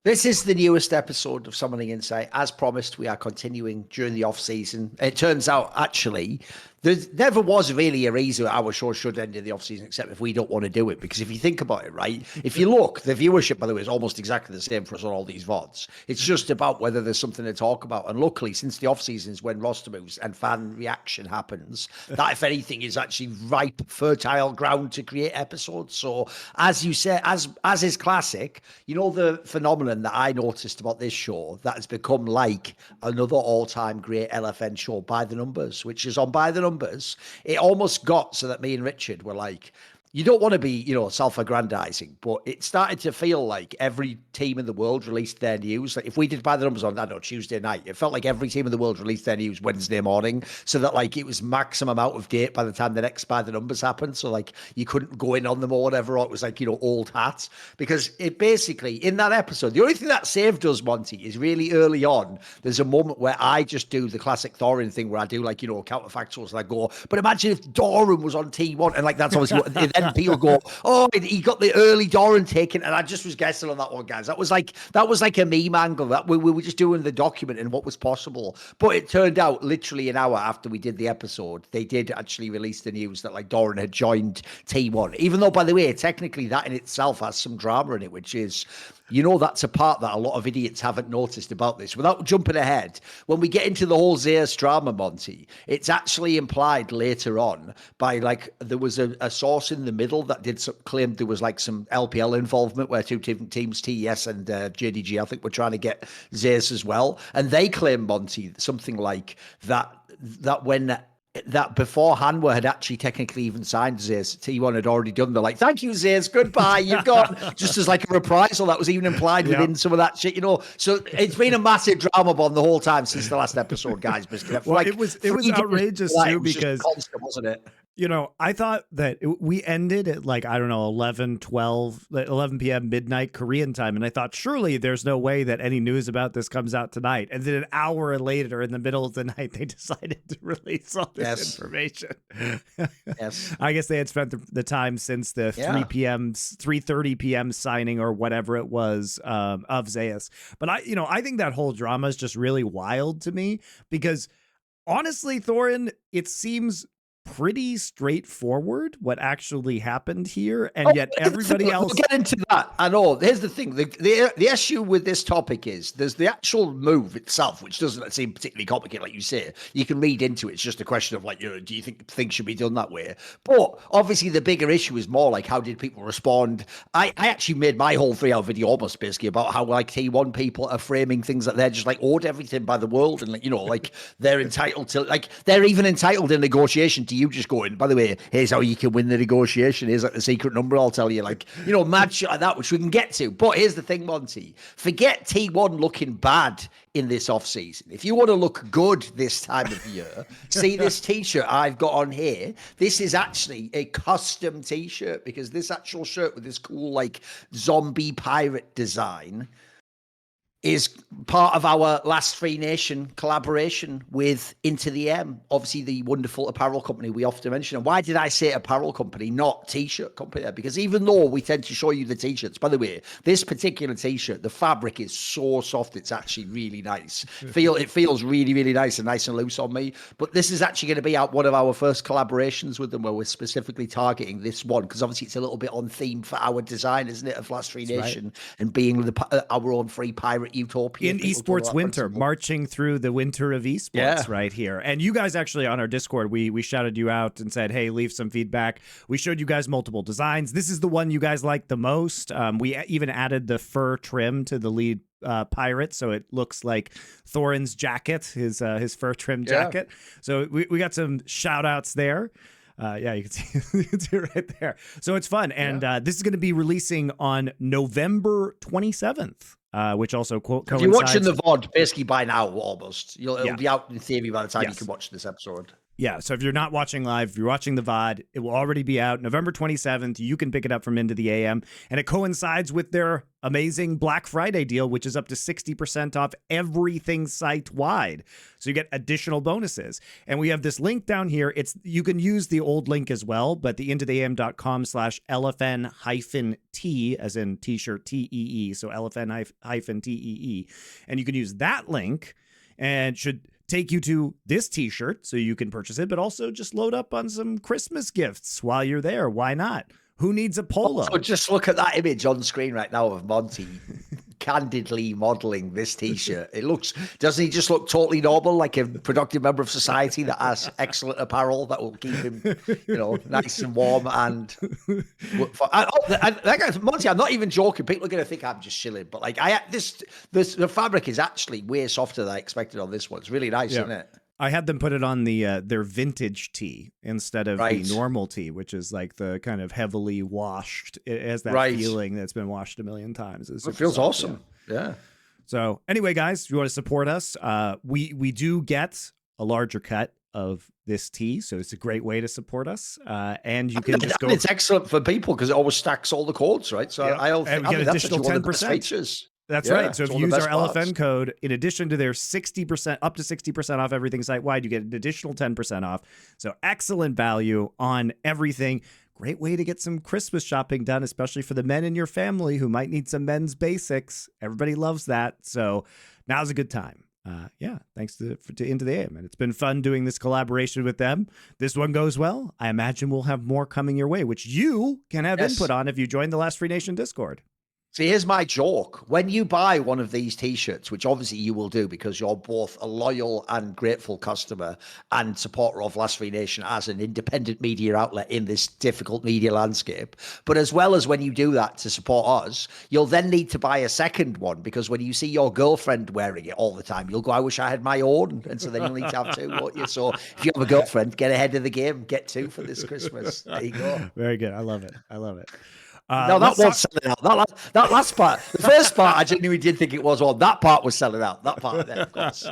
This is the newest episode of Summoning Insight. As promised, we are continuing during the off-season. It turns out, actually, there never was really a reason our show should end in the off-season, except if we don't want to do it. Because if you think about it, right, if you look, the viewership, by the way, is almost exactly the same for us on all these VODs. It's just about whether there's something to talk about. And luckily, since the off-season is when roster moves and fan reaction happens, that, if anything, is actually ripe, fertile ground to create episodes. So, as you say, as is classic, you know, the phenomenon that I noticed about this show that has become like another all-time great LFN show, By the Numbers, which is on By the Numbers. It almost got so that me and Richard were like, you don't want to be, you know, self-aggrandizing, but it started to feel like every team in the world released their news. Like if we did By the Numbers on, I don't know, Tuesday night, it felt like every team in the world released their news Wednesday morning, so that like it was maximum out of date by the time the next By the Numbers happened. So like you couldn't go in on them or whatever, or it was like, you know, old hats. Because it basically, in that episode, the only thing that saved us, Monty, is really early on, there's a moment where I just do the classic Thorin thing where I do like, you know, counterfactuals and I go, but imagine if Thorin was on T1, and like that's obviously what then people go, oh, he got the early Thorin taken, and I just was guessing on that one, guys. That was like a meme angle. That we were just doing the document and what was possible. But it turned out literally an hour after we did the episode, they did actually release the news that like Thorin had joined T1. Even though, by the way, technically that in itself has some drama in it, which is, you know, that's a part that a lot of idiots haven't noticed about this. Without jumping ahead, when we get into the whole Zeus drama, Monty, it's actually implied later on by like there was a source in the middle that did claim there was like some LPL involvement where two different teams, TES and JDG, I think, were trying to get Zeus as well, and they claim, Monty, something like that when that before Hanwha had actually technically even signed Zeus, T1 had already done. They're like, thank you, Zeus, goodbye, you've gone. Just as like a reprisal, that was even implied within some of that shit, you know. So it's been a massive drama bomb the whole time since the last episode, guys. Well, like, it was outrageous too, because constant, wasn't it? You know, I thought that we ended at like, I don't know, 11 p.m. midnight Korean time. And I thought, surely there's no way that any news about this comes out tonight. And then an hour later, in the middle of the night, they decided to release all this information. Yes. I guess they had spent the time since the 3:30 p.m. signing or whatever it was of Zeus. But I think that whole drama is just really wild to me because honestly, Thorin, it seems pretty straightforward what actually happened here, and yet everybody else. We'll get into that. I know. Here's the thing: the issue with this topic is there's the actual move itself, which doesn't seem particularly complicated, like you say. You can read into it. It's just a question of like, you know, do you think things should be done that way? But obviously, the bigger issue is more like how did people respond? I actually made my whole 3-hour video almost basically about how like T1 people are framing things that they're just like owed everything by the world, and like, you know, like they're entitled to, like they're even entitled in negotiation to you just going, by the way, here's how you can win the negotiation. Here's like the secret number, I'll tell you. Like, you know, mad shit like that, which we can get to. But here's the thing, Monty. Forget T1 looking bad in this off-season. If you want to look good this time of year, see this t-shirt I've got on here. This is actually a custom t-shirt because this actual shirt with this cool, like, zombie pirate design is part of our Last Free Nation collaboration with Into the M, obviously the wonderful apparel company we often mention. And why did I say apparel company, not t-shirt company there? Because even though we tend to show you the t-shirts, by the way, this particular t-shirt, the fabric is so soft, it's actually really nice. It feels really, really nice and loose on me. But this is actually going to be one of our first collaborations with them where we're specifically targeting this one, because obviously it's a little bit on theme for our design, isn't it, of Last Free Nation, and being our own free pirate utopia in esports winter, marching through the winter of esports right here. And you guys actually on our Discord, we shouted you out and said, hey, leave some feedback. We showed you guys multiple designs. This is the one you guys like the most. We even added the fur trim to the lead pirate, so it looks like Thorin's jacket, his fur trim jacket. So we got some shout outs there. You can see it right there. So it's fun. And this is going to be releasing on November 27th. Which also coincides. If you're watching the VOD, basically by now, almost, it'll be out in theory by the time you can watch this episode. Yeah, so if you're not watching live, if you're watching the VOD, it will already be out November 27th. You can pick it up from Into the AM, and it coincides with their amazing Black Friday deal, which is up to 60% off everything site-wide. So you get additional bonuses. And we have this link down here. You can use the old link as well, but the intotheam.com/LFN-T, as in t-shirt TEE, so LFN-TEE. And you can use that link, and should take you to this t-shirt so you can purchase it, but also just load up on some Christmas gifts while you're there. Why not? Who needs a polo? So just look at that image on screen right now of Monty candidly modeling this t-shirt. Doesn't he just look totally normal, like a productive member of society that has excellent apparel that will keep him, nice and warm? And Monty, I'm not even joking. People are going to think I'm just chilling, but like the fabric is actually way softer than I expected on this one. It's really nice, isn't it? I had them put it on their vintage tee instead of the normal tee, which is like the kind of heavily washed. It has that feeling that's been washed a million times. It feels awesome. Yeah. So anyway, guys, if you want to support us, we do get a larger cut of this tee, so it's a great way to support us. And you can just go. It's excellent for people because it always stacks all the codes, right? So I get additional 10%. That's right. So if you use our LFN code, in addition to their 60%, up to 60% off everything site-wide, you get an additional 10% off. So excellent value on everything. Great way to get some Christmas shopping done, especially for the men in your family who might need some men's basics. Everybody loves that. So now's a good time. Thanks to Into the AM. And it's been fun doing this collaboration with them. This one goes well. I imagine we'll have more coming your way, which you can have input on if you join the Last Free Nation Discord. See, here's my joke. When you buy one of these t-shirts, which obviously you will do because you're both a loyal and grateful customer and supporter of Last Free Nation as an independent media outlet in this difficult media landscape, but as well as when you do that to support us, you'll then need to buy a second one because when you see your girlfriend wearing it all the time, you'll go, I wish I had my own. And so then you'll need to have two, won't you? So if you have a girlfriend, get ahead of the game, get two for this Christmas. There you go. Very good. I love it. No, that was selling out. That last part, the first part, I genuinely did think it was on. That part was selling out. That part there, of course.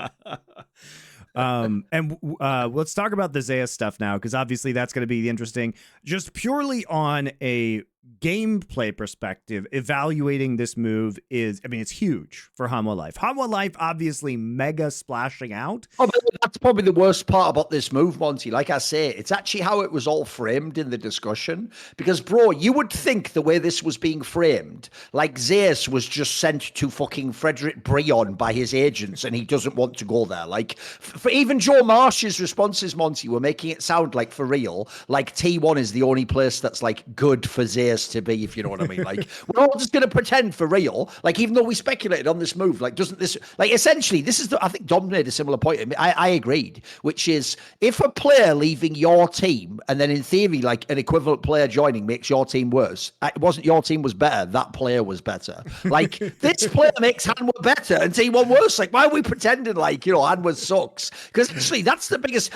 Let's talk about the Zeus stuff now, because obviously that's going to be interesting. Just purely on a gameplay perspective, evaluating this move it's huge for Hanwha Life. Hanwha Life obviously mega splashing out. Oh, but that's probably the worst part about this move, Monty. Like I say, it's actually how it was all framed in the discussion. Because, bro, you would think the way this was being framed, like Zeus was just sent to fucking Frederick Brion by his agents and he doesn't want to go there. Like, for even Joe Marsh's responses, Monty, were making it sound like, for real, like T1 is the only place that's like good for Zeus to be, if you know what I mean. Like, we're all just going to pretend for real, like, even though we speculated on this move, like, doesn't this, like, essentially, this is I think Dom made a similar point. I agreed, which is if a player leaving your team and then in theory, like, an equivalent player joining makes your team worse, it wasn't your team was better, that player was better. Like, this player makes Hanwha better and T1 worse. Like, why are we pretending like, Hanwha sucks? Because actually, that's the biggest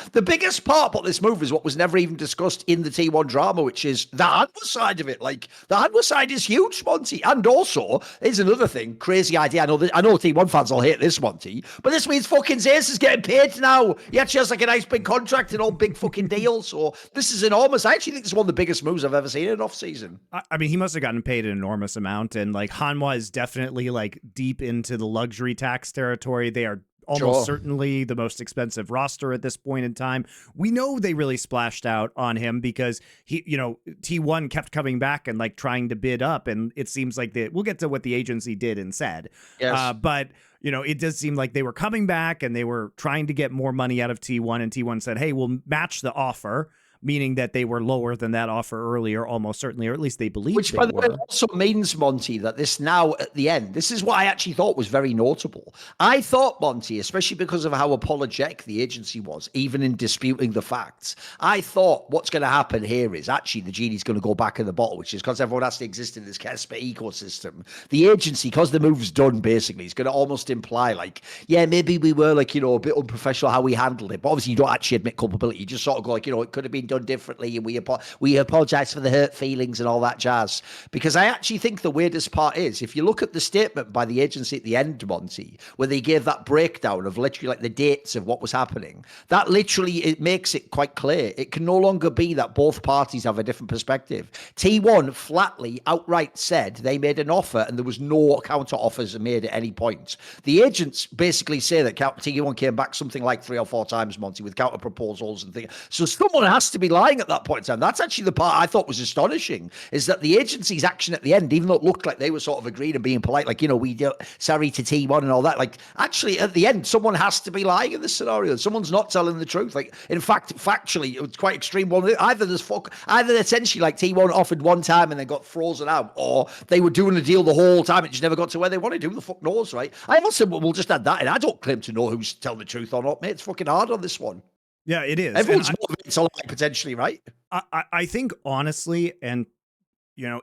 part about this move is what was never even discussed in the T1 drama, which is the Hanwha side of it. Like, the Hanwha side is huge, Monty. And also, here's another thing, crazy idea. I know T1 fans will hate this, Monty, but this means fucking Zeus is getting paid now. He actually has like a nice big contract and all big fucking deal. So this is enormous. I actually think this is one of the biggest moves I've ever seen in an off-season. I mean, he must have gotten paid an enormous amount. And like Hanwha is definitely like deep into the luxury tax territory. They are almost certainly the most expensive roster at this point in time. We know they really splashed out on him because he, T1 kept coming back and like trying to bid up. And it seems like we'll get to what the agency did and said. Yes. But it does seem like they were coming back and they were trying to get more money out of T1, and T1 said, hey, we'll match the offer, meaning that they were lower than that offer earlier, almost certainly, or at least they believed Which, by the way, also means, Monty, that this now at the end, this is what I actually thought was very notable. I thought, Monty, especially because of how apologetic the agency was, even in disputing the facts, I thought what's going to happen here is actually the genie's going to go back in the bottle, which is because everyone has to exist in this Kesper ecosystem. The agency, because the move's done, basically, is going to almost imply, like, yeah, maybe we were, like, a bit unprofessional how we handled it, but obviously you don't actually admit culpability. You just sort of go, like, it could have been done differently, and we apologize for the hurt feelings and all that jazz. Because I actually think the weirdest part is, if you look at the statement by the agency at the end, Monty, where they gave that breakdown of literally like the dates of what was happening, that literally, it makes it quite clear. It can no longer be that both parties have a different perspective. T1 flatly outright said they made an offer and there was no counter offers made at any point. The agents basically say that T1 came back something like 3 or 4 times, Monty, with counter proposals and things. So someone has to be lying at that point in time. That's actually the part I thought was astonishing, is that the agency's action at the end, even though it looked like they were sort of agreed and being polite, like, we do sorry to T1 and all that, like, actually at the end, someone has to be lying in this scenario. Someone's not telling the truth. Like, in fact, factually, it was quite extreme. Either essentially like T1 offered one time and then got frozen out, or they were doing the deal the whole time. It just never got to where they wanted to. Who the fuck knows, right? I also will just add that, and I don't claim to know who's telling the truth or not, mate. It's fucking hard on this one. Yeah, it is. Everyone's motivated to lie, potentially, right? I think honestly, and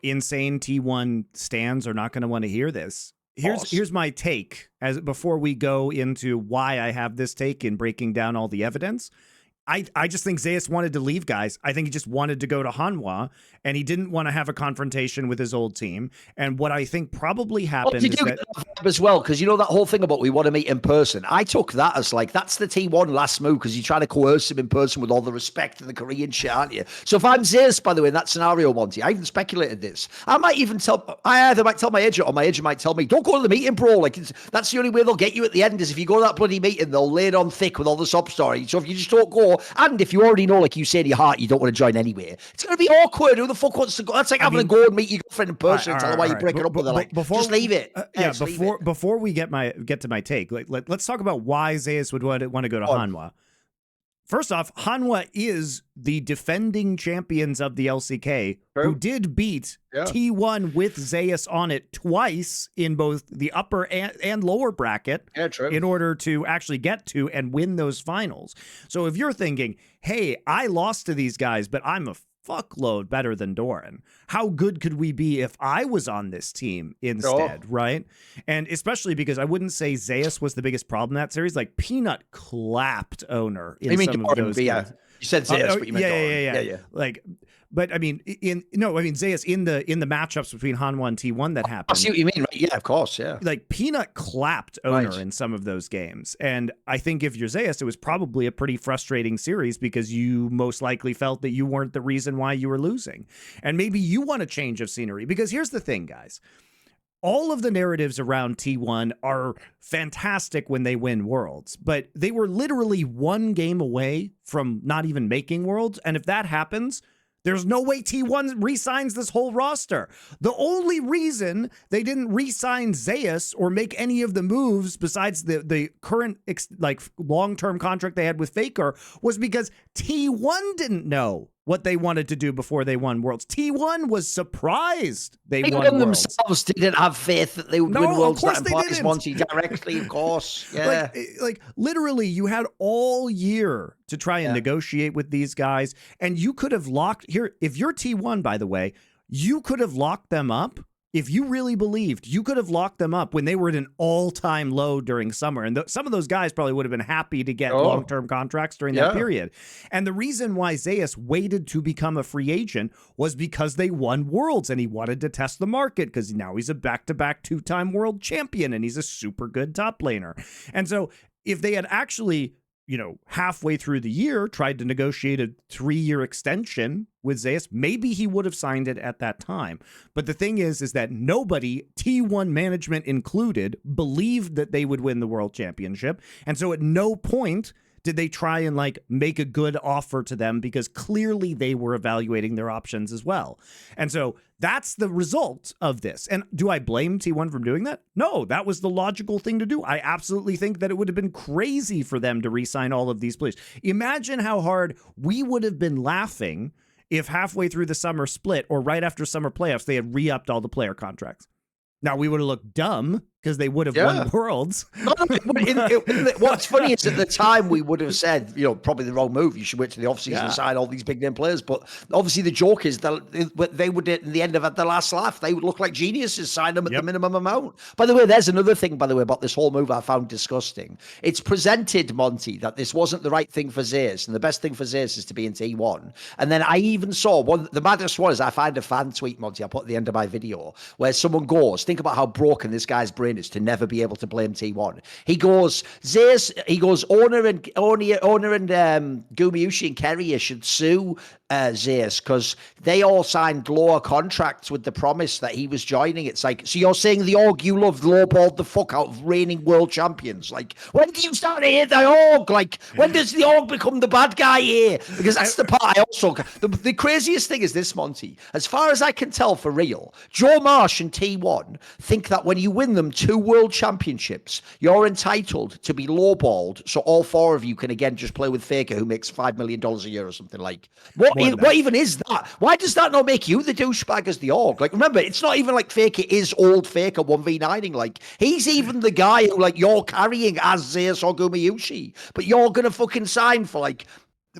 insane T1 stands are not going to want to hear this. Here's my take before we go into why I have this take in breaking down all the evidence. I just think Zeus wanted to leave, guys. I think he just wanted to go to Hanwha, and he didn't want to have a confrontation with his old team. And what I think probably happened is that as well, because that whole thing about we want to meet in person. I took that as like, that's the T1 last move, because you try to coerce him in person with all the respect and the Korean shit, aren't you? So if I'm Zeus, by the way, in that scenario, Monty, I even speculated this. I either might tell my agent, or my agent might tell me, don't go to the meeting, bro. Like, that's the only way they'll get you at the end, is if you go to that bloody meeting, they'll lay it on thick with all the sob story. So if you just don't go, and if you already know, like you say in your heart, you don't want to join anyway, it's going to be awkward. Who the fuck wants to go? That's like having to go and meet your girlfriend in person and tell her why you're breaking up with her. Like, just leave it. Before we get to my take, let's talk about why Zeus would want to go to Hanwha. First off, Hanwha is the defending champions of the LCK, who did beat T1 with Zeus on it twice in both the upper and lower bracket in order to actually get to and win those finals. So if you're thinking, hey, I lost to these guys, but I'm a fuckload better than Thorin, how good could we be if I was on this team instead, right? And especially because I wouldn't say Zeus was the biggest problem in that series. Like, Peanut clapped Owner in some of those games. You said Zeus, but you meant Thorin. Yeah. Like, but I mean, Zeus in the matchups between Hanwha and T1 that happened. I see what you mean, right? Yeah, of course, yeah. Like, Peanut clapped Owner in some of those games, and I think if you're Zeus, it was probably a pretty frustrating series because you most likely felt that you weren't the reason why you were losing, and maybe you want a change of scenery. Because here's the thing, guys. All of the narratives around T1 are fantastic when they win Worlds, but they were literally one game away from not even making Worlds, and if that happens, there's no way T1 re-signs this whole roster. The only reason they didn't re-sign Zeus or make any of the moves besides the current long-term contract they had with Faker was because T1 didn't know what they wanted to do before they won Worlds. T1 was surprised they won Worlds. Themselves didn't have faith that they would win Worlds. That implies Monty directly, of course. Yeah. Like literally, you had all year to try and negotiate with these guys, and you could have locked here. If you're T1, by the way, you could have locked them up. If you really believed, you could have locked them up when they were at an all-time low during summer. And some of those guys probably would have been happy to get long-term contracts during that period. And the reason why Zeus waited to become a free agent was because they won Worlds and he wanted to test the market because now he's a back-to-back 2-time world champion and he's a super good top laner. And so if they had actually, halfway through the year, tried to negotiate a 3-year extension with Zeus, maybe he would have signed it at that time. But the thing is that nobody, T1 management included, believed that they would win the world championship. And so at no point did they try and make a good offer to them because clearly they were evaluating their options as well. And so that's the result of this. And do I blame T1 for doing that? No, that was the logical thing to do. I absolutely think that it would have been crazy for them to re-sign all of these players. Imagine how hard we would have been laughing if halfway through the summer split or right after summer playoffs, they had re-upped all the player contracts. Now, we would have looked dumb because they would have won Worlds. What's funny is at the time we would have said, probably the wrong move. You should wait till the offseason and sign all these big name players. But obviously the joke is that they would, in the end of the last laugh, they would look like geniuses, sign them at the minimum amount. By the way, there's another thing, about this whole move I found disgusting. It's presented, Monty, that this wasn't the right thing for Zeus, and the best thing for Zeus is to be in T1. And then I even saw the maddest one is I find a fan tweet, Monty, I put at the end of my video, where someone goes, think about how broken this guy's brain is to never be able to blame T1. He goes, Zeus, Owner and Gumayusi and Keria should sue Zeus because they all signed lower contracts with the promise that he was joining. It's like, so you're saying the org you love lowballed the fuck out of reigning world champions? Like, when do you start to hate the org? Like, when does the org become the bad guy here? Because that's the part I also... The craziest thing is this, Monty. As far as I can tell, for real, Joe Marsh and T1 think that when you win them 2 world championships, you're entitled to be lowballed, so all 4 of you can again just play with Faker, who makes $5 million a year or something. Like, what even is that? Why does that not make you the douchebag as the org? Like, remember, it's not even like Faker is old Faker 1v9ing. Like, he's even the guy who, like, you're carrying as Zeus or Gumayusi, but you're gonna fucking sign for, like,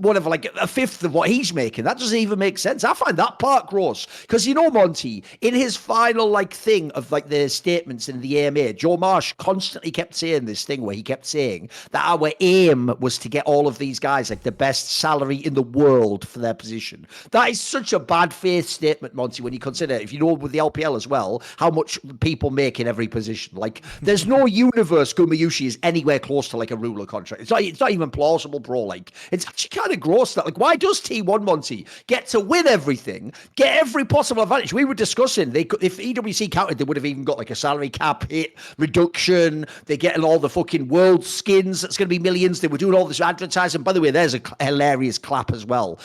whatever, like a fifth of what he's making. That doesn't even make sense. I find that part gross. Because, Monty, in his final, thing of, the statements in the AMA, Joe Marsh constantly kept saying this thing where he kept saying that our aim was to get all of these guys, the best salary in the world for their position. That is such a bad faith statement, Monty, when you consider, if you know with the LPL as well, how much people make in every position. Like, there's no universe Gumayusi is anywhere close to, a ruler contract. It's not even plausible, bro. Like, it's actually kind of gross that, why does T1, Monty, get to win everything, get every possible advantage? We were discussing, if EWC counted, they would have even got a salary cap hit reduction. They're getting all the fucking world skins. That's going to be millions. They were doing all this advertising. By the way, there's a hilarious clap as well.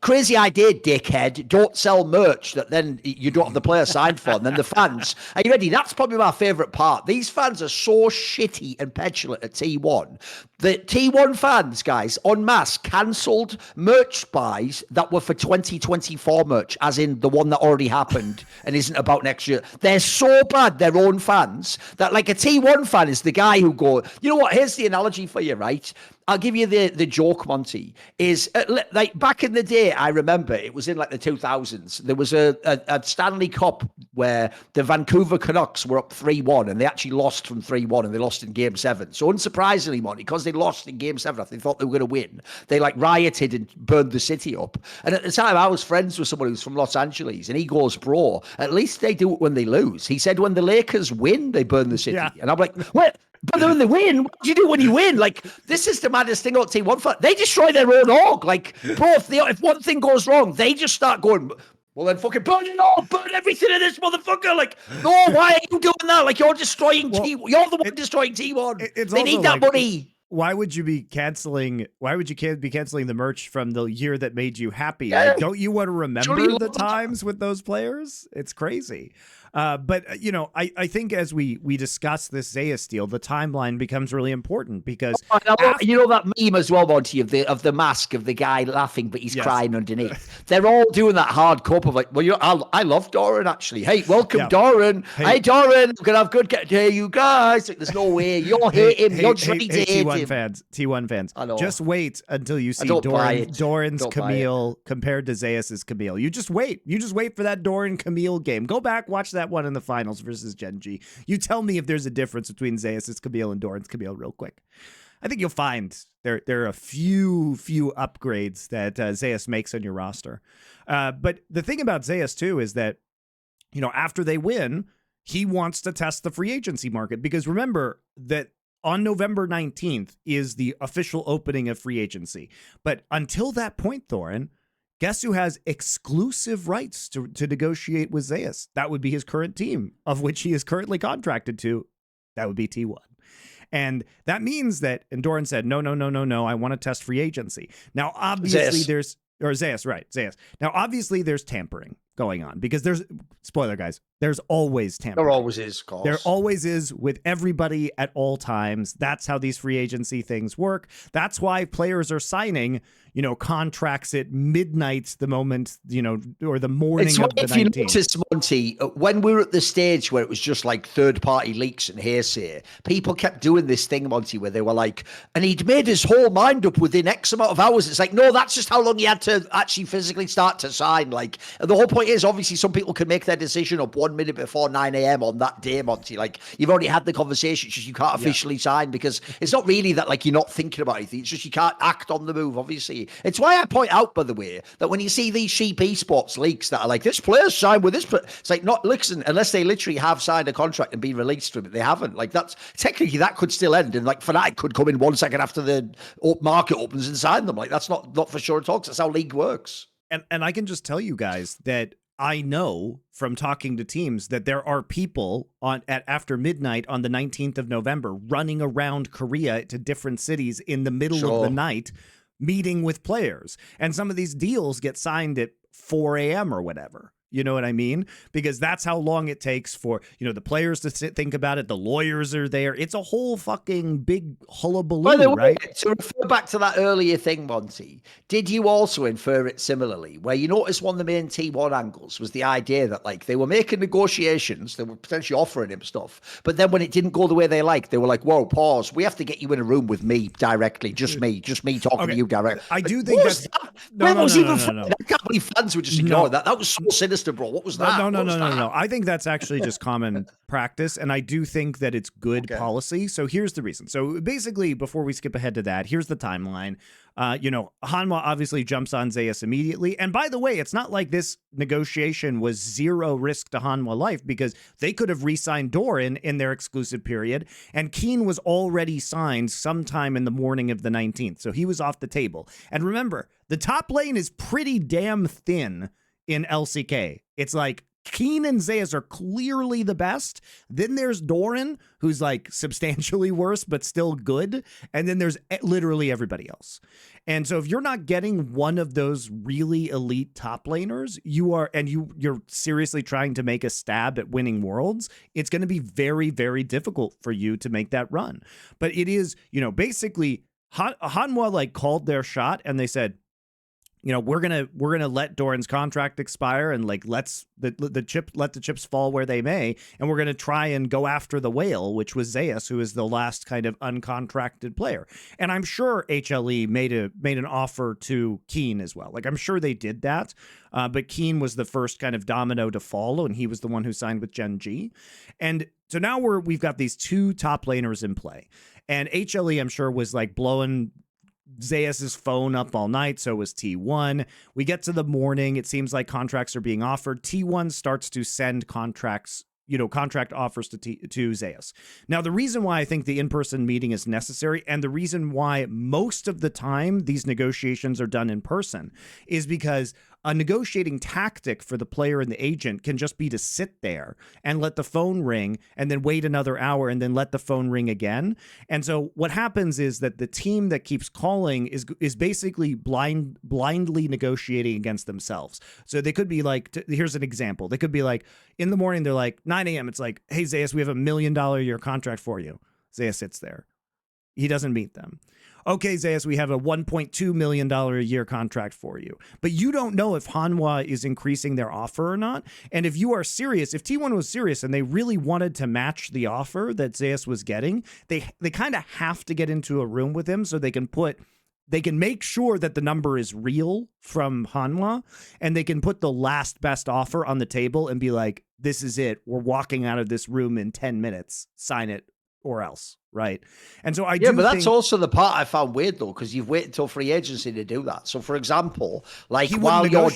Crazy idea, dickhead. Don't sell merch that then you don't have the player signed for. And then the fans, are you ready? That's probably my favorite part. These fans are so shitty and petulant at T1. The T1 fans, guys, en masse, cancelled merch buys that were for 2024 merch, as in the one that already happened and isn't about next year. They're so bad, their own fans, that a T1 fan is the guy who go, you know what, here's the analogy for you, right? I'll give you the joke, Monty, is back in the day, I remember it was in the 2000s. There was a Stanley Cup where the Vancouver Canucks were up 3-1 and they actually lost from 3-1 and they lost in game 7. So unsurprisingly, Monty, because they lost in game 7 after they thought they were going to win, they rioted and burned the city up. And at the time I was friends with someone who's from Los Angeles and he goes, bro, at least they do it when they lose. He said when the Lakers win, they burn the city. Yeah. And I'm like, what? But when they win, what do you do when you win? This is the maddest thing on T1 fan. They destroy their own org. Bro, if one thing goes wrong, they just start going, well, then fucking burn it all, burn everything in this motherfucker. No, why are you doing that? You're destroying T1. You're the one destroying T1. They need that money. Why would you be canceling? Why would you be canceling the merch from the year that made you happy? Yeah. Don't you want to remember the times with those players? It's crazy. But I think as we discuss this Zeus deal, the timeline becomes really important because that meme as well, Monty, of the mask of the guy laughing but he's crying underneath. They're all doing that hard cup of I love Thorin actually. Hey, welcome Thorin. Hey Thorin, I'm gonna have good day, you guys. There's no way you're hating him. You're trying to hate him. T1 fans, just wait until you see Doran's Camille compared to Zeus's Camille. You just wait for that Thorin Camille game. Go back, watch that one in the finals versus GenG. You tell me if there's a difference between Zeus's Camille and Doran's Camille real quick. I think you'll find there are a few upgrades that Zeus makes on your roster. But the thing about Zeus too is that, after they win, he wants to test the free agency market, because remember that on November 19th is the official opening of free agency. But until that point, Thorin, guess who has exclusive rights to negotiate with Zeus? That would be his current team, of which he is currently contracted to. That would be T1. And that means that, and Thorin said, no, I want to test free agency. Now, obviously Zeus. Zeus. Now, obviously there's tampering going on, because spoiler guys, There's always tampering. There always is, of course. There always is with everybody at all times. That's how these free agency things work. That's why players are signing, contracts at midnight the moment, or the morning of the 19th. If you notice, Monty, when we were at the stage where it was just like third-party leaks and hearsay, people kept doing this thing, Monty, where they were like, and he'd made his whole mind up within X amount of hours. It's like, no, that's just how long he had to actually physically start to sign. Like, and the whole point is, obviously, some people can make their decision up 1 minute before 9 a.m. on that day, Monty. Like, you've already had the conversation, it's just you can't officially sign, because it's not really that, like, you're not thinking about anything. It's just you can't act on the move, obviously. It's why I point out, by the way, that when you see these cheap esports leaks that are like, this player's signed with this, it's like, not, listen, unless they literally have signed a contract and been released from it, they haven't. Like, that's technically, that could still end, and like Fnatic could come in 1 second after the market opens and sign them. Like, that's not for sure at all, 'cause that's how league works. And I can just tell you guys that I know from talking to teams that there are people after midnight on the 19th of November running around Korea to different cities in the middle of the night, meeting with players. And some of these deals get signed at 4 a.m. or whatever. You know what I mean? Because that's how long it takes for, the players to think about it. The lawyers are there. It's a whole fucking big hullabaloo, right? To refer back to that earlier thing, Monty, did you also infer it similarly, where you noticed one of the main T1 angles was the idea that, like, they were making negotiations, they were potentially offering him stuff, but then when it didn't go the way they liked, they were like, whoa, pause, we have to get you in a room with me directly, just me talking to you directly. I do think that's... No. I can't believe fans were just ignoring that. That was so sinister. Bro, what was that? No. I think that's actually just common practice, and I do think that it's good policy. So here's the reason. So basically, before we skip ahead to that, here's the timeline. Hanwha obviously jumps on Zeus immediately. And by the way, it's not like this negotiation was zero risk to Hanwha Life, because they could have re-signed Thorin in their exclusive period, and Keen was already signed sometime in the morning of the 19th. So he was off the table. And remember, the top lane is pretty damn thin in LCK. It's like Keen and Zeus are clearly the best. Then there's Thorin, who's like substantially worse, but still good. And then there's literally everybody else. And so if you're not getting one of those really elite top laners, you're seriously trying to make a stab at winning worlds, it's going to be very, very difficult for you to make that run. But it is, basically Hanwha like called their shot, and they said, we're gonna let Thorin's contract expire, and like let the chips fall where they may, and we're gonna try and go after the whale, which was Zeus, who is the last kind of uncontracted player. And I'm sure HLE made an offer to Keen as well. Like, I'm sure they did that, but Keen was the first kind of domino to follow, and he was the one who signed with GenG. And so now we've got these two top laners in play, and HLE, I'm sure, was like blowing Zeus's phone up all night. So was T1. We get to the morning. It seems like contracts are being offered. T1 starts to send contract offers to Zeus. Now, the reason why I think the in-person meeting is necessary, and the reason why most of the time these negotiations are done in person, is because a negotiating tactic for the player and the agent can just be to sit there and let the phone ring and then wait another hour and then let the phone ring again. And so what happens is that the team that keeps calling is basically blindly negotiating against themselves. So they could be like, here's an example. They could be like, in the morning, they're like 9 a.m. It's like, hey, Zeus, we have $1 million a year contract for you. Zeus sits there. He doesn't meet them. Okay, Zeus, we have a $1.2 million a year contract for you. But you don't know if Hanwha is increasing their offer or not. And if you are serious, if T1 was serious and they really wanted to match the offer that Zeus was getting, they kind of have to get into a room with him so they can make sure that the number is real from Hanwha, and they can put the last best offer on the table and be like, this is it. We're walking out of this room in 10 minutes. Sign it or else. Right. And so that's also the part I found weird, though, because you've waited till free agency to do that. So, for example, like while you're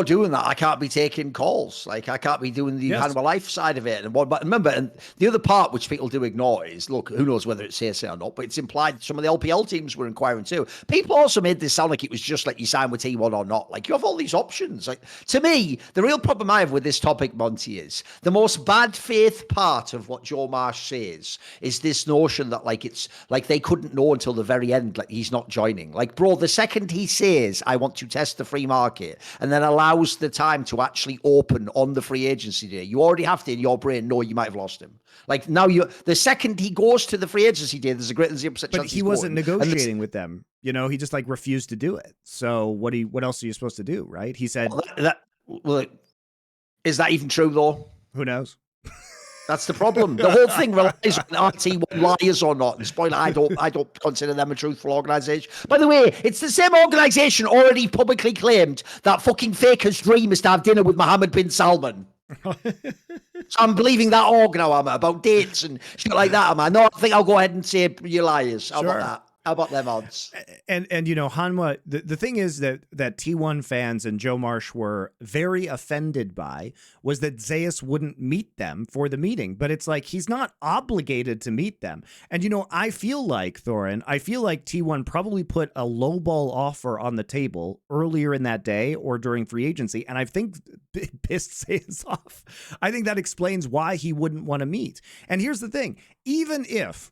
doing that, I can't be taking calls. Like, I can't be doing the Hanwha Life side of it. But remember, and the other part which people do ignore is, look, who knows whether it's hearsay or not, but it's implied some of the LPL teams were inquiring too. People also made this sound like it was just like you sign with T1 or not. Like, you have all these options. Like, to me, the real problem I have with this topic, Monty, is the most bad faith part of what Joe Marsh says is this notion that, like, it's like they couldn't know until the very end, like he's not joining. Like, bro, the second he says, I want to test the free market, and then allows the time to actually open on the free agency day, you already have to, in your brain, know you might have lost him. Like now, the second he goes to the free agency day, there's a greater than 0% chance. But he wasn't negotiating with them. You know, he just like refused to do it. So what else are you supposed to do, right? He said, well, is that even true though? Who knows? That's the problem. The whole thing relies on RT1 liars or not. And spoiler, I don't consider them a truthful organization. By the way, it's the same organization already publicly claimed that fucking faker's dream is to have dinner with Mohammed bin Salman. So I'm believing that org now, am I? About dates and shit like that, am I? No, I think I'll go ahead and say you're liars. How about that? How about them odds? And you know, Hanwha, the thing is that T1 fans and Joe Marsh were very offended by was that Zeus wouldn't meet them for the meeting. But it's like he's not obligated to meet them. And you know, I feel like T1 probably put a lowball offer on the table earlier in that day or during free agency, and I think it pissed Zeus off. I think that explains why he wouldn't want to meet. And here's the thing: even if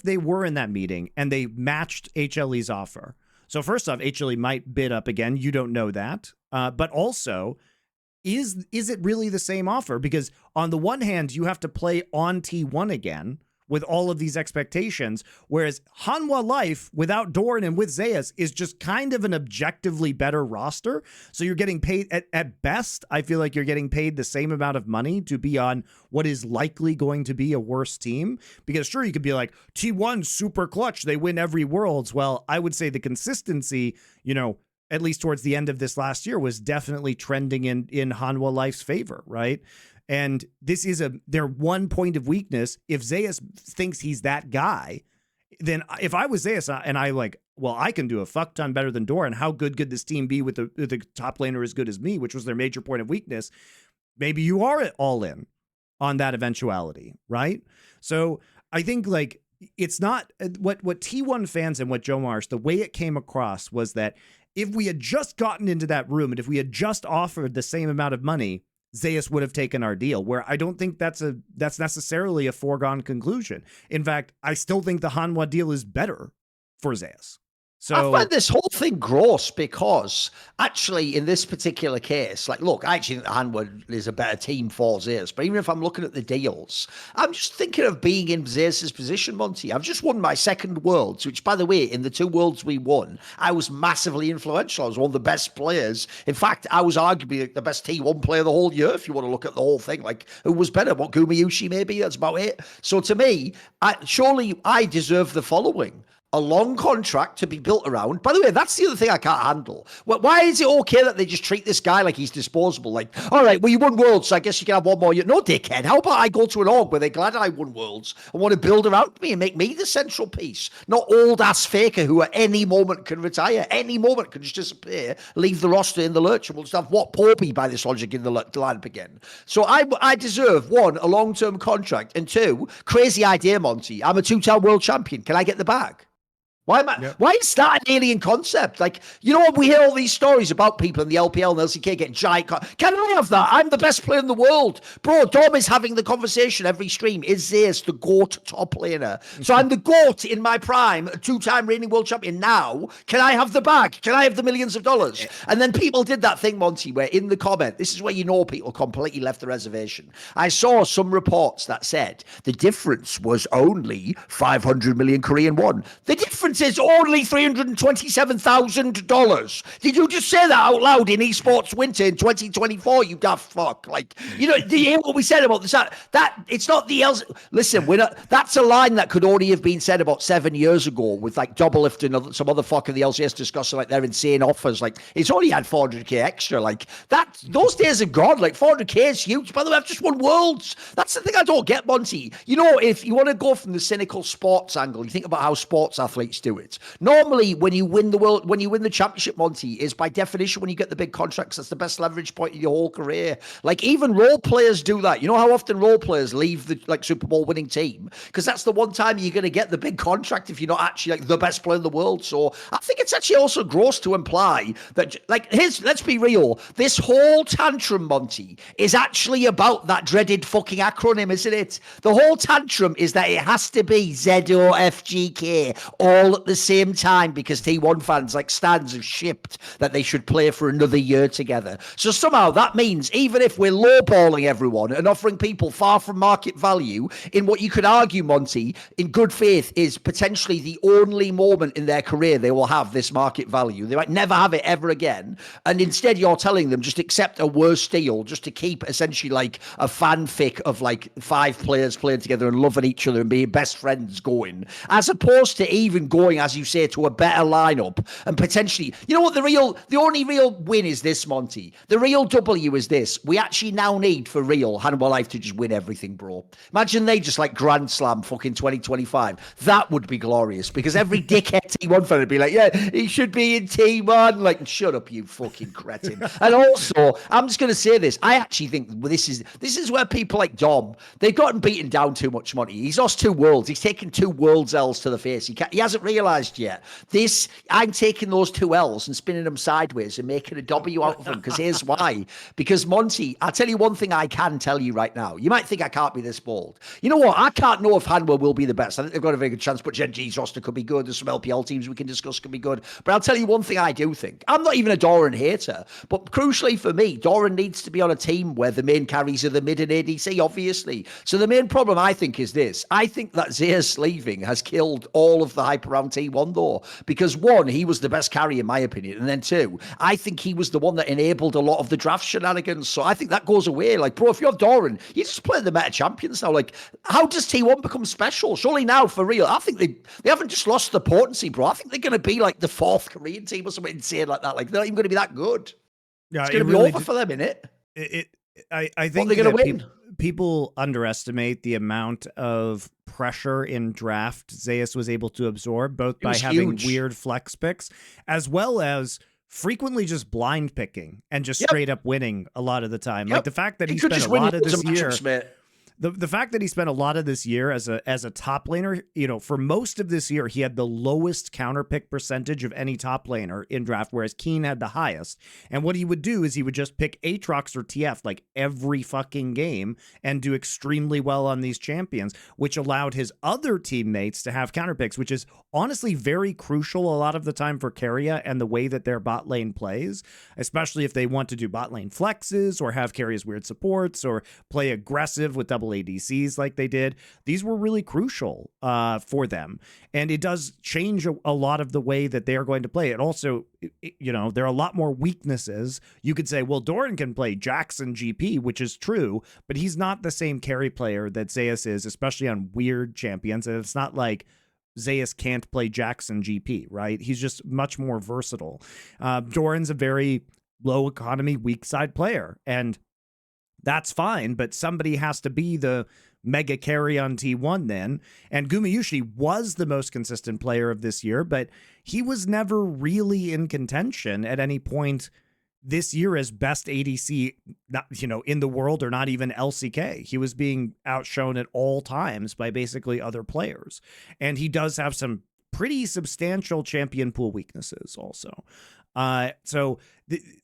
they were in that meeting and they matched HLE's offer. So first off, HLE might bid up again. You don't know that. But also, is it really the same offer? Because on the one hand, you have to play on T1 again with all of these expectations, whereas Hanwha Life without Doran and with Zeus is just kind of an objectively better roster. So you're getting paid at best. I feel like you're getting paid the same amount of money to be on what is likely going to be a worse team. Because sure, you could be like T1 super clutch. They win every Worlds. Well, I would say the consistency, you know, at least towards the end of this last year was definitely trending in Hanwha Life's favor. Right. And this is their one point of weakness. If Zeus thinks he's that guy, then if I was Zeus and I like, well, I can do a fuck ton better than Doran. How good could this team be with the top laner as good as me, which was their major point of weakness? Maybe you are all in on that eventuality, right? So I think like it's not what T1 fans and what Joe Marsh, the way it came across was that if we had just gotten into that room and if we had just offered the same amount of money, Zeus would have taken our deal, where I don't think that's necessarily a foregone conclusion. In fact, I still think the Hanwha deal is better for Zeus. So I find this whole thing gross because actually in this particular case, like, look, I actually think the Hanwha is a better team for Zeus, but even if I'm looking at the deals, I'm just thinking of being in Zeus's position, Monty. I've just won my second Worlds, which, by the way, in the 2 Worlds we won, I was massively influential. I was one of the best players. In fact, I was arguably like the best T1 player the whole year, if you want to look at the whole thing. Like, who was better? What, Gumayushi maybe? That's about it. So to me, surely I deserve the following. A long contract to be built around. By the way, that's the other thing I can't handle. Why is it okay that they just treat this guy like he's disposable? Like, all right, well, you won Worlds, so I guess you can have one more year. No, dickhead. How about I go to an org where they're glad I won Worlds and want to build around me and make me the central piece, not old-ass faker who at any moment can retire, any moment can just disappear, leave the roster in the lurch, and we'll just have what Popey by this logic in the lineup again. So I deserve, 1, a long-term contract, and 2, crazy idea, Monty. I'm a 2-time world champion. Can I get the bag? Why is that an alien concept? Like, you know, we hear all these stories about people in the LPL and LCK getting giant. Can I have that? I'm the best player in the world. Bro, Dom is having the conversation every stream. Is Zeus the GOAT top laner? So I'm the GOAT in my prime, a 2-time reigning world champion now. Can I have the bag? Can I have the millions of dollars? And then people did that thing, Monty, where in the comment, this is where you know people completely left the reservation. I saw some reports that said the difference was only 500 million Korean won. The difference is only $327,000. Did you just say that out loud in esports winter in 2024? You daft fuck! Like, you know, do you hear what we said about this? That it's not the else. Listen, we're not. That's a line that could only have been said about 7 years ago with like Double Lift and some other fuck in the LCS discussing like their insane offers. Like, it's only had 400k extra. Like that. Those days are gone. Like 400k is huge. By the way, I've just won Worlds. That's the thing I don't get, Monty. You know, if you want to go from the cynical sports angle, you think about how sports athletes do it. Normally, when you win the championship, Monty, is by definition when you get the big contracts. That's the best leverage point in your whole career. Like, even role players do that. You know how often role players leave the like Super Bowl winning team? Because that's the one time you're going to get the big contract if you're not actually like the best player in the world. So I think it's actually also gross to imply that, like, let's be real. This whole tantrum, Monty, is actually about that dreaded fucking acronym, isn't it? The whole tantrum is that it has to be ZOFGK all all at the same time because T1 fans like Stans have shipped that they should play for another year together. So somehow that means even if we're lowballing everyone and offering people far from market value in what you could argue, Monty, in good faith is potentially the only moment in their career they will have this market value. They might never have it ever again. And instead you're telling them just accept a worse deal just to keep essentially like a fanfic of like 5 players playing together and loving each other and being best friends going, as opposed to even going, as you say, to a better lineup and potentially, you know what, the only real win is this, Monty. The real W is this. We actually now need for real Hannibal Life to just win everything, bro. Imagine they just like Grand Slam fucking 2025. That would be glorious because every dickhead T1 fan would be like, yeah, he should be in T1. Like, shut up, you fucking cretin. And also, I'm just going to say this. I actually think this is where people like Dom, they've gotten beaten down too much, Monty. He's lost 2 worlds. He's taken 2 worlds L's to the face. He hasn't realised yet. I'm taking those 2 L's and spinning them sideways and making a W out of them because here's why. Because, Monty, I'll tell you one thing I can tell you right now. You might think I can't be this bold. You know what? I can't know if Hanwha will be the best. I think they've got a very good chance, but GenG's roster could be good. There's some LPL teams we can discuss could be good. But I'll tell you one thing I do think. I'm not even a Doran hater, but crucially for me, Doran needs to be on a team where the main carries are the mid and ADC, obviously. So the main problem, I think, is this. I think that Zeus leaving has killed all of the hype around T1, though, because 1, he was the best carry, in my opinion, and then 2, I think he was the one that enabled a lot of the draft shenanigans. So I think that goes away. Like, bro, if you're Doran, you just play the meta champions now. Like, how does T1 become special? Surely now, for real, I think they haven't just lost the potency, bro. I think they're going to be like the 4th Korean team or something insane like that. Like, they're not even going to be that good. Yeah, it's going to be over for them, innit? I think they're going to win. People underestimate the amount of pressure in draft Zeus was able to absorb, both by having weird flex picks as well as frequently just blind picking and just straight up winning a lot of the time. Like the fact that he spent a lot of this year. The fact that he spent a lot of this year as a top laner, you know, for most of this year, he had the lowest counter pick percentage of any top laner in draft, whereas Keen had the highest. And what he would do is he would just pick Aatrox or TF like every fucking game and do extremely well on these champions, which allowed his other teammates to have counter picks, which is honestly very crucial a lot of the time for Keria and the way that their bot lane plays, especially if they want to do bot lane flexes or have Keria's weird supports or play aggressive with double ADCs like they did. These were really crucial for them. And it does change a lot of the way that they are going to play. It also, you know, there are a lot more weaknesses. You could say, well, Doran can play Jackson GP, which is true, but he's not the same carry player that Zeus is, especially on weird champions. And it's not like Zeus can't play Jackson GP, right? He's just much more versatile. Doran's a very low economy, weak side player. And that's fine, but somebody has to be the mega carry on T1 then. And Gumayushi was the most consistent player of this year, but he was never really in contention at any point this year as best ADC, not, you know, in the world or not even LCK. He was being outshone at all times by basically other players. And he does have some pretty substantial champion pool weaknesses also. So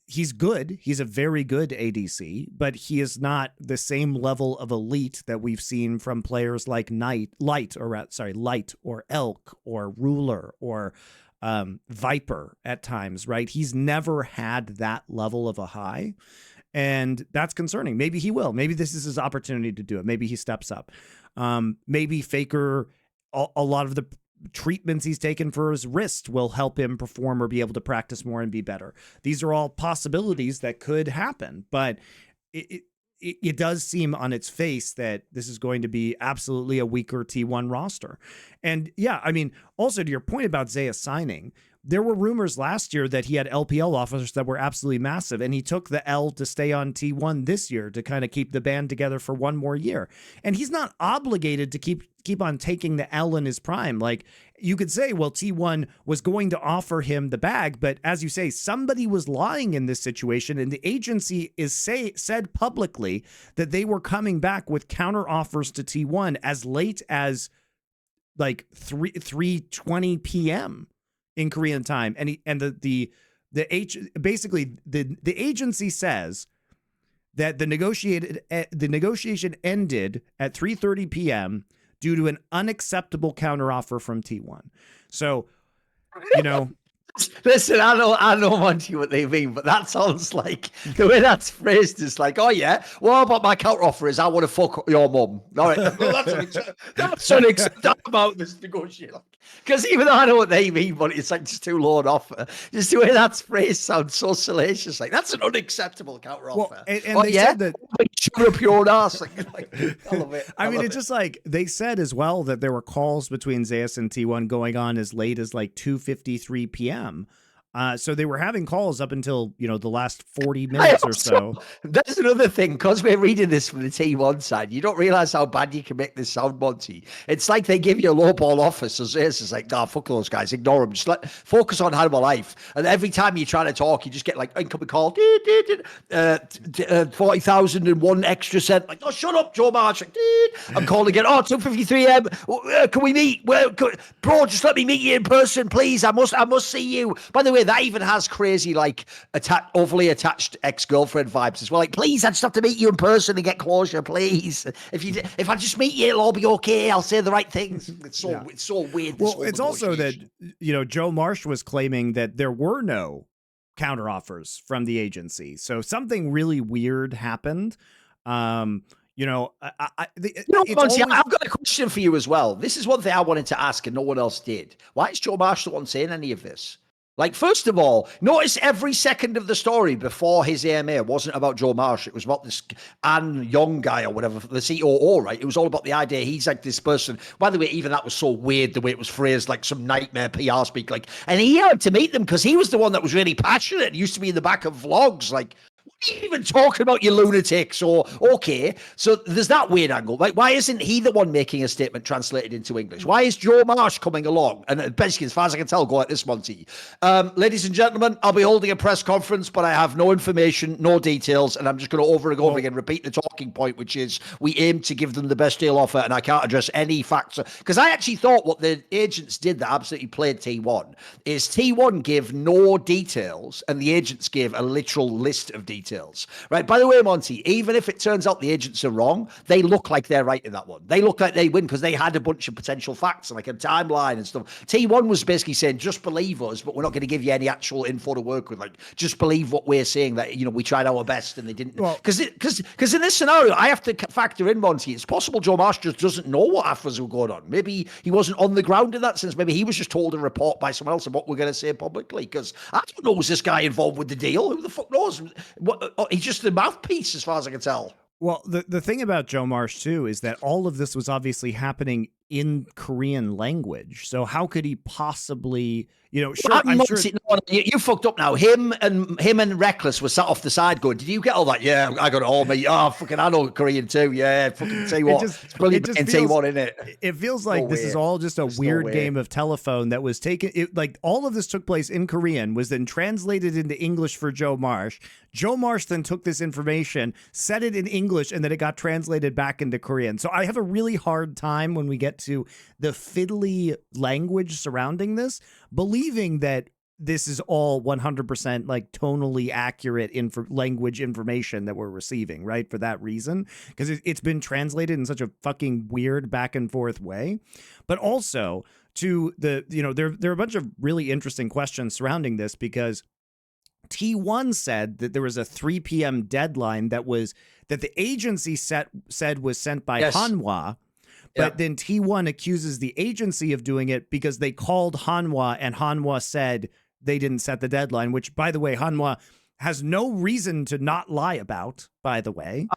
he's good. He's a very good ADC, but he is not the same level of elite that we've seen from players like Light or Elk or Ruler or Viper at times, right? He's never had that level of a high, and that's concerning. Maybe he will. Maybe this is his opportunity to do it. Maybe he steps up. Maybe Faker, a lot of the treatments he's taken for his wrist will help him perform or be able to practice more and be better. These are all possibilities that could happen, but it does seem on its face that this is going to be absolutely a weaker T1 roster. And yeah, I mean, also to your point about Zeus signing, there were rumors last year that he had LPL offers that were absolutely massive, and he took the L to stay on T1 this year to kind of keep the band together for one more year. And he's not obligated to keep on taking the L in his prime. Like, you could say, well, T1 was going to offer him the bag, but as you say, somebody was lying in this situation, and the agency said publicly that they were coming back with counter offers to T1 as late as like 3:20 p.m. in Korean time. And the agency says that the negotiation ended at 3:30 p.m. due to an unacceptable counteroffer from T1. So you know, Listen, I know, Monty, what they mean, but that sounds like the way that's phrased is like, oh yeah, well, about my counter offer is I want to fuck your mum. All right, that's unacceptable about this negotiation. Because even though I know what they mean, but it's like just too low an offer. Just the way that's phrased sounds so salacious. Like that's an unacceptable counter offer. Well, and they said that chew up your ass. Like, I love it. I mean, it's just like they said as well that there were calls between Zeus and T1 going on as late as like 2:53 p.m. So they were having calls up until, you know, the last 40 minutes or so. That's another thing, because we're reading this from the T1 side. You don't realize how bad you can make this sound, Monty. It's like they give you a low ball offer. So Zeus is like, nah, fuck those guys. Ignore them. Just focus on Hannibal Life. And every time you try to talk, you just get like incoming call, 40,001 extra cent. Like, oh, shut up, Joe Marsh. Like, I'm calling again. Oh, 2:53 a.m. Can we meet? Bro, just let me meet you in person, please. I must see you. By the way, that even has crazy, like, overly attached ex-girlfriend vibes as well. Like, please, I just have to meet you in person and get closure, please. If I just meet you, it'll all be okay. I'll say the right things. It's so weird. Well, it's also that, you know, Joe Marsh was claiming that there were no counteroffers from the agency. So something really weird happened. You know, Monty, I've got a question for you as well. This is one thing I wanted to ask and no one else did. Why is Joe Marsh the one saying any of this? Like, first of all, notice every second of the story before his AMA wasn't about Joe Marsh. It was about this Ann Young guy or whatever, the COO, right? It was all about the idea he's like this person. By the way, even that was so weird, the way it was phrased, like some nightmare PR speak. Like, and he had to meet them because he was the one that was really passionate. He used to be in the back of vlogs. Like, what are you even talking about, you lunatics? Or, okay, so there's that weird angle. Like, why isn't he the one making a statement translated into English? Why is Joe Marsh coming along? And basically, as far as I can tell, go like this, Monty. Ladies and gentlemen, I'll be holding a press conference, but I have no information, no details, and I'm just going to over and over again repeat the talking point, which is we aim to give them the best deal offer, and I can't address any facts. Because I actually thought what the agents did that absolutely played T1 is T1 gave no details, and the agents gave a literal list of details. Right. By the way, Monty, even if it turns out the agents are wrong, they look like they're right in that one. They look like they win because they had a bunch of potential facts and like a timeline and stuff. T1 was basically saying, just believe us, but we're not going to give you any actual info to work with. Like, just believe what we're saying, that, you know, we tried our best and they didn't. Because in this scenario, I have to factor in, Monty, it's possible Joe Marsh just doesn't know what offers were going on. Maybe he wasn't on the ground in that sense. Maybe he was just told a report by someone else of what we're going to say publicly. Because I don't know, was this guy involved with the deal? Who the fuck knows? He's just the mouthpiece, as far as I can tell. Well, the thing about Joe Marsh, too, is that all of this was obviously happening in Korean language. So how could he possibly, you know, sure, I'm sure. No, you fucked up now. Him and Reckless were sat off the side going, did you get all that? Yeah, I got it all, mate. Oh, fucking, I know Korean too. Yeah, fucking tell you what. It's brilliant in T1, isn't it? It feels like this is all just a weird game of telephone that was taken. Like, all of this took place in Korean, was then translated into English for Joe Marsh. Joe Marsh then took this information, said it in English, and then it got translated back into Korean. So I have a really hard time when we get to the fiddly language surrounding this, believing that this is all 100% like tonally accurate language information that we're receiving, right? For that reason, because it's been translated in such a fucking weird back and forth way. But also to the, you know, there are a bunch of really interesting questions surrounding this, because T1 said that there was a 3 p.m. deadline that the agency said was sent by Hanwha. But then T1 accuses the agency of doing it because they called Hanwha and Hanwha said they didn't set the deadline, which, by the way, Hanwha has no reason to not lie about, by the way.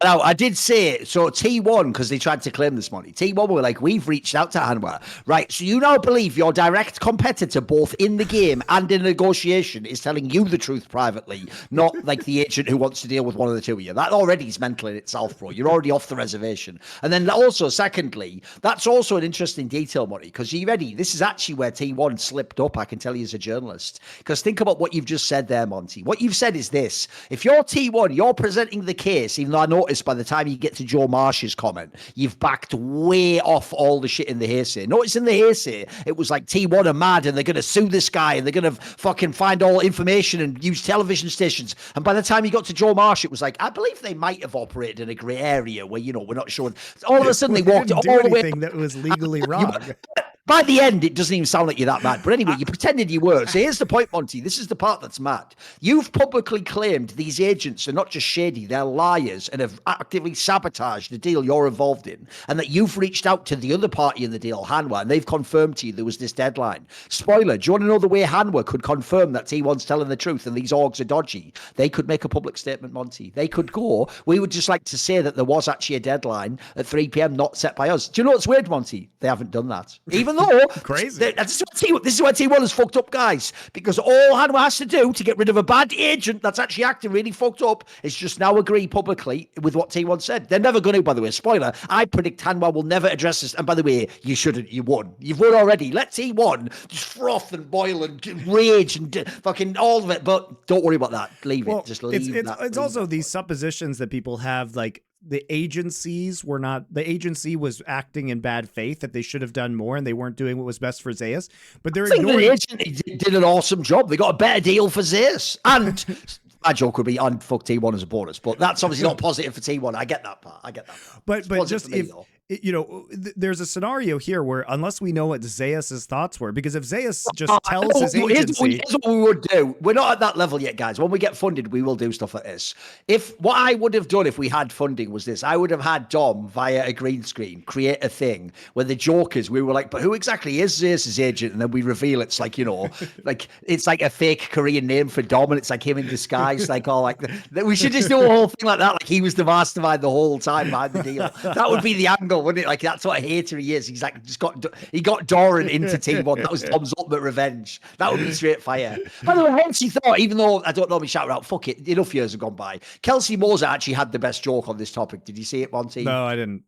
Now, I did say it. So T1, because they tried to claim this money, T1 were like, we've reached out to Hanwha. Right, so you now believe your direct competitor, both in the game and in negotiation, is telling you the truth privately, not like the agent who wants to deal with one of the two of you. That already is mental in itself, bro. You're already off the reservation. And then also, secondly, that's also an interesting detail, Monty, because you ready? This is actually where T1 slipped up, I can tell you as a journalist. Because think about what you've just said there, Monty. What you've said is this: if you're T1, you're presenting the case, even though I noticed by the time you get to Joe Marsh's comment, you've backed way off all the shit in the hearsay. Notice in the hearsay, it was like T1 are mad and they're going to sue this guy and they're going to fucking find all information and use television stations. And by the time you got to Joe Marsh, it was like, I believe they might have operated in a grey area where, you know, we're not sure. All of a sudden, they walked all the way. That was legally wrong. By the end, it doesn't even sound like you're that mad. But anyway, you pretended you were. So here's the point, Monty. This is the part that's mad. You've publicly claimed these agents are not just shady, they're liars and have actively sabotaged the deal you're involved in. And that you've reached out to the other party in the deal, Hanwha, and they've confirmed to you there was this deadline. Spoiler, do you want to know the way Hanwha could confirm that T1's telling the truth and these orgs are dodgy? They could make a public statement, Monty. They could go, we would just like to say that there was actually a deadline at 3 p.m. not set by us. Do you know what's weird, Monty? They haven't done that. Even though crazy. This is why T1 is fucked up, guys. Because all Hanwha has to do to get rid of a bad agent that's actually acting really fucked up is just now agree publicly with what T1 said. They're never going to, by the way. Spoiler, I predict Hanwha will never address this. And by the way, you shouldn't. You won. You've won already. Let T1 just froth and boil and rage and fucking all of it. But don't worry about that. Leave it. Just leave it. It's also these suppositions that people have, like, the agency was acting in bad faith, that they should have done more and they weren't doing what was best for Zeus. But they're ignoring. The agent did an awesome job. They got a better deal for Zeus. And my joke would be unfuck T1 as a bonus, but that's obviously not positive for T1. I get that part. But just if there's a scenario here where, unless we know what Zeus's thoughts were, because if Zeus just tells his agency, here's what we would do. We're not at that level yet, guys. When we get funded, we will do stuff like this. If what I would have done if we had funding was this, I would have had Dom via a green screen create a thing where the jokers, we were like, but who exactly is Zeus's agent? And then we reveal it's like, like it's like a fake Korean name for Dom, and it's like him in disguise, like all like we should just do a whole thing like that, like he was the mastermind the whole time behind the deal. That would be the angle, wouldn't it? Like that's what a hater he is. He's like he got Thorin into T1. That was Tom's ultimate revenge. That would be straight fire. By the way, Kelsey thought, even though I don't normally shout out, fuck it, enough years have gone by. Kelsey Moser actually had the best joke on this topic. Did you see it, Monty? No, I didn't.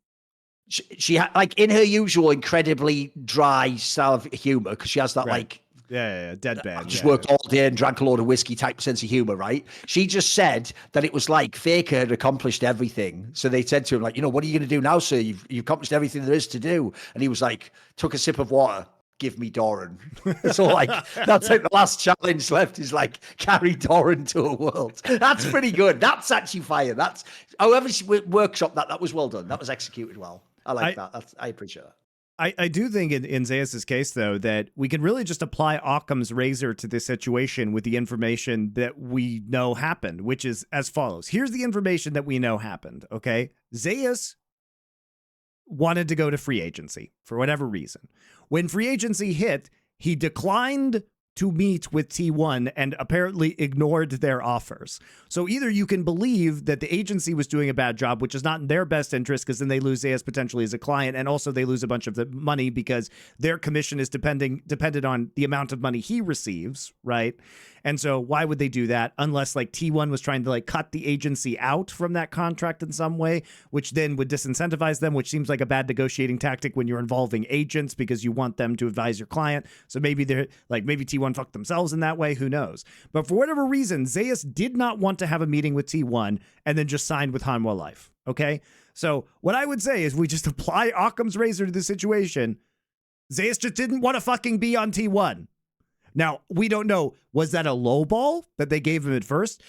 She had, like, in her usual incredibly dry style of humor, because she has that like. Yeah, deadpan. Just worked all day and drank a load of whiskey type sense of humor, right? She just said that it was like Faker had accomplished everything. So they said to him, like, what are you going to do now, sir? You've accomplished everything there is to do. And he was like, took a sip of water. Give me Thorin. So like, that's like the last challenge left is like carry Thorin to a world. That's pretty good. That's actually fire. That's however she workshopped that. That was well done. That was executed well. I like that. I appreciate that. I do think in Zeus's case, though, that we can really just apply Occam's razor to this situation with the information that we know happened, which is as follows. Here's the information that we know happened, okay? Zeus wanted to go to free agency for whatever reason. When free agency hit, he declined to meet with T1 and apparently ignored their offers. So either you can believe that the agency was doing a bad job, which is not in their best interest, because then they lose Zeus potentially as a client, and also they lose a bunch of the money because their commission is dependent on the amount of money he receives, right? And so why would they do that unless like T1 was trying to like cut the agency out from that contract in some way, which then would disincentivize them, which seems like a bad negotiating tactic when you're involving agents because you want them to advise your client. So maybe they're like, maybe T1 fucked themselves in that way. Who knows? But for whatever reason, Zeus did not want to have a meeting with T1 and then just signed with Hanwha Life. Okay. So what I would say is we just apply Occam's razor to the situation. Zeus just didn't want to fucking be on T1. Now, we don't know, was that a low ball that they gave him at first?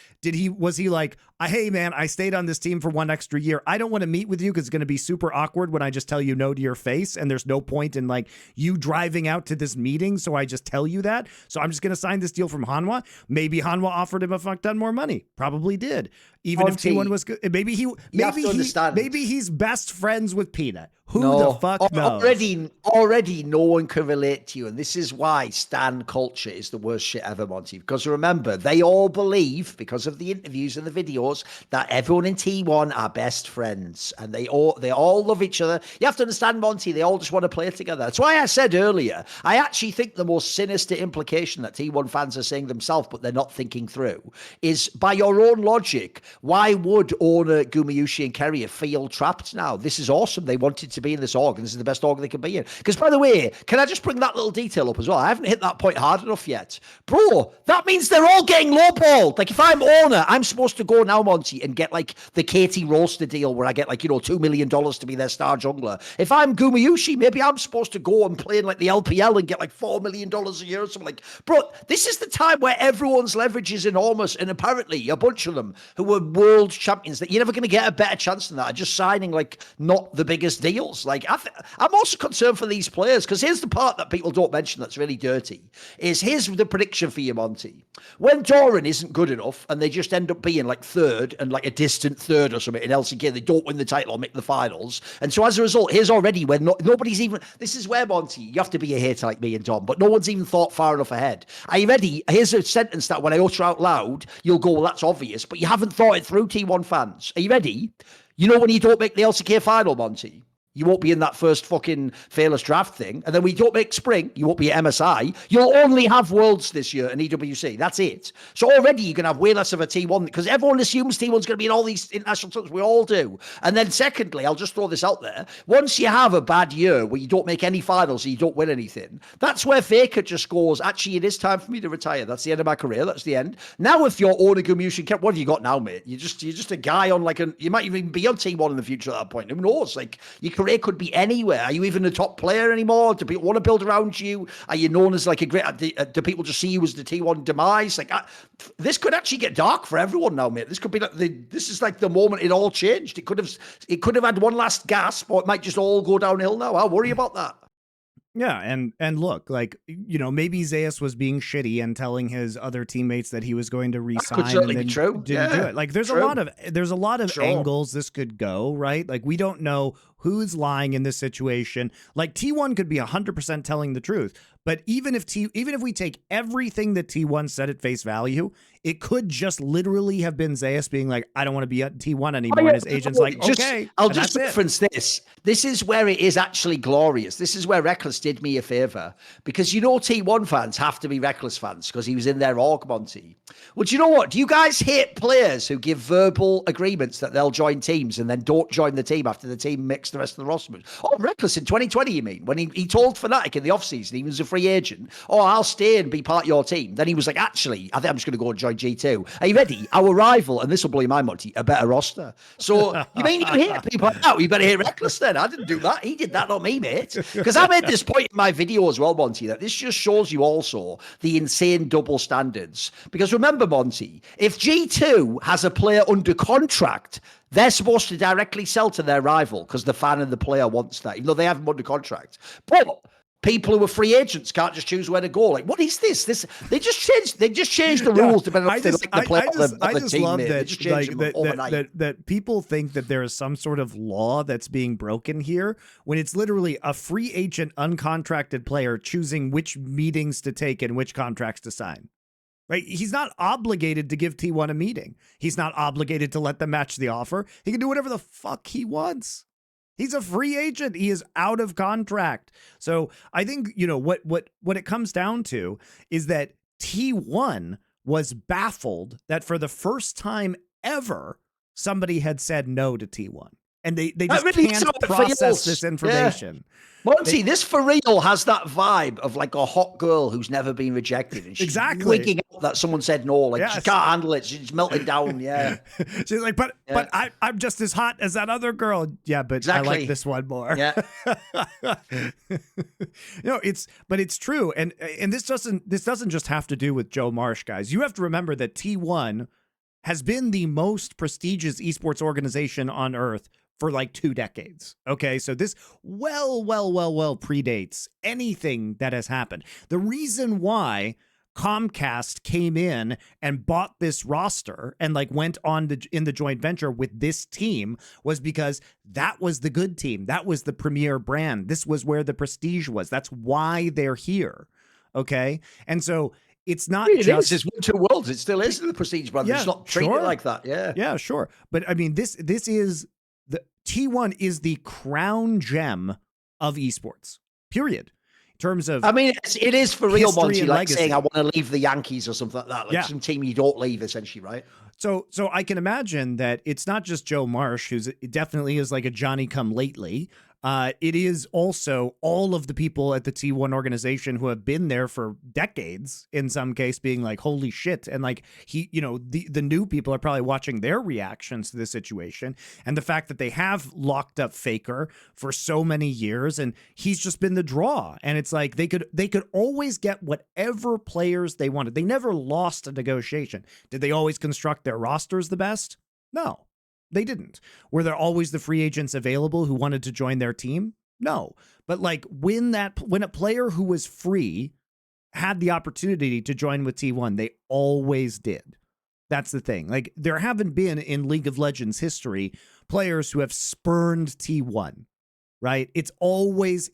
Was he like, hey man, I stayed on this team for 1 extra year. I don't want to meet with you because it's going to be super awkward when I just tell you no to your face. And there's no point in like you driving out to this meeting. So I just tell you that. So I'm just going to sign this deal from Hanwha. Maybe Hanwha offered him a fuck ton more money. Probably did. Even if T1 was good. Maybe he's best friends with Peanut. Who the fuck knows? Already no one can relate to you. And this is why Stan culture is the worst shit ever, Monty. Because remember, they all believe, because of the interviews and the videos, that everyone in T1 are best friends. And they all love each other. You have to understand, Monty, they all just want to play together. That's why I said earlier, I actually think the most sinister implication that T1 fans are saying themselves, but they're not thinking through, is by your own logic, why would owner Gumayushi and Kerry feel trapped now? This is awesome. They wanted to be in this org, and this is the best org they can be in. Because, by the way, can I just bring that little detail up as well? I haven't hit that point hard enough yet. Bro, that means they're all getting lowballed. Like, if I'm owner, I'm supposed to go now now, Monty, and get like the Katie Roaster deal where I get like, $2 million to be their star jungler. If I'm Gumayushi, maybe I'm supposed to go and play in like the LPL and get like $4 million a year or something. Like, bro, this is the time where everyone's leverage is enormous, and apparently a bunch of them who were world champions that you're never going to get a better chance than that are just signing like not the biggest deals. Like, I'm also concerned for these players, because here's the part that people don't mention that's really dirty. Here's the prediction for you, Monty. When Thorin isn't good enough and they just end up being like third and like a distant third or something in LCK, they don't win the title or make the finals. And so as a result, here's already when nobody's even, this is where, Monty, you have to be a hater like me and Dom, but no one's even thought far enough ahead. Are you ready? Here's a sentence that when I utter out loud, you'll go, well, that's obvious, but you haven't thought it through, T1 fans. Are you ready? When you don't make the LCK final, Monty, you won't be in that first fucking fearless draft thing. And then when you don't make spring, you won't be at MSI. You'll only have worlds this year in EWC. That's it. So already you're going to have way less of a T1, because everyone assumes T1's going to be in all these international tournaments. We all do. And then secondly, I'll just throw this out there. Once you have a bad year where you don't make any finals and you don't win anything, that's where Faker just goes, actually, it is time for me to retire. That's the end of my career. That's the end. Now, if you're Onigumushin, what have you got now, mate? You're just a guy on like you might even be on T1 in the future at that point. Who knows? Like, your career could be anywhere. Are you even a top player anymore? Do people want to build around you? Are you known as like a great? Do people just see you as the T1 demise? Like, this could actually get dark for everyone now, mate. This could be like this is like the moment it all changed. It could have had one last gasp, or it might just all go downhill now. I'll worry about that. Yeah, and look, like, maybe Zeus was being shitty and telling his other teammates that he was going to resign. Could certainly and then be true. Didn't do it. Like, there's true. a lot of Sure. angles this could go, right? Like, we don't know who's lying in this situation. Like, T1 could be 100% telling the truth, but even if we take everything that T1 said at face value, it could just literally have been Zeus being like, I don't want to be at T1 anymore. And his agent's like, okay. I'll just reference this. This is where it is actually glorious. This is where Reckless did me a favor, because T1 fans have to be Reckless fans because he was in their org, Monty. Well, do you know what? Do you guys hate players who give verbal agreements that they'll join teams and then don't join the team after the team mix the rest of the roster? Oh, Reckless in 2020, you mean? When he told Fnatic in the offseason, he was a free agent, oh, I'll stay and be part of your team. Then he was like, actually, I think I'm just going to go and join G2. Are you ready? Our rival, and this will blow your mind, Monty, a better roster. So you mean you hate people like that? You better hate Reckless then. I didn't do that. He did that, not me, mate. Because I made this point in my video as well, Monty, that this just shows you also the insane double standards. Because remember, Monty, if G2 has a player under contract, they're supposed to directly sell to their rival because the fan and the player wants that, even though they have them under contract. But people who are free agents can't just choose where to go. Like, what is this? They just changed the rules depending on if they like the player or the team. Love that people think that there is some sort of law that's being broken here when it's literally a free agent uncontracted player choosing which meetings to take and which contracts to sign. Right? He's not obligated to give T1 a meeting. He's not obligated to let them match the offer. He can do whatever the fuck he wants. He's a free agent. He is out of contract. So I think, what it comes down to is that T1 was baffled that for the first time ever, somebody had said no to T1. And they just really can't process this information. Yeah. Monty, this for real has that vibe of like a hot girl who's never been rejected. And she's wigging out that someone said no. Like, yes. She can't handle it. She's melting down. Yeah. She's like, but I'm just as hot as that other girl. Yeah, but exactly. I like this one more. Yeah. It's true. And this doesn't just have to do with Joe Marsh, guys. You have to remember that T1 has been the most prestigious esports organization on earth for like 2 decades. Okay, so this well predates anything that has happened. The reason why Comcast came in and bought this roster and like went on in the joint venture with this team was because that was the good team. That was the premier brand. This was where the prestige was. That's why they're here. Okay, and so it's not just it's Winter Worlds. It still is the prestige brand. It's not treated like that. Yeah, sure. But I mean, this is the T1 is the crown gem of esports. Period. In terms of, I mean, it is for real, Monty. Like legacy. Saying I want to leave the Yankees or something like that. Like some team you don't leave, essentially, right? So I can imagine that it's not just Joe Marsh, who's definitely is like a Johnny come lately, It is also all of the people at the T1 organization who have been there for decades, in some case, being like, holy shit. And like the new people are probably watching their reactions to the situation, and the fact that they have locked up Faker for so many years and he's just been the draw. And it's like they could always get whatever players they wanted. They never lost a negotiation. Did they always construct their rosters the best? No. They didn't. Were there always the free agents available who wanted to join their team? No. But like when a player who was free had the opportunity to join with T1, they always did. That's the thing. Like there haven't been in League of Legends history players who have spurned T1, right? It always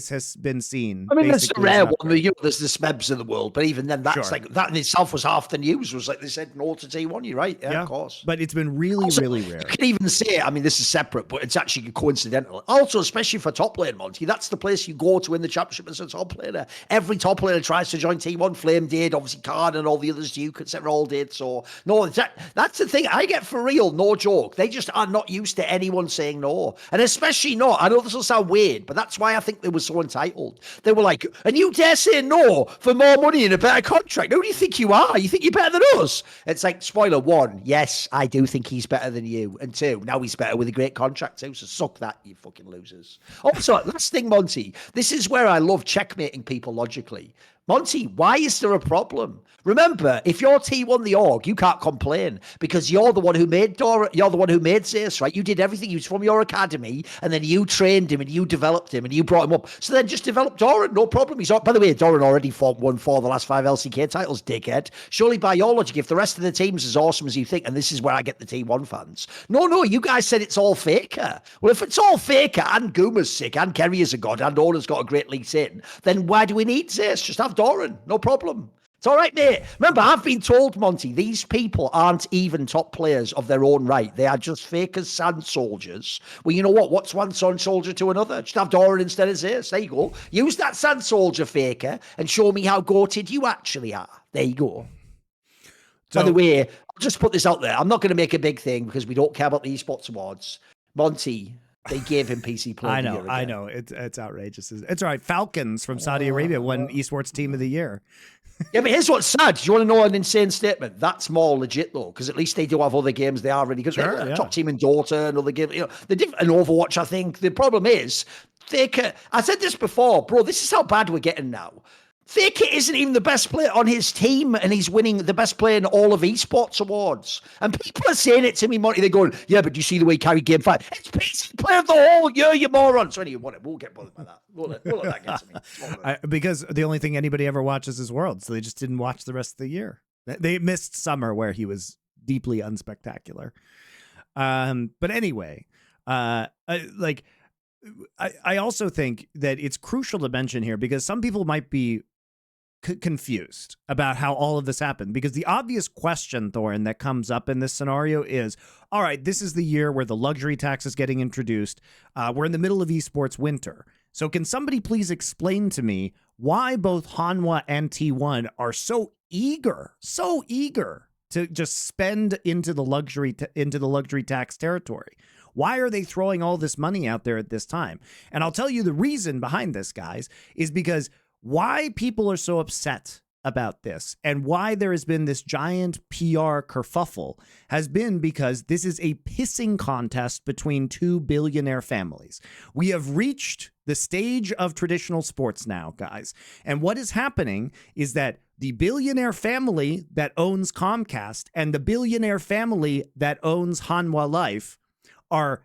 has been seen. I mean, that's a rare one. There's the Smebs of the world, but even then, that's like that in itself was half the news. Was like they said no to T1. You're right, yeah, of course. But it's been really rare. You can even say, I mean, this is separate, but it's actually coincidental. Also, especially for top lane, Monty, that's the place you go to win the championship as a top laner. Every top laner tries to join T1. Flame did, obviously Khan and all the others, Duke, etc. all did. So no, that's the thing. I get for real, no joke. They just are not used to anyone saying no, and especially not. I know this will sound weird, but that's why I think they were so entitled. They were like, and you dare say no for more money and a better contract? Who do you think you are? You think you're better than us? It's like, spoiler one, yes, I do think he's better than you. And two, now he's better with a great contract too, so suck that, you fucking losers. Also, last thing, Monty, this is where I love checkmating people logically. Monty, why is there a problem? Remember, if you're T1 the org, you can't complain because you're the one who made you're the one who made Zeus, right? You did everything. He was from your academy, and then you trained him and you developed him and you brought him up. So then just develop Thorin, no problem. By the way, Thorin already won 4 of the last 5 LCK titles, dickhead. Surely by your logic, if the rest of the team's as awesome as you think, and this is where I get the T1 fans. No, you guys said it's all Faker. Well, if it's all Faker and Guma's sick and Kerry is a god and Orna's got a great league in, then why do we need Zeus? Just have Thorin, no problem. It's all right, mate. Remember, I've been told, Monty, these people aren't even top players of their own right. They are just fakers, sand soldiers. Well, you know what? What's one sand soldier to another? Just have Thorin instead of Zeus. There you go. Use that sand soldier faker and show me how goated you actually are. There you go. So, by the way, I'll just put this out there. I'm not going to make a big thing because we don't care about the esports awards. Monty, they gave him PC Player of the Year. I know. It's outrageous. It's all right. Falcons from Saudi Arabia won esports team of the year. Yeah, but here's what's sad. Do you want to know an insane statement? That's more legit, though, because at least they do have other games they are really good. Sure, yeah. Top team in Dota and other games. You know, the different Overwatch, I think. The problem is, I said this before, bro, this is how bad we're getting now. Faker isn't even the best player on his team, and he's winning the best player in all of esports awards. And people are saying it to me, Monty. They're going, yeah, but do you see the way he carried Game 5? It's PC Player of the whole year, you moron. So anyway, we'll get bothered by that. We'll let that get to me. Because the only thing anybody ever watches is Worlds, so they just didn't watch the rest of the year. They missed summer where he was deeply unspectacular. But anyway, I also think that it's crucial to mention here because some people might be confused about how all of this happened, because the obvious question, Thorin, that comes up in this scenario is, all right, this is the year where the luxury tax is getting introduced. We're in the middle of esports winter. So can somebody please explain to me why both Hanwha and T1 are so eager to just spend into the luxury tax territory? Why are they throwing all this money out there at this time? And I'll tell you the reason behind this, guys, is because why people are so upset about this and why there has been this giant PR kerfuffle has been because this is a pissing contest between 2 billionaire families. We have reached the stage of traditional sports now, guys. And what is happening is that the billionaire family that owns Comcast and the billionaire family that owns Hanwha Life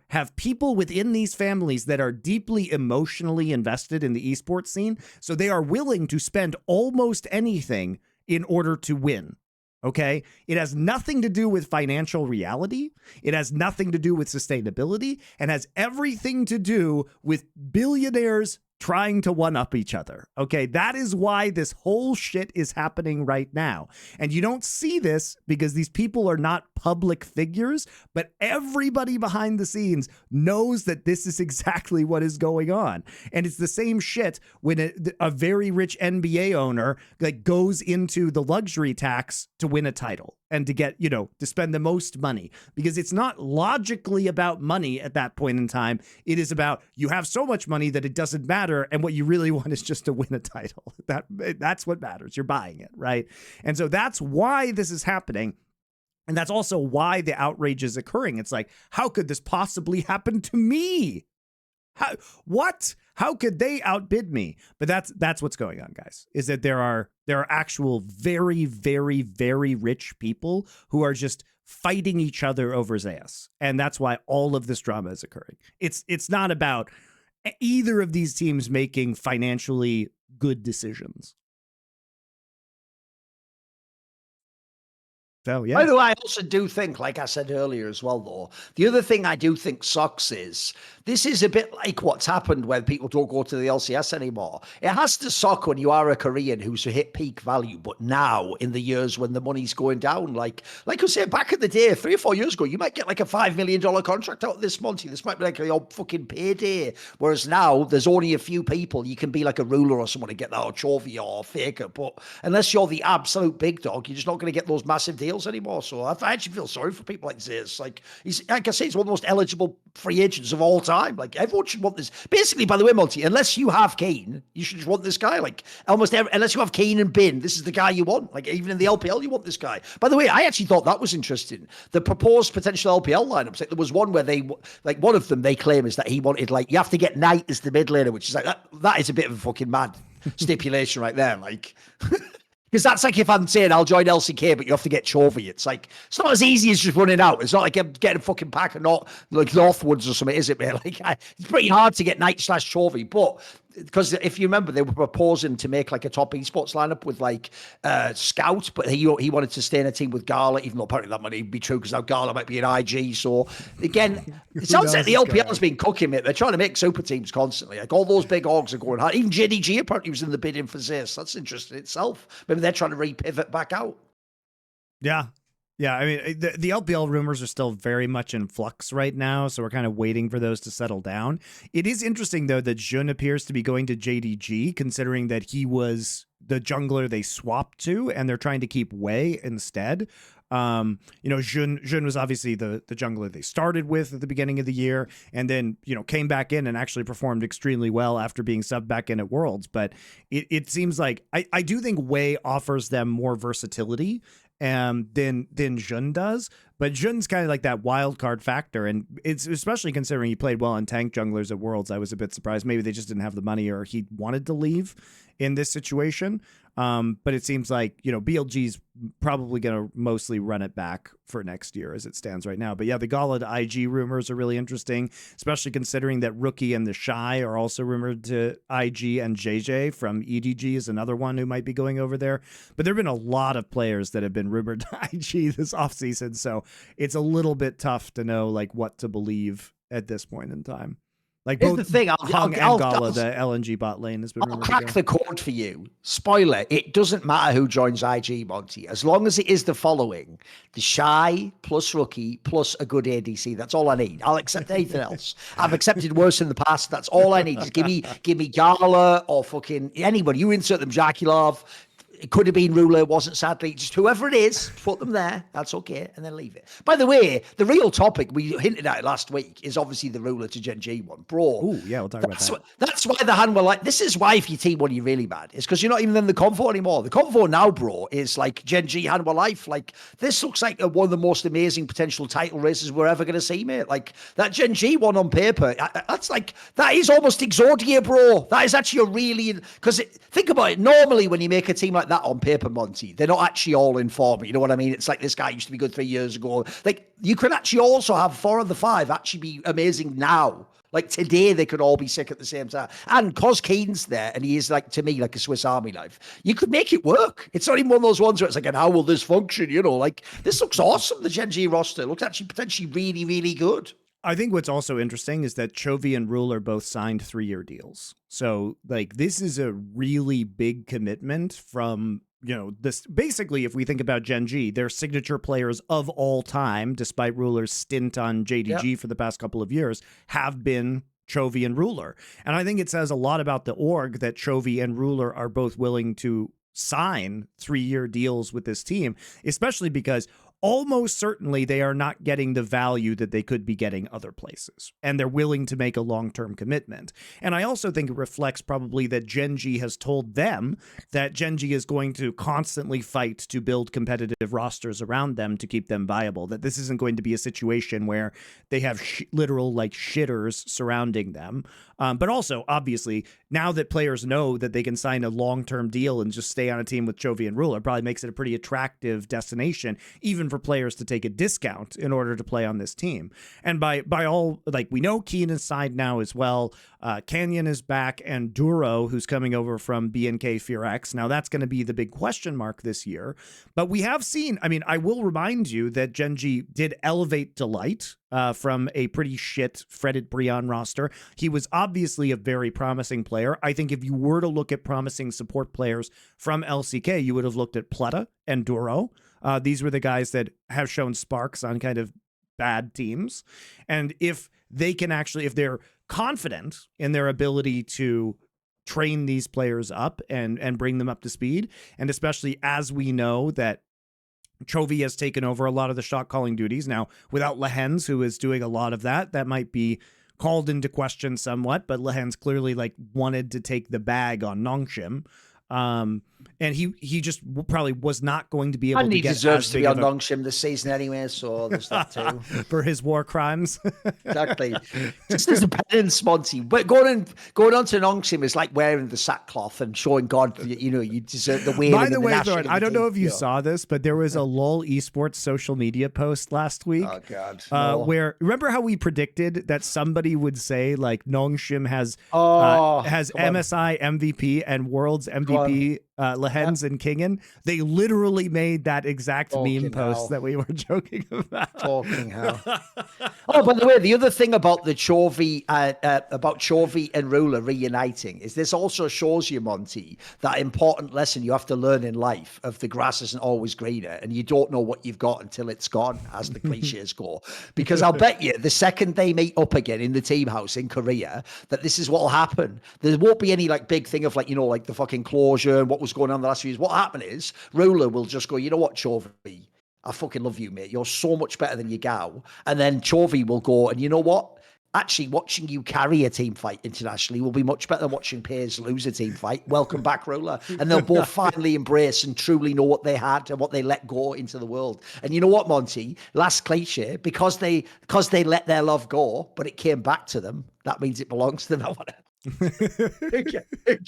have people within these families that are deeply emotionally invested in the esports scene. So they are willing to spend almost anything in order to win. Okay. It has nothing to do with financial reality. It has nothing to do with sustainability, and has everything to do with billionaires trying to one-up each other. Okay, that is why this whole shit is happening right now. And you don't see this because these people are not public figures, but everybody behind the scenes knows that this is exactly what is going on. And it's the same shit when a very rich NBA owner like goes into the luxury tax to win a title. and to get, to spend the most money, because it's not logically about money at that point in time. It is about you have so much money that it doesn't matter. And what you really want is just to win a title. That's what matters. You're buying it, right? And so that's why this is happening. And that's also why the outrage is occurring. It's like, how could this possibly happen to me? How could they outbid me? But that's what's going on, guys, is that there are actual very, very, very rich people who are just fighting each other over Zeus. And that's why all of this drama is occurring. It's not about either of these teams making financially good decisions. So, yeah. By the way, I also do think, like I said earlier as well, though, the other thing I do think sucks is this is a bit like what's happened when people don't go to the LCS anymore. It has to suck when you are a Korean who's hit peak value, but now in the years when the money's going down, like I say, back in the day, 3 or 4 years ago, you might get like a $5 million contract out this month. This might be like your fucking payday. Whereas now there's only a few people. You can be like a ruler or someone to get that, or Chovy or Faker. But unless you're the absolute big dog, you're just not going to get those massive deals anymore. So I actually feel sorry for people like Zeus. Like I say, he's one of the most eligible free agents of all time. Like everyone should want this. Basically, by the way, Monty, unless you have Kane, you should just want this guy. Like unless you have Kane and Bin, this is the guy you want. Like even in the LPL, you want this guy. By the way, I actually thought that was interesting. The proposed potential LPL lineups. Like, there was one where one of them they claim is that he wanted, like, you have to get Knight as the mid laner, which is like that is a bit of a fucking mad stipulation right there. Like. Because that's like if I'm saying I'll join LCK, but you have to get Chovy. It's like, it's not as easy as just running out. It's not like I'm getting a fucking pack of Northwoods or something, is it, man? Like, it's pretty hard to get Knight/Chovy. But because if you remember, they were proposing to make like a top esports lineup with like Scout, but he wanted to stay in a team with Gala, even though apparently that might be true because now Gala might be an IG. So again, it sounds like the LPL has been cooking it. They're trying to make super teams constantly. Like all those big orgs are going hard. Even JDG apparently was in the bidding for Zeus. That's interesting itself. Maybe they're trying to repivot back out. Yeah. Yeah, I mean, the LPL rumors are still very much in flux right now, so we're kind of waiting for those to settle down. It is interesting, though, that Jun appears to be going to JDG, considering that he was the jungler they swapped to, and they're trying to keep Wei instead. Jun was obviously the jungler they started with at the beginning of the year, and then, came back in and actually performed extremely well after being subbed back in at Worlds. But it seems like I do think Wei offers them more versatility than Jun does, but Jun's kind of like that wild card factor, and it's especially considering he played well in tank junglers at Worlds. I was a bit surprised. Maybe they just didn't have the money, or he wanted to leave in this situation. But it seems like, BLG's probably going to mostly run it back for next year as it stands right now. But yeah, the Gala to IG rumors are really interesting, especially considering that Rookie and the Shy are also rumored to IG, and JJ from EDG is another one who might be going over there. But there have been a lot of players that have been rumored to IG this offseason, so it's a little bit tough to know like what to believe at this point in time. Like here's both the thing, Hung and Gala, the LNG bot lane has been. I'll crack the code for you. Spoiler: it doesn't matter who joins IG, Monty, as long as it is the following: the Shy plus Rookie plus a good ADC. That's all I need. I'll accept anything else. I've accepted worse in the past. That's all I need. Just give me Gala or fucking anybody. You insert them, Jakilov. It could have been Ruler, wasn't sadly. Just whoever it is, put them there. That's okay, and then leave it. By the way, the real topic, we hinted at it last week, is obviously the Ruler to GenG one. Bro. Ooh, yeah, we'll talk about that. That's why the hand were like, this is why if you team one, you're really bad. It's because you're not even in the Convo anymore. The Convo now, bro, is like GenG hand were life. Like, this looks like one of the most amazing potential title races we're ever going to see, mate. Like, that GenG one on paper, that is almost Exodia, bro. That is actually a really, because think about it, normally when you make a team like that on paper, Monty, they're not actually all in form. You know what I mean? It's like this guy used to be good 3 years ago. Like, you could actually also have 4 of the 5 actually be amazing now. Like, today, they could all be sick at the same time. And cause Keane's there, and he is, like, to me, like a Swiss Army knife, you could make it work. It's not even one of those ones where it's like, and how will this function? Like, this looks awesome, the GenG roster. It looks actually potentially really, really good. I think what's also interesting is that Chovy and Ruler both signed 3-year deals. So, like, this is a really big commitment from, this. Basically, if we think about GenG, their signature players of all time, despite Ruler's stint on JDG for the past couple of years, have been Chovy and Ruler. And I think it says a lot about the org that Chovy and Ruler are both willing to sign 3-year deals with this team, especially because almost certainly they are not getting the value that they could be getting other places, and they're willing to make a long-term commitment. And I also think it reflects probably that GenG has told them that GenG is going to constantly fight to build competitive rosters around them to keep them viable, that this isn't going to be a situation where they have literal like shitters surrounding them. But also, obviously, now that players know that they can sign a long-term deal and just stay on a team with Chovy and Rula, probably makes it a pretty attractive destination, even for players to take a discount in order to play on this team. And by all, like, we know Keen is signed now as well. Canyon is back, and Duro, who's coming over from BNK Fear X. Now, that's going to be the big question mark this year. But we have seen, I mean, I will remind you that GenG did elevate Delight from a pretty shit Fretted Brion roster. He was obviously a very promising player. I think if you were to look at promising support players from LCK, you would have looked at Plata and Duro. These were the guys that have shown sparks on kind of bad teams. And if they can actually, if they're confident in their ability to train these players up and bring them up to speed, and especially as we know that Chovy has taken over a lot of the shot calling duties. Now, without Lehens, who is doing a lot of that might be called into question somewhat, but Lehens clearly like wanted to take the bag on Nongshim. And he just probably was not going to be able to get. And he deserves to be on Nongshim this season anyway, so there's that too. For his war crimes. Exactly. Just as a penance, Monty. But going on to Nongshim is like wearing the sackcloth and showing God, you deserve the wailing. By the way, Thorin, I don't know if you saw this, but there was a LoL esports social media post last week. Oh, God. Where, remember how we predicted that somebody would say, like, Nongshim has MSI MVP and World's MVP Lehens and Kingen? They literally made that exact meme post that we were joking about. Talking hell. Oh, by the way, the other thing about the Chovy, about Chovy and Rula reuniting is this also shows you, Monty, that important lesson you have to learn in life of the grass isn't always greener and you don't know what you've got until it's gone, as the cliches go. Because I'll bet you the second they meet up again in the team house in Korea, that this is what will happen. There won't be any like big thing of like, like the fucking closure and what was going on the last few years. What happened is Rula will just go, you know what, Chovy, I fucking love you, mate. You're so much better than your gal. And then Chovy will go, and you know what? Actually, watching you carry a team fight internationally will be much better than watching Piers lose a team fight. Welcome back, Rula. And they'll both finally embrace and truly know what they had and what they let go into the world. And you know what, Monty? Last cliche, because they let their love go, but it came back to them, that means it belongs to them.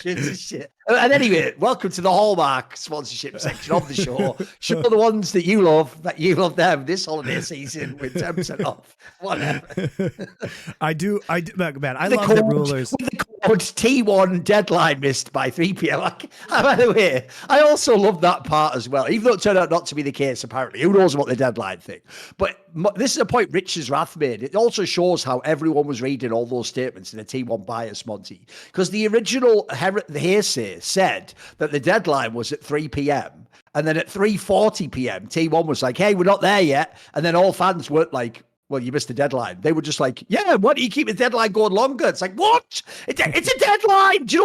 Shit. And anyway, welcome to the Hallmark sponsorship section of the show. Show the ones that you love them this holiday season with 10% off. Whatever. I do, man. I love the rulers. With the code T1 deadline missed by 3 p.m. By the way, I also love that part as well, even though it turned out not to be the case, apparently. Who knows about the deadline thing? But this is a point Rich's Wrath made. It also shows how everyone was reading all those statements in a T1 bias, Monty. Because the original hearsay said that the deadline was at 3 p.m. And then at 3:40 p.m., T1 was like, hey, we're not there yet. And then all fans weren't like, well, you missed the deadline. They were just like, yeah, why do you keep the deadline going longer? It's like, what? It's a deadline. Do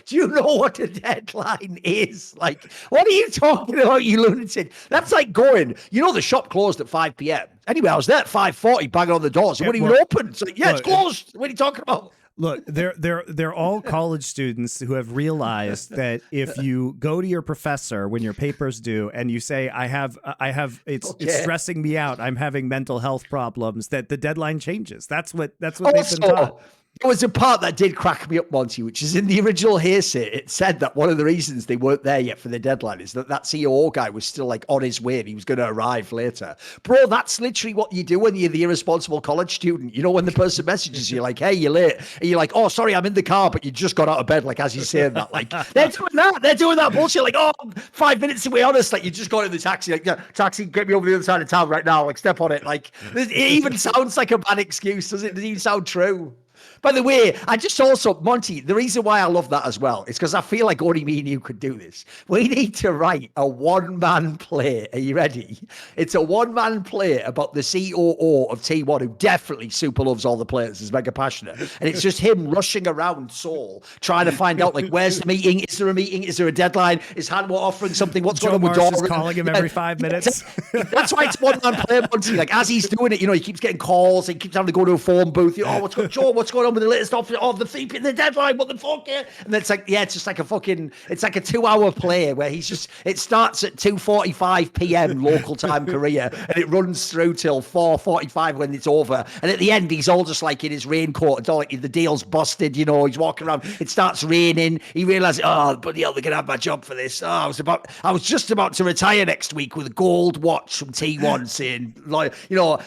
you know what a deadline is? Like, what are you talking about, you lunatic? That's like going, the shop closed at 5 p.m. Anyway, I was there at 5:40 banging on the doors. It wouldn't even open. It's like, it's closed. What are you talking about? Look, they're all college students who have realized that if you go to your professor when your paper's due and you say, it's stressing me out, I'm having mental health problems, that the deadline changes. That's what they've been taught. There was a part that did crack me up, Monty, which is in the original hearsay. It said that one of the reasons they weren't there yet for the deadline is that COO guy was still like on his way and he was going to arrive later. Bro, that's literally what you do when you're the irresponsible college student. When the person messages you like, hey, you're late. And you're like, oh, sorry, I'm in the car, but you just got out of bed, like as you're saying that. Like, they're doing that bullshit. Like, oh, 5 minutes away, honest. Like, you just got in the taxi. Like, yeah, taxi, get me over the other side of town right now. Like, step on it. Like, it even sounds like a bad excuse, doesn't it? Does it even sound true? By the way, I just also, Monty, the reason why I love that as well is because I feel like only me and you could do this. We need to write a one-man play. Are you ready? It's a one-man play about the COO of T1, who definitely super loves all the players, is mega passionate. And it's just him rushing around Seoul, trying to find out, like, where's the meeting? Is there a meeting? Is there a deadline? Is Hanwha offering something? What's going on with Doran? Is calling him every 5 minutes. That's why it's one-man play, Monty. Like, as he's doing it, he keeps getting calls. He keeps having to go to a phone booth. What's going on with the latest offer of the the deadline? What the fuck? Yeah. And it's like, it's just like a fucking, it's like a 2-hour play where it starts at 2:45 p.m. local time Korea, and it runs through till 4:45 when it's over. And at the end, he's all just like in his raincoat. It's all like the deal's busted. He's walking around. It starts raining. He realizes, bloody hell, they're gonna have my job for this. I was just about to retire next week with a gold watch from T1 saying,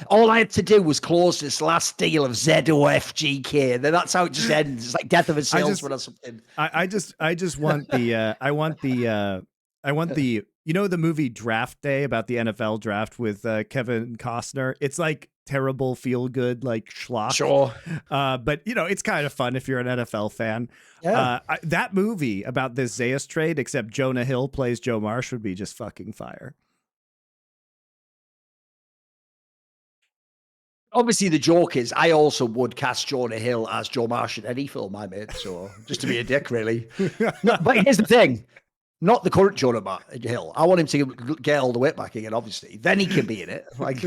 all I had to do was close this last deal of ZOFGK, and then that's how it just ends. It's like death of a salesman or something. I just want the the movie Draft Day about the NFL draft with Kevin Costner. It's like terrible feel good like schlock. Sure. But it's kind of fun if you're an NFL fan. Yeah. That movie about this Zeus trade, except Jonah Hill plays Joe Marsh, would be just fucking fire. Obviously, the joke is I also would cast Jonah Hill as Joe Marsh in any film I made, so just to be a dick, really. No, but here's the thing. Not the current Jonah Hill. I want him to get all the weight back again, obviously. Then he can be in it. Like,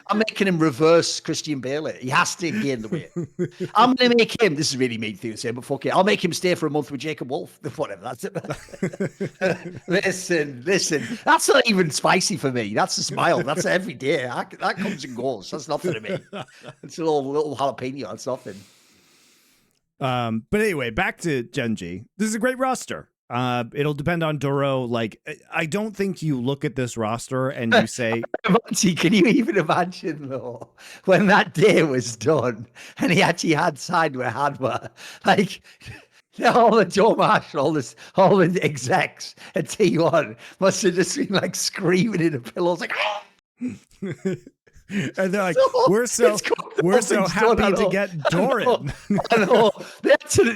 I'm making him reverse Christian Bale. He has to gain the weight. I'm going to make him, this is really mean thing to say, but fuck it. I'll make him stay for a month with Jacob Wolf. Whatever, that's it. Listen. That's not even spicy for me. That's a smile. That's every day. That comes and goes. That's nothing to me. It's a little jalapeno. It's nothing. But anyway, back to GenG. This is a great roster. It'll depend on Doro. Like, I don't think you look at this roster and you say, Monty, can you even imagine though when that day was done and he actually had signed with Hanwha, like all the Joe Marsh, all the execs at T1 must have just been like screaming in the pillows, like. And they're like, we're so happy to get Thorin. I know.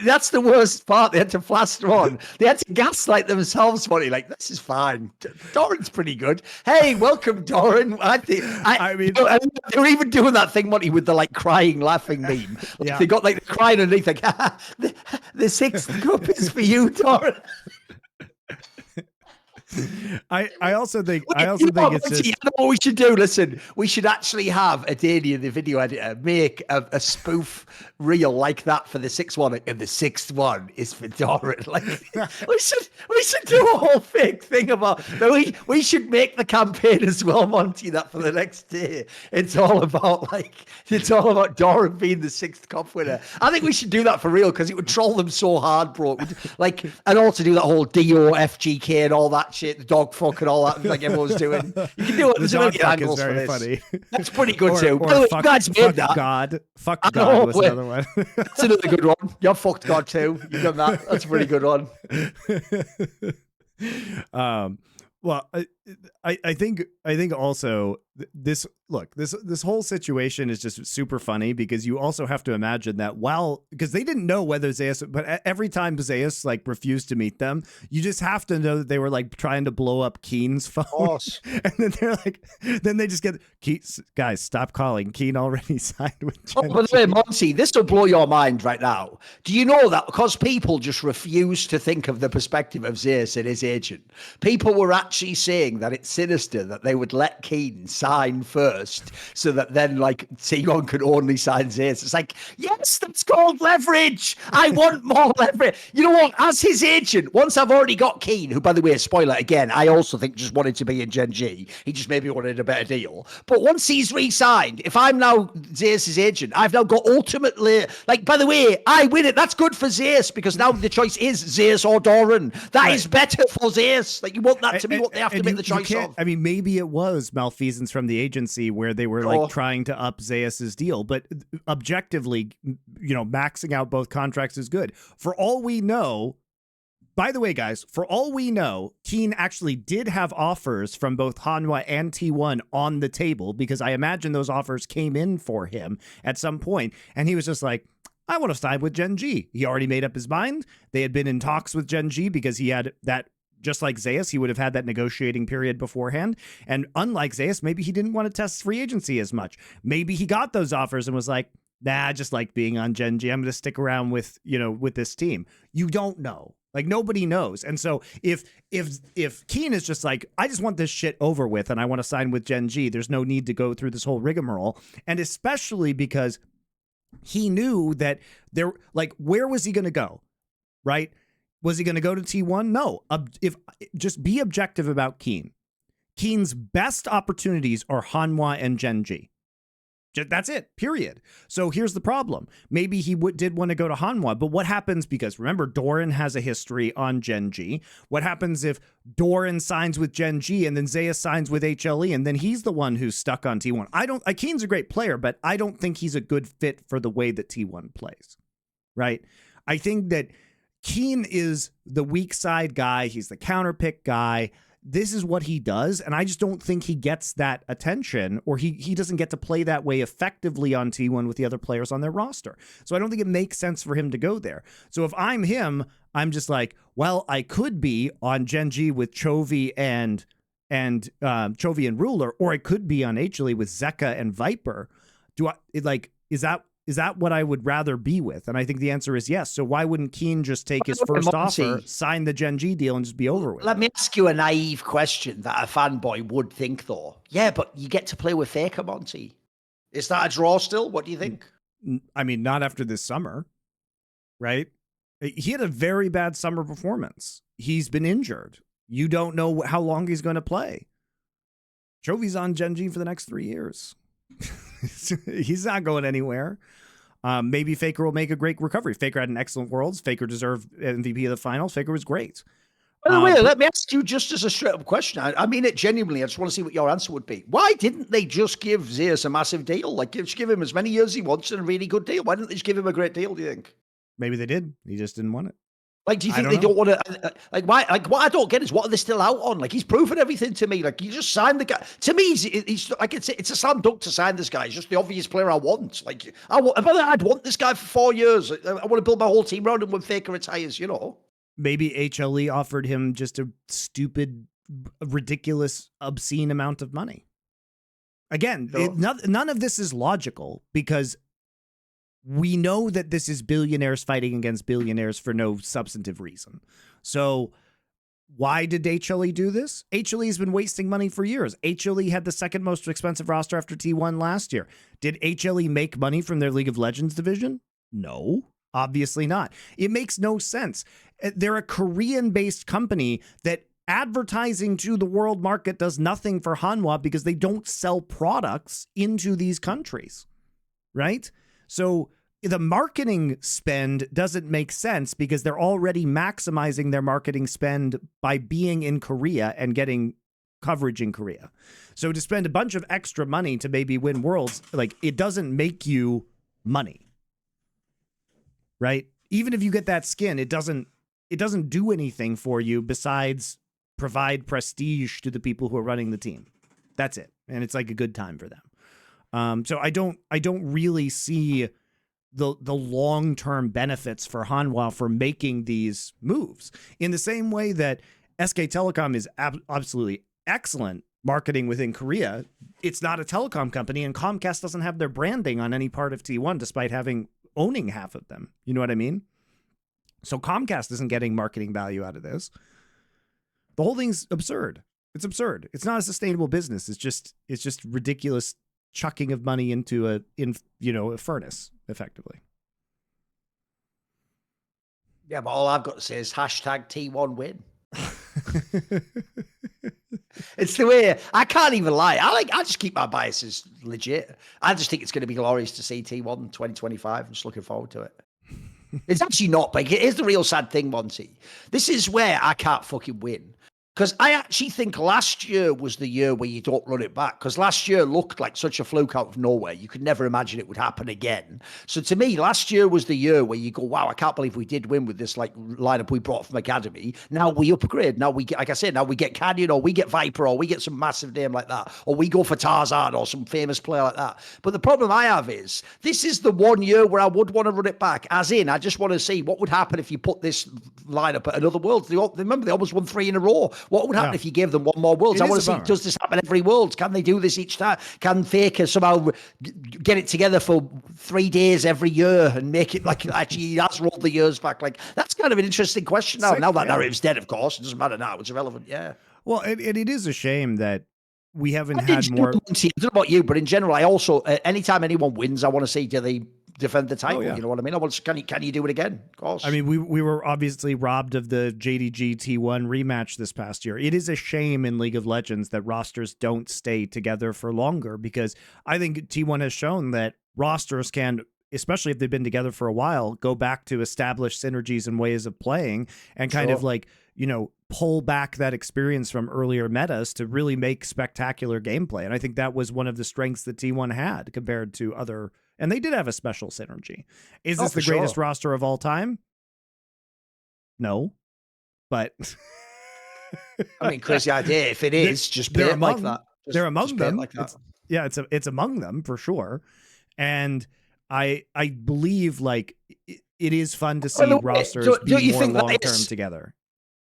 That's the worst part. They had to plaster on. They had to gaslight themselves, Monty. Like, this is fine. Thorin's pretty good. Hey, welcome, Thorin. I mean, they were even doing that thing, Monty, with the like crying, laughing meme. Like, yeah. They got like the crying underneath, like, the sixth cup is for you, Thorin. I also think it's just... You know what we should do? Listen, we should actually have Adania, the video editor, make a spoof reel like that for the sixth one, and the sixth one is for Thorin. Like, we should do a whole fake thing about. We should make the campaign as well, Monty. That for the next day, it's all about Thorin being the sixth cup winner. I think we should do that for real because it would troll them so hard, bro. Like, and also do that whole DOFGK and all that shit, the dog fuck and all that, like everyone's doing. You can do it. There's dog fuck is very funny. That's pretty good too. By the way, you guys made that. Fuck God was another one. That's another good one. You've fucked God too. You've done that. That's a pretty good one. Well, I think also this whole situation is just super funny because you also have to imagine that because they didn't know whether Zeus, but every time Zeus like refused to meet them, you just have to know that they were like trying to blow up Keen's phone. And then they're like, then they just get, guys, stop calling. Keen already signed with GenG. By the way, Monty, this will blow your mind right now. Do you know that because people just refuse to think of the perspective of Zeus and his agent, people were actually saying that it's sinister that they would let Keen sign first so that then like T1 could only sign Zeus. It's like, yes, that's called leverage. I want more leverage. You know what? As his agent, once I've already got Keen, who, by the way, spoiler again, I also think just wanted to be in GenG. He just maybe wanted a better deal. But once he's re-signed, if I'm now Zeus's agent, I've now got ultimately, like, by the way, I win it. That's good for Zeus because now the choice is Zeus or Thorin. That is better for Zeus. Like, you want that to be what they have to make the choice of. I mean, maybe it was malfeasance from the agency where they were like trying to up Zeus's deal, but objectively, maxing out both contracts is good. For all we know, by the way, guys, for all we know, Keen actually did have offers from both Hanwha and T1 on the table because I imagine those offers came in for him at some point, and he was just like, I want to sign with GenG. He already made up his mind. They had been in talks with GenG because he had that, just like Zeus, he would have had that negotiating period beforehand. And unlike Zeus, maybe he didn't want to test free agency as much. Maybe he got those offers and was like, nah, I just like being on GenG. I'm going to stick around with, with this team. You don't know. Like, nobody knows. And so if Keen is just like, I just want this shit over with and I want to sign with GenG, there's no need to go through this whole rigmarole. And especially because he knew that where was he going to go? Right? Was he going to go to T1? No. Just be objective about Keen. Keen's best opportunities are Hanwha and GenG. That's it, period. So here's the problem. Maybe he did want to go to Hanwha, but what happens, because remember, Doran has a history on GenG. What happens if Doran signs with GenG and then Zeus signs with HLE and then he's the one who's stuck on T1? Keen's a great player, but I don't think he's a good fit for the way that T1 plays, right? I think that Keen is the weak side guy. He's the counter pick guy. This is what he does, and I just don't think he gets that attention, or he doesn't get to play that way effectively on T1 with the other players on their roster. So I don't think it makes sense for him to go there. So if I'm him, I'm just like, well, I could be on GenG with Chovy and Chovy and Ruler, or I could be on HLE with Zeka and Viper. Is that what I would rather be with? And I think the answer is yes. So why wouldn't Keen just take his first offer, sign the GenG deal, and just be over with it? Let me ask you a naive question that a fanboy would think, though. Yeah, but you get to play with Faker, Monty. Is that a draw still? What do you think? I mean, not after this summer, right? He had a very bad summer performance. He's been injured. You don't know how long he's going to play. Chovy's on GenG for the next 3 years. He's not going anywhere. Maybe Faker will make a great recovery. Faker had an excellent Worlds. Faker deserved MVP of the finals. Faker was great. By the way, let me ask you just as a straight up question. I mean it genuinely. I just want to see what your answer would be. Why didn't they just give Zeus a massive deal? Like, just give him as many years as he wants and a really good deal. Why didn't they just give him a great deal, do you think? Maybe they did. He just didn't want it. Like, do you think they don't want to? Why? Like, what I don't get is, what are they still out on? Like, he's proven everything to me. Like, you just signed the guy. To me, he's like, it's a slam dunk to sign this guy. He's just the obvious player I want. Like, I'd want this guy for 4 years. I want to build my whole team around him when Faker retires. Maybe HLE offered him just a stupid, ridiculous, obscene amount of money. Again, none of this is logical because we know that this is billionaires fighting against billionaires for no substantive reason. So why did HLE do this? HLE has been wasting money for years. HLE had the second most expensive roster after T1 last year. Did HLE make money from their League of Legends division? No, obviously not. It makes no sense. They're a Korean-based company that advertising to the world market does nothing for Hanwha because they don't sell products into these countries, right? So the marketing spend doesn't make sense because they're already maximizing their marketing spend by being in Korea and getting coverage in Korea. So to spend a bunch of extra money to maybe win Worlds, like, it doesn't make you money, right? Even if you get that skin, it doesn't do anything for you besides provide prestige to the people who are running the team. That's it. And it's like a good time for them. So I don't really see the long-term benefits for Hanwha for making these moves. In the same way that SK Telecom is absolutely excellent marketing within Korea, it's not a telecom company, and Comcast doesn't have their branding on any part of T1 despite owning half of them. You know what I mean? So Comcast isn't getting marketing value out of this. The whole thing's absurd. It's absurd. It's not a sustainable business. It's just ridiculous chucking of money into a furnace, effectively. Yeah, but all I've got to say is hashtag T1 win. It's the way I can't even lie. I just keep my biases legit. I just think it's going to be glorious to see T1 in 2025. I'm just looking forward to it. It's actually not big. Here's the real sad thing, Monty. This is where I can't fucking win. Because I actually think last year was the year where you don't run it back. Because last year looked like such a fluke out of nowhere. You could never imagine it would happen again. So to me, last year was the year where you go, wow, I can't believe we did win with this like lineup we brought from Academy. Now we upgrade. Now we get, like I said, now we get Canyon or we get Viper or we get some massive name like that. Or we go for Tarzan or some famous player like that. But the problem I have is this is the one year where I would want to run it back. As in, I just want to see what would happen if you put this lineup at another World. Remember, they almost won 3 in a row. What would happen if you gave them one more Worlds? I want to see, does this happen every Worlds? Can they do this each time? Can Faker somehow get it together for 3 days every year and make it like actually he has rolled the years back? Like, that's kind of an interesting question now. Now that narrative's dead, of course. It doesn't matter now. It's irrelevant, yeah. Well, it is a shame that we haven't had more. I don't know about you, but in general, I also, anytime anyone wins, I want to see, do they defend the title? You know what I mean? I want to, can you do it again? Of course. I mean, we were obviously robbed of the JDG T1 rematch this past year. It is a shame in League of Legends that rosters don't stay together for longer, because I think T1 has shown that rosters can, especially if they've been together for a while, go back to established synergies and ways of playing and kind of like, you know, pull back that experience from earlier metas to really make spectacular gameplay. And I think that was one of the strengths that T1 had compared to other, and they did have a special synergy. Is this the greatest roster of all time? No, but I mean, crazy idea. If it is, just play it like that. They're among them. Like that. It's among them for sure. And I believe like it is fun to see rosters be more long-term together.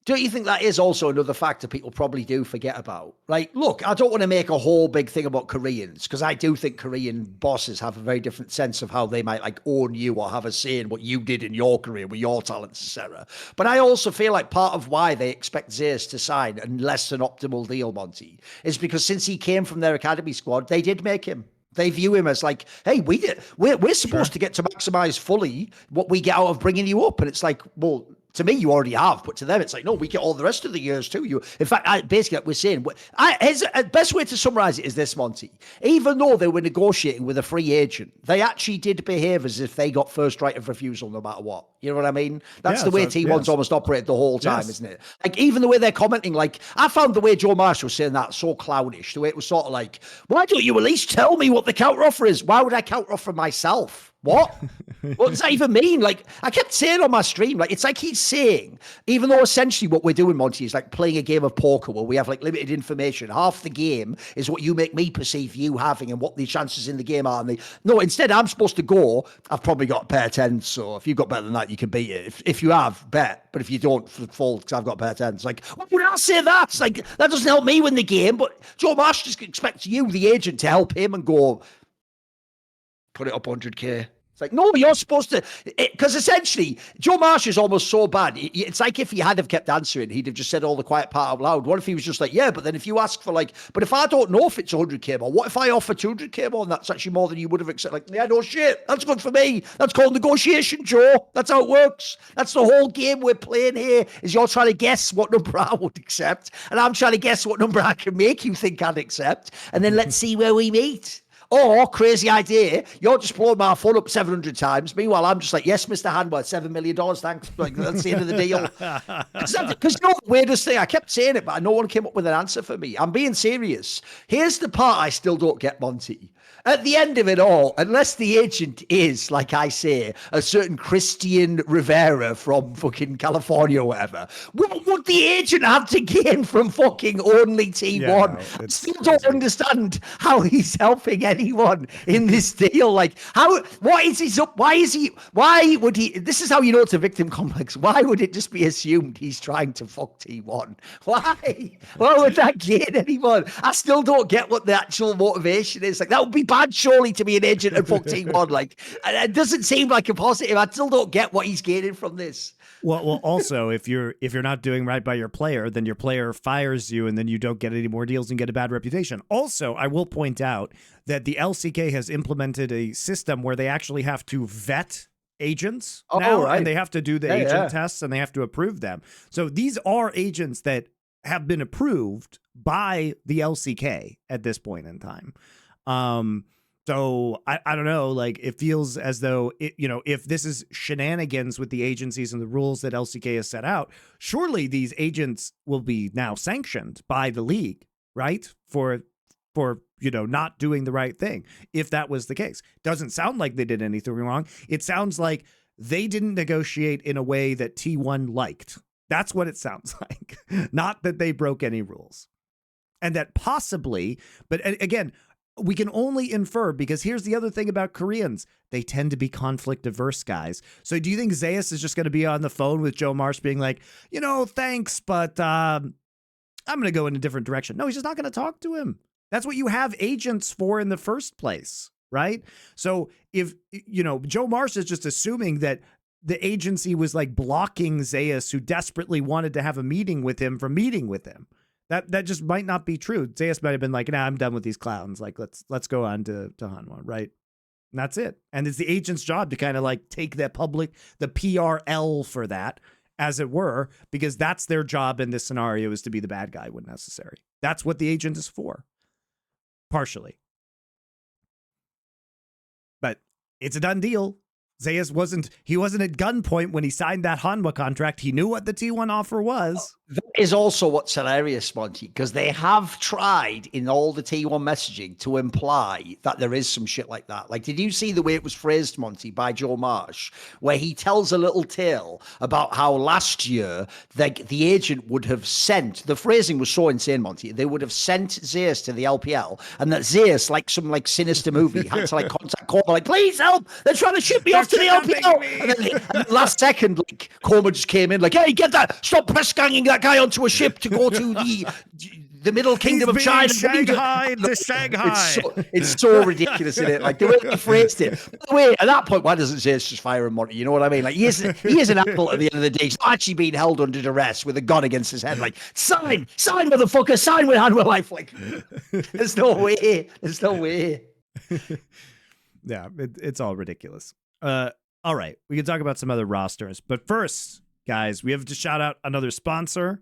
Don't you think that is also another factor people probably do forget about? Like, look, I don't want to make a whole big thing about Koreans, because I do think Korean bosses have a very different sense of how they might like own you or have a say in what you did in your career with your talents, etc. But I also feel like part of why they expect Zeus to sign a less than optimal deal, Monty, is because since he came from their academy squad, they did make him. They view him as like, hey, we're supposed to get to maximize fully what we get out of bringing you up. And it's like, well, to me, you already have, but to them, it's like, no, we get all the rest of the years too. In fact, basically, like we're saying, the best way to summarize it is this, Monty. Even though they were negotiating with a free agent, they actually did behave as if they got first right of refusal no matter what. You know what I mean? That's the way T1's almost operated the whole time, isn't it? Like, even the way they're commenting, like, I found the way Joe Marsh was saying that so clownish. The way it was sort of like, why don't you at least tell me what the counteroffer is? Why would I counteroffer myself? What? What does that even mean? Like, I kept saying on my stream, like, it's like he's saying, even though essentially what we're doing, Monty, is like playing a game of poker where we have like limited information. Half the game is what you make me perceive you having and what the chances in the game are. No, instead, I'm supposed to go, I've probably got a pair of tens, so if you've got better than that, you can beat it. If you have, bet. But if you don't, fold, because I've got a pair of tens. Like, why would I say that? It's like, that doesn't help me win the game, but Joe Marsh just expects you, the agent, to help him and go, put it up 100K. It's like, no, you're supposed to, because essentially, Joe Marsh is almost so bad. It's like if he had have kept answering, he'd have just said all the quiet part out loud. What if he was just like, yeah, but then if you ask for like, but if I don't know if it's 100K more, what if I offer 200K more and that's actually more than you would have accepted? Like, yeah, no shit. That's good for me. That's called negotiation, Joe. That's how it works. That's the whole game we're playing here, is you're trying to guess what number I would accept, and I'm trying to guess what number I can make you think I'd accept, and then let's see where we meet. Or, crazy idea, you're just blowing my phone up 700 times. Meanwhile, I'm just like, yes, Mr. Handworth, $7 million, thanks. Like, that's the end of the deal. Because you know the weirdest thing, I kept saying it, but no one came up with an answer for me. I'm being serious. Here's the part I still don't get, Monty. At the end of it all, unless the agent is, like I say, a certain Christian Rivera from fucking California or whatever, what would the agent have to gain from fucking only T1? Yeah, no, I still don't understand how he's helping anyone in this deal. Like, what is his up? Why would he? This is how you know it's a victim complex. Why would it just be assumed he's trying to fuck T1? Why? Why would that gain anyone? I still don't get what the actual motivation is. Like, that would be bad, surely, to be an agent and fuck T1. Like, it doesn't seem like a positive. I still don't get what he's gaining from this. Well, also, if you're not doing right by your player, then your player fires you, and then you don't get any more deals and get a bad reputation. Also, I will point out that the LCK has implemented a system where they actually have to vet agents now, and they have to do the agent tests, and they have to approve them. So these are agents that have been approved by the LCK at this point in time. So I don't know, like it feels as though if this is shenanigans with the agencies and the rules that LCK has set out, surely these agents will be now sanctioned by the league, right? For not doing the right thing. If that was the case, doesn't sound like they did anything wrong. It sounds like they didn't negotiate in a way that T1 liked. That's what it sounds like. Not that they broke any rules. And that possibly, but again, we can only infer, because here's the other thing about Koreans. They tend to be conflict averse guys. So do you think Zeus is just going to be on the phone with Joe Marsh being like, thanks, but I'm going to go in a different direction? No, he's just not going to talk to him. That's what you have agents for in the first place, right? So if, Joe Marsh is just assuming that the agency was like blocking Zeus, who desperately wanted to have a meeting with him, from meeting with him. That just might not be true. Zeus might have been like, nah, I'm done with these clowns. Like, let's go on to Hanwha, right? And that's it. And it's the agent's job to kind of like take the PRL for that, as it were, because that's their job in this scenario, is to be the bad guy when necessary. That's what the agent is for, partially. But it's a done deal. Zeus wasn't at gunpoint when he signed that Hanwha contract. He knew what the T1 offer was. That is also what's hilarious, Monty, because they have tried in all the T1 messaging to imply that there is some shit like that. Like, did you see the way it was phrased, Monty, by Joe Marsh, where he tells a little tale about how last year the agent would have sent, the phrasing was so insane, Monty, they would have sent Zeus to the LPL, and that Zeus, like some like sinister movie, had to like contact Korma, like, please help, they're trying to ship me off to the LPL. And then last second, like, Korma just came in like, hey, get that, stop press ganging that guy onto a ship to go to the Middle Kingdom of China. Shanghai to Shanghai. It's so ridiculous, isn't it? Like the way they phrased it. By the way, at that point, why doesn't Zeus just fire him, Monty? You know what I mean? Like he is an apple at the end of the day. He's not actually being held under duress with a gun against his head. Like sign, motherfucker, sign with Hanwha Life. Like there's no way. Yeah, it's all ridiculous. All right, we can talk about some other rosters, but first, guys, we have to shout out another sponsor.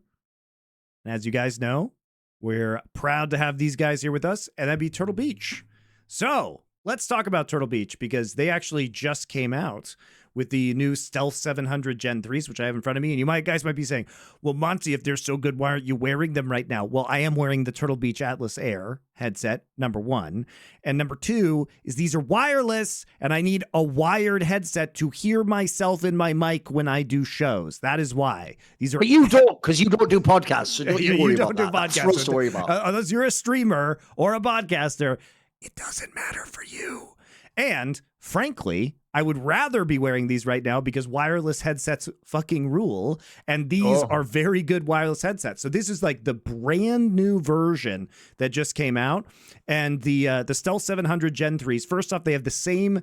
And as you guys know, we're proud to have these guys here with us, and that'd be Turtle Beach. So let's talk about Turtle Beach, because they actually just came out with the new Stealth 700 Gen 3s, which I have in front of me. And you guys might be saying, well, Monty, if they're so good, why aren't you wearing them right now? Well, I am wearing the Turtle Beach Atlas Air headset, number one. And number two is these are wireless, and I need a wired headset to hear myself in my mic when I do shows. That is why. These are. But you don't, because you don't do podcasts. So don't you worry don't about do that. podcasts. That's gross to worry about. Unless you're a streamer or a podcaster, it doesn't matter for you. And frankly, I would rather be wearing these right now because wireless headsets fucking rule. And these are very good wireless headsets. So this is like the brand new version that just came out. And the Stealth 700 Gen 3s, first off, they have the same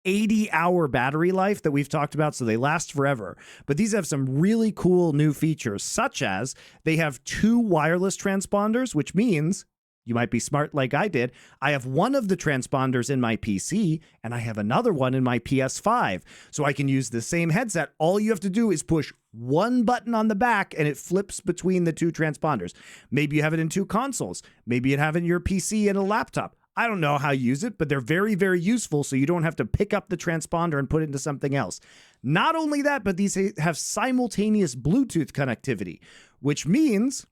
80-hour battery life that we've talked about, so they last forever. But these have some really cool new features, such as they have 2 wireless transponders, which means you might be smart like I did. I have one of the transponders in my PC, and I have another one in my PS5. So I can use the same headset. All you have to do is push one button on the back, and it flips between the 2 transponders. Maybe you have it in 2 consoles. Maybe you have it in your PC and a laptop. I don't know how you use it, but they're very, very useful, so you don't have to pick up the transponder and put it into something else. Not only that, but these have simultaneous Bluetooth connectivity, which means,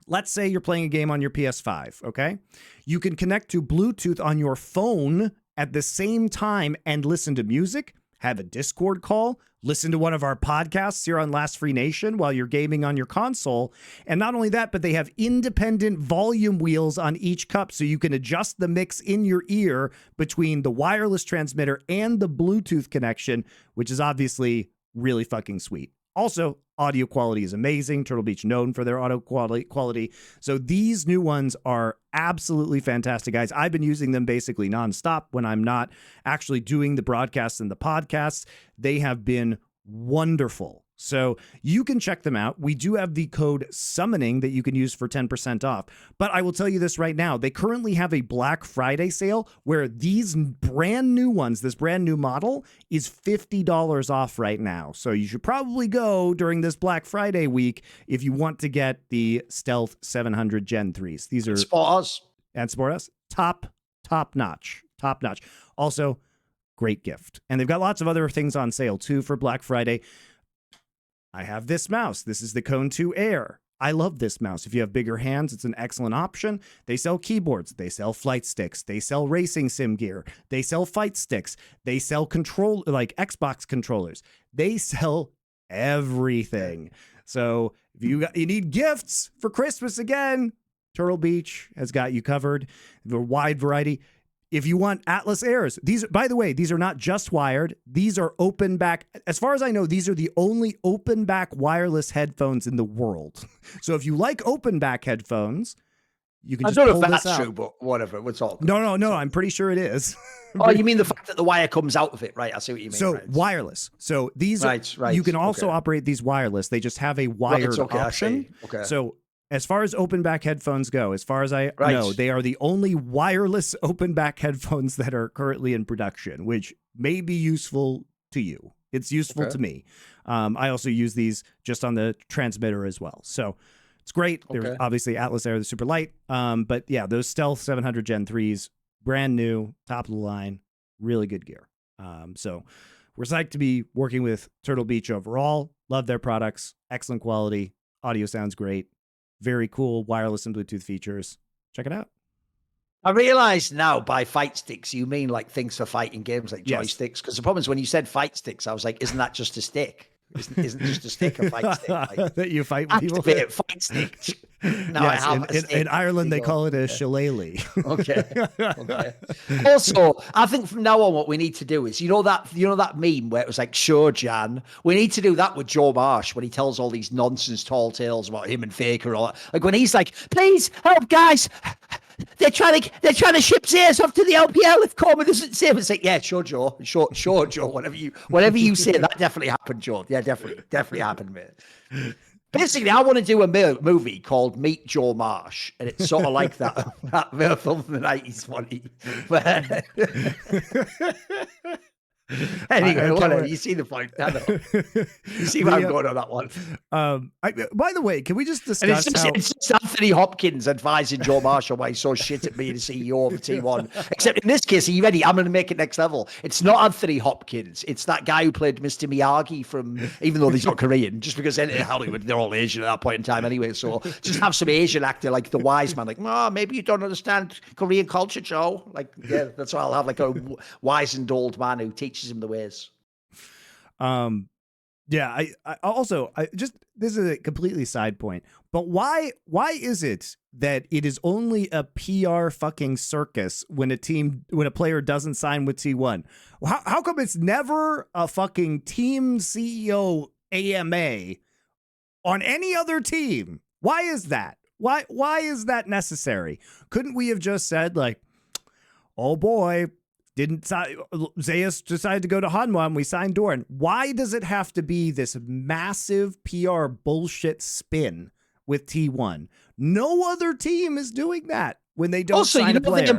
let's say you're playing a game on your PS5, okay? You can connect to Bluetooth on your phone at the same time and listen to music, have a Discord call, listen to one of our podcasts here on Last Free Nation while you're gaming on your console. And not only that, but they have independent volume wheels on each cup, so you can adjust the mix in your ear between the wireless transmitter and the Bluetooth connection, which is obviously really fucking sweet. Also, audio quality is amazing. Turtle Beach known for their audio quality. So these new ones are absolutely fantastic, guys. I've been using them basically nonstop when I'm not actually doing the broadcasts and the podcasts. They have been wonderful. So you can check them out. We do have the code summoning that you can use for 10% off. But I will tell you this right now. They currently have a Black Friday sale where these brand new ones, this brand new model is $50 off right now. So you should probably go during this Black Friday week if you want to get the Stealth 700 Gen 3s. These are Spot us. And support us. Top notch. top notch. Also, great gift. And they've got lots of other things on sale too for Black Friday. I have this mouse. This is the Cone 2 Air. I love this mouse. If you have bigger hands, it's an excellent option. They sell keyboards. They sell flight sticks. They sell racing sim gear. They sell fight sticks. They sell like Xbox controllers. They sell everything. So if you need gifts for Christmas again, Turtle Beach has got you covered. A wide variety. If you want Atlas Airs, these, by the way, these are not just wired. These are open back. As far as I know, these are the only open back wireless headphones in the world. So if you like open back headphones, you can just pull this out. I don't know if that's true, but whatever. What's all? No. I'm pretty sure it is. Oh, you mean the fact that the wire comes out of it, right? I see what you mean. So wireless. So these are, you can also operate these wireless. They just have a wired option. Okay. So as far as open back headphones go, as far as I know, they are the only wireless open back headphones that are currently in production, which may be useful to you. It's useful to me. I also use these just on the transmitter as well. So it's great. There's obviously Atlas Air, the super light. But yeah, those Stealth 700 Gen 3s, brand new, top of the line, really good gear. So we're psyched to be working with Turtle Beach overall. Love their products. Excellent quality. Audio sounds great. Very cool wireless and Bluetooth features. Check it out. I realize now by fight sticks, you mean like things for fighting games like joysticks? Because the problem is when you said fight sticks, I was like, isn't that just a stick? Isn't just a stick a fight stick? Like, that you fight with people? Fight stick. Now yes, I have in Ireland, they call it a shillelagh. Okay. Also, I think from now on, what we need to do is, you know that meme where it was like, sure, Jan. We need to do that with Joe Marsh when he tells all these nonsense tall tales about him and Faker and all that. Like when he's like, please help, guys. They're trying to ship Zeus off to the LPL if Corman doesn't save. It's like, yeah, sure, Joe. Sure, Joe. Whatever you say, that definitely happened, Joe. Yeah, definitely happened, mate. Basically, I want to do a movie called Meet Joe Marsh, and it's sort of like that film from the 90s funny. Anyway, whatever. You see the point. I know. You see where I'm going on that one. By the way, can we just discuss it's just Anthony Hopkins advising Joe Marshall why he's so shit at being the CEO of T1. Except in this case, are you ready? I'm going to make it next level. It's not Anthony Hopkins. It's that guy who played Mr. Miyagi from, even though he's not Korean, just because in Hollywood, they're all Asian at that point in time anyway. So just have some Asian actor like the wise man, like, oh, maybe you don't understand Korean culture, Joe. Like, yeah, that's why I'll have like a wizened old man who teaches him the ways. Yeah, I also just, this is a completely side point, but why is it that it is only a PR fucking circus when a player doesn't sign with T1? How come it's never a fucking team CEO AMA on any other team? Why is that? Why is that necessary? Couldn't we have just said like, oh boy, Zeus decided to go to Hanwha and we signed Doran? Why does it have to be this massive PR bullshit spin with T1? No other team is doing that when they don't sign a player.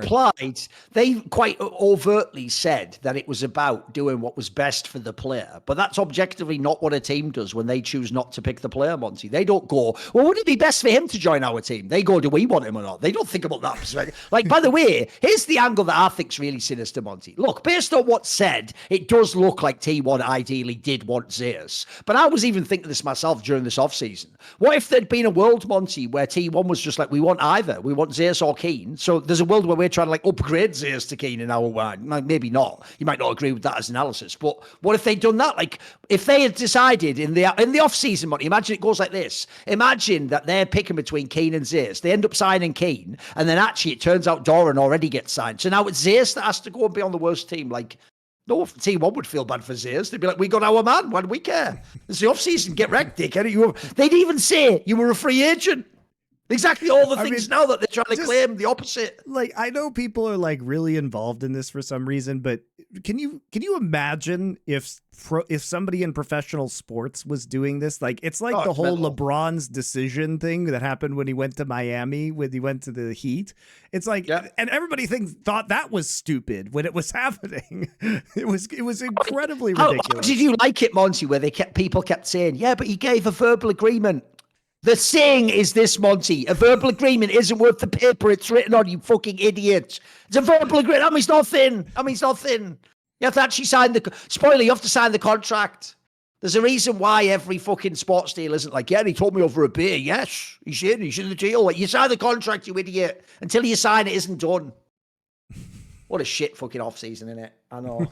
They quite overtly said that it was about doing what was best for the player, but that's objectively not what a team does when they choose not to pick the player, Monty. They don't go, well, would it be best for him to join our team? They go, do we want him or not? They don't think about that perspective. Like, by the way, here's the angle that I think's really sinister, Monty. Look, based on what's said, it does look like T1 ideally did want Zeus, but I was even thinking this myself during this offseason. What if there'd been a world, Monty, where T1 was just like, we want either. We want Zeus or Keen. So there's a world where we're trying to like upgrade Zeus to Keen in our mind. Maybe not. You might not agree with that as analysis. But what if they'd done that? Like if they had decided in the off season, Monty, imagine it goes like this. Imagine that they're picking between Keen and Zeus. They end up signing Keen, and then actually it turns out Doran already gets signed. So now it's Zeus that has to go and be on the worst team. Like, no T1 would feel bad for Zeus. They'd be like, we got our man. Why do we care? It's the off season. Get wrecked, dickhead. They'd even say you were a free agent. Exactly all the things now that they're trying to claim the opposite. Like, I know people are like really involved in this for some reason, but can you imagine if somebody in professional sports was doing this? Like, it's like the whole LeBron's decision thing that happened when he went to Miami, when he went to the Heat. It's like, and everybody thought that was stupid when it was happening. It was incredibly ridiculous. How did you like it, Monty, where people kept saying, yeah, but he gave a verbal agreement? The saying is this, Monty. A verbal agreement isn't worth the paper it's written on, you fucking idiot. It's a verbal agreement. That means nothing. That means nothing. You have to actually sign spoiler, you have to sign the contract. There's a reason why every fucking sports deal isn't like, yeah, he told me over a beer. Yes, he's in the deal. Like, you sign the contract, you idiot. Until you sign it isn't done. What a shit fucking off season, innit? I know.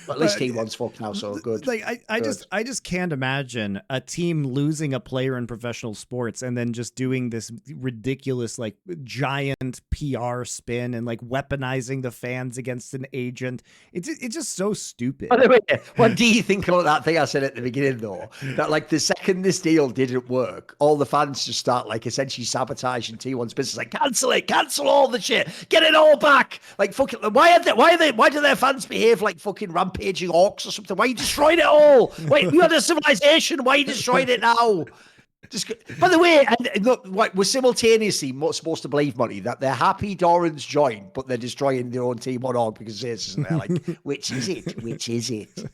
But at least T1's fucked now, so good. Like I just can't imagine a team losing a player in professional sports and then just doing this ridiculous, like, giant PR spin and like weaponizing the fans against an agent. It's just so stupid. By the way, what do you think about that thing I said at the beginning, though? That like the second this deal didn't work, all the fans just start like essentially sabotaging T1's business, like cancel all the shit, get it all back. Like fucking, why do their fans behave like fucking rampaging orcs or something? Why are you destroying it all? Wait, you had a civilization. Why are you destroying it now? Just, by the way, and look, we're simultaneously supposed to believe, Monty, that they're happy Doran's joined, but they're destroying their own team on org because Zeus isn't there. Like, which is it? Which is it?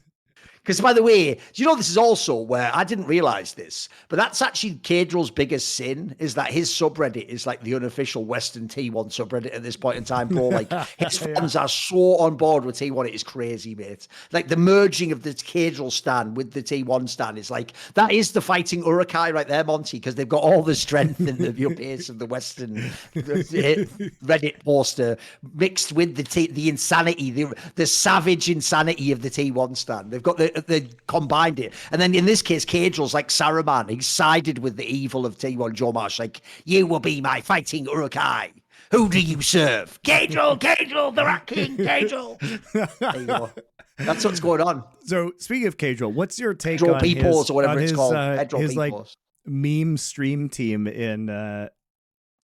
Because, by the way, do you know this is also where I didn't realize this, but that's actually Caedrel's biggest sin, is that his subreddit is like the unofficial Western T1 subreddit at this point in time, bro. Like, his fans are so on board with T1, it is crazy, mate. Like, the merging of the Caedrel stan with the T1 stan is like, that is the fighting Urukai right there, Monty, because they've got all the strength in the base of the Western Reddit poster mixed with the insanity, the savage insanity of the T1 stan. They've got they combined it. And then in this case, Caedrel's like Saruman. He sided with the evil of T1 Joe Marsh. Like, you will be my fighting Urukai. Who do you serve? Caedrel, the Rat King, Caedrel. There you go. That's what's going on. So speaking of Caedrel, what's your take Caedrel on Peoples his, or whatever on it's his, called? his like meme stream team in the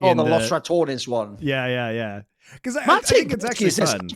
Los Ratones one. Yeah. Because I think it's actually fun.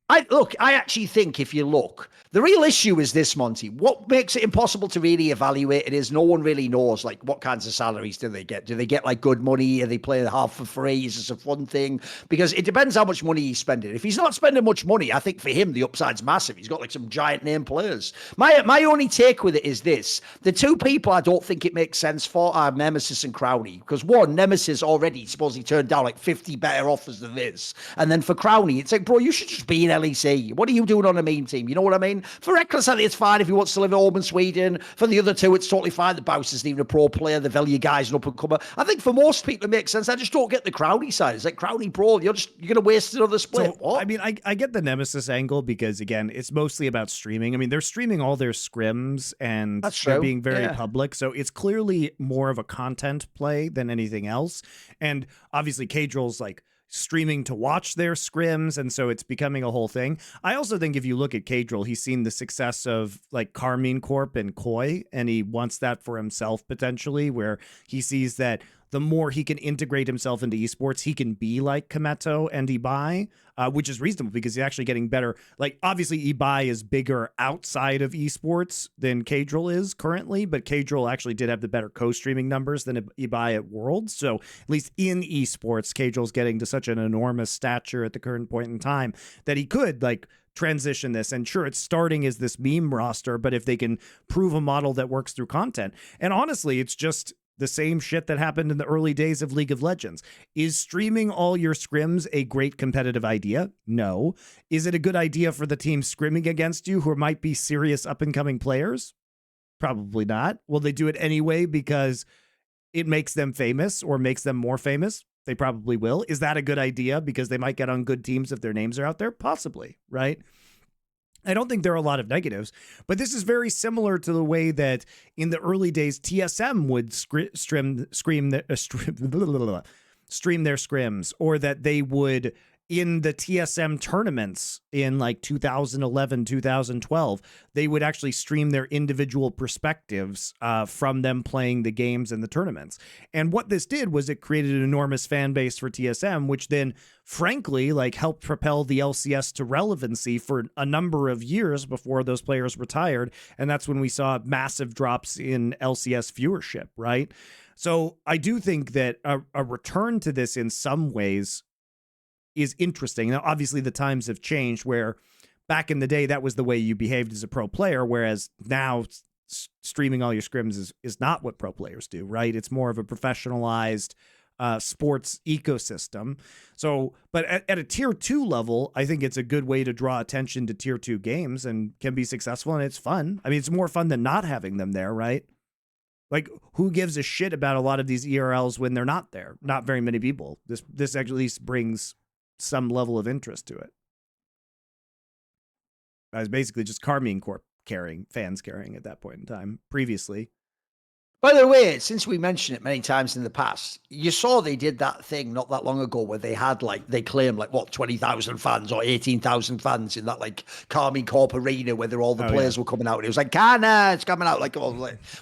I actually think if you look, the real issue is this, Monty. What makes it impossible to really evaluate it is no one really knows, like, what kinds of salaries do they get? Do they get, like, good money? Are they playing half for free? Is this a fun thing? Because it depends how much money he's spending. If he's not spending much money, I think for him, the upside's massive. He's got, like, some giant name players. My only take with it is this. The two people I don't think it makes sense for are Nemesis and Crowley. Because, one, Nemesis already supposedly turned down, like, 50 better offers than this. And then for Crowley, it's like, bro, you should just be in LEC. What are you doing on a meme team? You know what I mean? For Reckless, I think it's fine if he wants to live at home in Sweden. For the other two, it's totally fine. The Bouse isn't even a pro player. The value guy's an up-and-comer. I think for most people, it makes sense. I just don't get the Crowley side. It's like, Crowley, bro, you're going to waste another split. So, I mean, I get the Nemesis angle because, again, it's mostly about streaming. I mean, they're streaming all their scrims and they're being very public. So it's clearly more of a content play than anything else. And obviously, Caedrel's like streaming to watch their scrims, and so it's becoming a whole thing. I also think if you look at Caedrel, he's seen the success of like Karmine Corp and Koi, and he wants that for himself potentially, where he sees that the more he can integrate himself into esports, he can be like Kometo and Ibai, which is reasonable because he's actually getting better. Like, obviously, Ibai is bigger outside of esports than Caedrel is currently, but Caedrel actually did have the better co-streaming numbers than Ibai at Worlds. So at least in esports, Caedrel's getting to such an enormous stature at the current point in time that he could, like, transition this. And sure, it's starting as this meme roster, but if they can prove a model that works through content, and honestly, it's just the same shit that happened in the early days of League of Legends. Is streaming all your scrims a great competitive idea? No. Is it a good idea for the team scrimming against you who might be serious up-and-coming players? Probably not. Will they do it anyway because it makes them famous or makes them more famous? They probably will. Is that a good idea because they might get on good teams if their names are out there? Possibly, right? I don't think there are a lot of negatives, but this is very similar to the way that in the early days, TSM would stream their scrims, or that they would, in the TSM tournaments in like 2011, 2012, they would actually stream their individual perspectives from them playing the games and the tournaments. And what this did was it created an enormous fan base for TSM, which then, frankly, like helped propel the LCS to relevancy for a number of years before those players retired. And that's when we saw massive drops in LCS viewership, right? So I do think that a return to this in some ways is interesting. Now, obviously, the times have changed where back in the day, that was the way you behaved as a pro player, whereas now streaming all your scrims is not what pro players do, right? It's more of a professionalized sports ecosystem. So, but at a tier 2 level, I think it's a good way to draw attention to tier 2 games and can be successful, and it's fun. I mean, it's more fun than not having them there, right? Like, who gives a shit about a lot of these ERLs when they're not there? Not very many people. This at least brings some level of interest to it. I was basically just Karmine Corp fans carrying at that point in time previously. By the way, since we mentioned it many times in the past, you saw they did that thing not that long ago where they had they claimed 20,000 fans or 18,000 fans in that Karmine Corp arena where all the players were coming out. And it was like, it's coming out.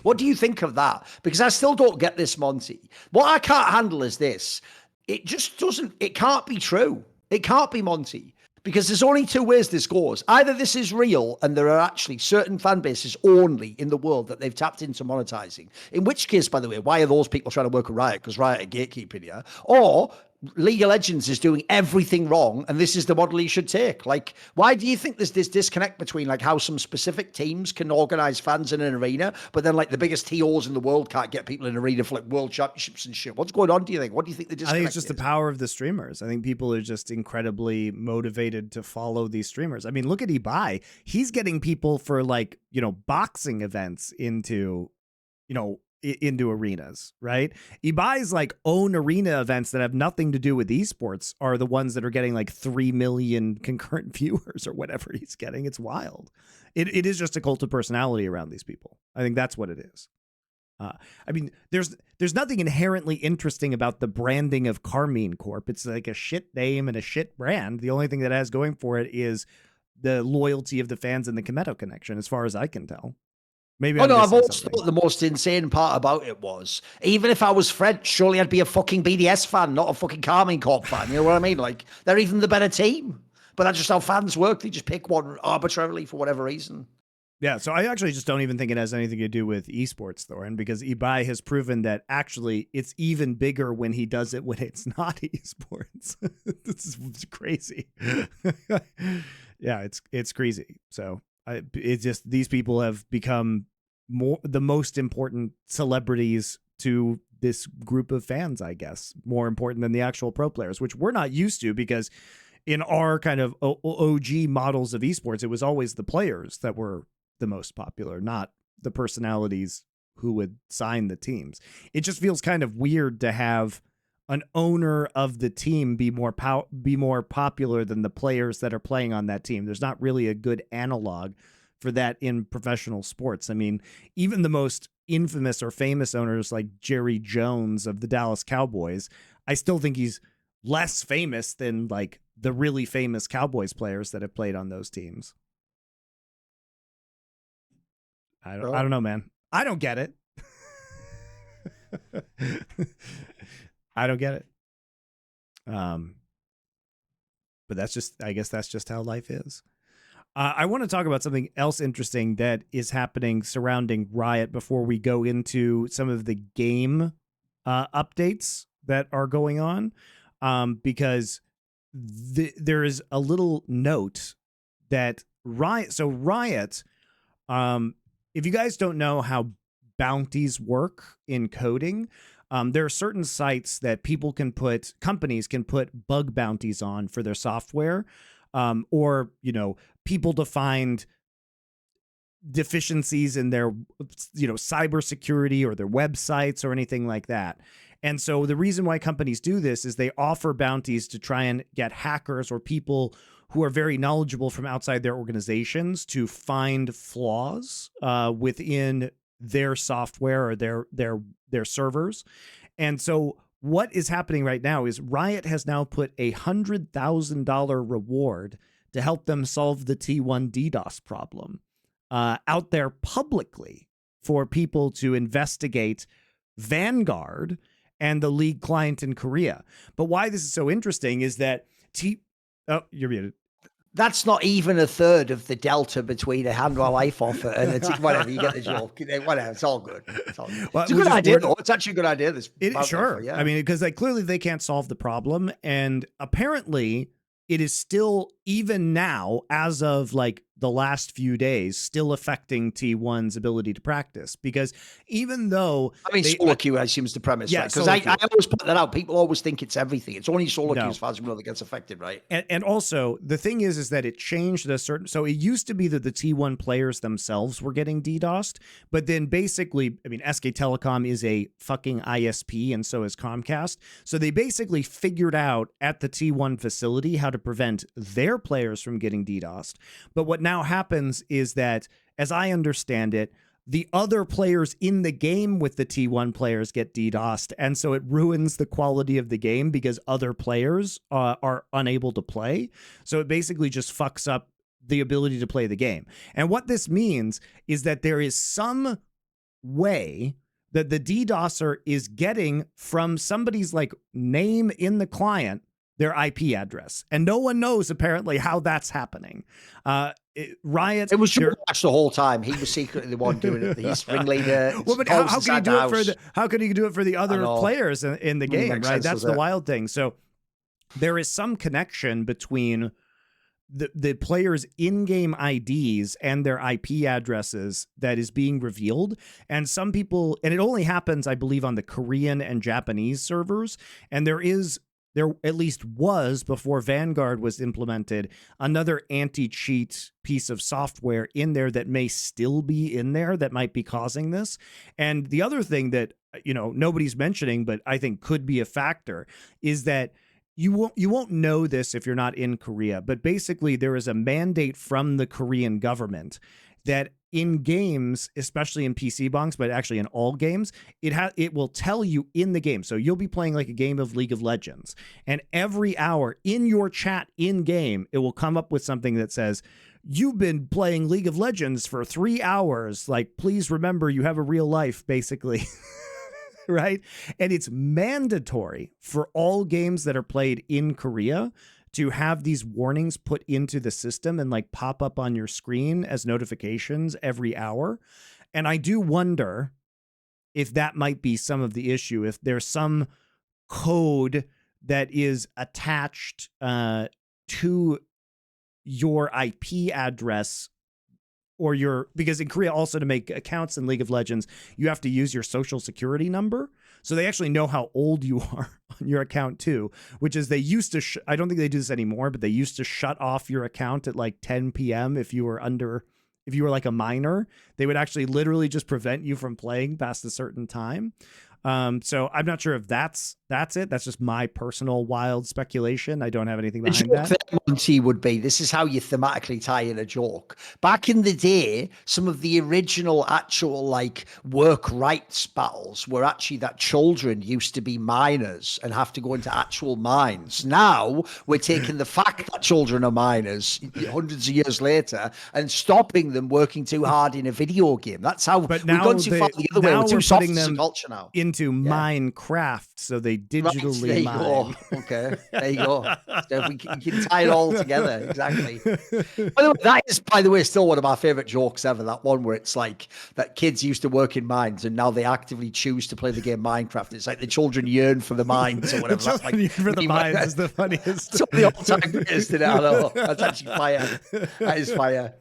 What do you think of that? Because I still don't get this, Monty. What I can't handle is this. It just doesn't, it can't be true. It can't be, Monty. Because there's only two ways this goes. Either this is real and there are actually certain fan bases only in the world that they've tapped into monetizing. In which case, by the way, why are those people trying to work with Riot? Because Riot are gatekeeping here. Or League of Legends is doing everything wrong and this is the model you should take. Why do you think there's this disconnect between how some specific teams can organize fans in an arena, but then the biggest TOs in the world can't get people in an arena for world championships and shit? What's going on, do you think? What do you think the disconnect is? I think it's just the power of the streamers. I think people are just incredibly motivated to follow these streamers. I mean, look at Ibai. He's getting people for boxing events into arenas, right? Ibai's own arena events that have nothing to do with esports are the ones that are getting 3 million concurrent viewers or whatever he's getting. It's wild. It is just a cult of personality around these people. I think that's what it is. I mean, there's nothing inherently interesting about the branding of Karmine Corp. It's a shit name and a shit brand. The only thing that has going for it is the loyalty of the fans and the Kometo connection, as far as I can tell. Maybe I've always thought the most insane part about it was, even if I was French, surely I'd be a fucking BDS fan, not a fucking Karmine Corp fan. You know what I mean? They're even the better team. But that's just how fans work. They just pick one arbitrarily for whatever reason. Yeah, so I actually just don't even think it has anything to do with esports, Thorin, because Ibai has proven that actually it's even bigger when he does it when it's not esports. This is crazy. Yeah, it's crazy. So it's just these people have become the most important celebrities to this group of fans, I guess, more important than the actual pro players, which we're not used to because in our kind of OG models of esports, it was always the players that were the most popular, not the personalities who would sign the teams. It just feels kind of weird to have an owner of the team be more popular than the players that are playing on that team. There's not really a good analog for that in professional sports. I mean, even the most infamous or famous owners like Jerry Jones of the Dallas Cowboys, I still think he's less famous than the really famous Cowboys players that have played on those teams. I don't know, man. I don't get it. I don't get it. But I guess that's just how life is. I want to talk about something else interesting that is happening surrounding Riot before we go into some of the game updates that are going on, because there is a little note that Riot. So Riot, if you guys don't know how bounties work in coding, there are certain sites that companies can put bug bounties on for their software, or people to find deficiencies in their cybersecurity or their websites or anything like that. And so the reason why companies do this is they offer bounties to try and get hackers or people who are very knowledgeable from outside their organizations to find flaws within their software or their servers. And so what is happening right now is Riot has now put $100,000 reward to help them solve the T1 DDoS problem out there publicly for people to investigate Vanguard and the League client in Korea. But why this is so interesting is that you're muted. That's not even a third of the delta between a hand life offer and whatever. You get the joke. Whatever. It's all good. It's all good. Well, it's a good idea, though. It's actually a good idea. Sure. Offer, yeah. I mean, because clearly they can't solve the problem, and apparently it is still, even now, as of the last few days still affecting T1's ability to practice, because even though solo queue, I assume, is the premise, right? Because I always put that out. People always think it's everything. It's only solo queue as far as we know that gets affected, right? And also the thing is that it changed a certain. So it used to be that the T1 players themselves were getting DDoSed, but then basically, I mean, SK Telecom is a fucking ISP, and so is Comcast. So they basically figured out at the T1 facility how to prevent their players from getting DDoSed. But what now happens is that, as I understand it, the other players in the game with the T1 players get DDoSed, and so it ruins the quality of the game because other players are unable to play. So it basically just fucks up the ability to play the game. And what this means is that there is some way that the DDoSer is getting from somebody's like name in the client their IP address, and no one knows apparently how that's happening. Riot. It was Josh the whole time. He was secretly the one doing it. He's ringleader. Well, but how can he do it for the? How can he do it for the other players in the game? Right. That's the wild thing. So there is some connection between the players' in-game IDs and their IP addresses that is being revealed. And some people, and it only happens, I believe, on the Korean and Japanese servers. And there at least was, before Vanguard was implemented, another anti-cheat piece of software in there that may still be in there that might be causing this. And the other thing that, nobody's mentioning, but I think could be a factor, is that you won't know this if you're not in Korea, but basically there is a mandate from the Korean government that in games, especially in PC bongs, but actually in all games, it will tell you in the game. So you'll be playing like a game of League of Legends, and every hour in your chat in game, it will come up with something that says, "You've been playing League of Legends for 3 hours. Like, please remember you have a real life," basically. Right? And it's mandatory for all games that are played in Korea to have these warnings put into the system and like pop up on your screen as notifications every hour. And I do wonder if that might be some of the issue, if there's some code that is attached to your IP address or because in Korea also, to make accounts in League of Legends, you have to use your social security number. So they actually know how old you are on your account too, which is they used to, I don't think they do this anymore, but they used to shut off your account at like 10 p.m. if you were like a minor. They would actually literally just prevent you from playing past a certain time. So I'm not sure if that's it. That's just my personal wild speculation. I don't have anything behind that. Monty would be, this is how you thematically tie in a joke. Back in the day, some of the original actual like work rights battles were actually that children used to be minors and have to go into actual mines. Now we're taking the fact that children are minors hundreds of years later and stopping them working too hard in a video game. That's how we've gone too far the other way. We're too soft as a culture now. Into Minecraft, so they digitally mine. Okay, there you go. So we can tie it all together. Exactly. That is, by the way, still one of my favorite jokes ever. That one where it's like that kids used to work in mines and now they actively choose to play the game Minecraft. It's like the children yearn for the mines or whatever. That's like, for the mines is the funniest. It's the all-time greatest, isn't it? I know. That's actually fire. That is fire.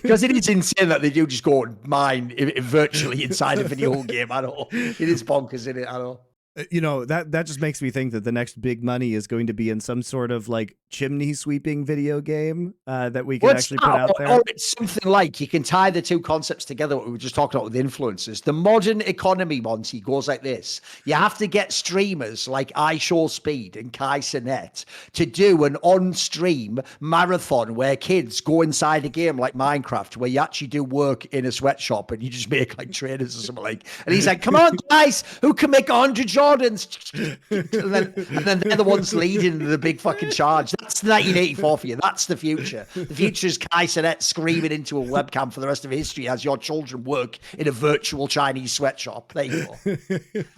Because it is insane that they do just go and mine virtually inside a video game. I know. It is bonkers, isn't it? I know. That just makes me think that the next big money is going to be in some sort of like chimney sweeping video game that we can actually put out there. Or it's something like, you can tie the two concepts together, what we were just talking about with influencers. The modern economy, Monty, goes like this. You have to get streamers like iShowSpeed and Kai Cenat to do an on-stream marathon where kids go inside a game like Minecraft, where you actually do work in a sweatshop and you just make like trainers or something like. And he's like, "Come on, guys, who can make 100 Jordans?" and then they're the ones leading the big fucking charge. That's 1984 for you. That's the future. The future is Kai Cenat screaming into a webcam for the rest of history as your children work in a virtual Chinese sweatshop. There you go.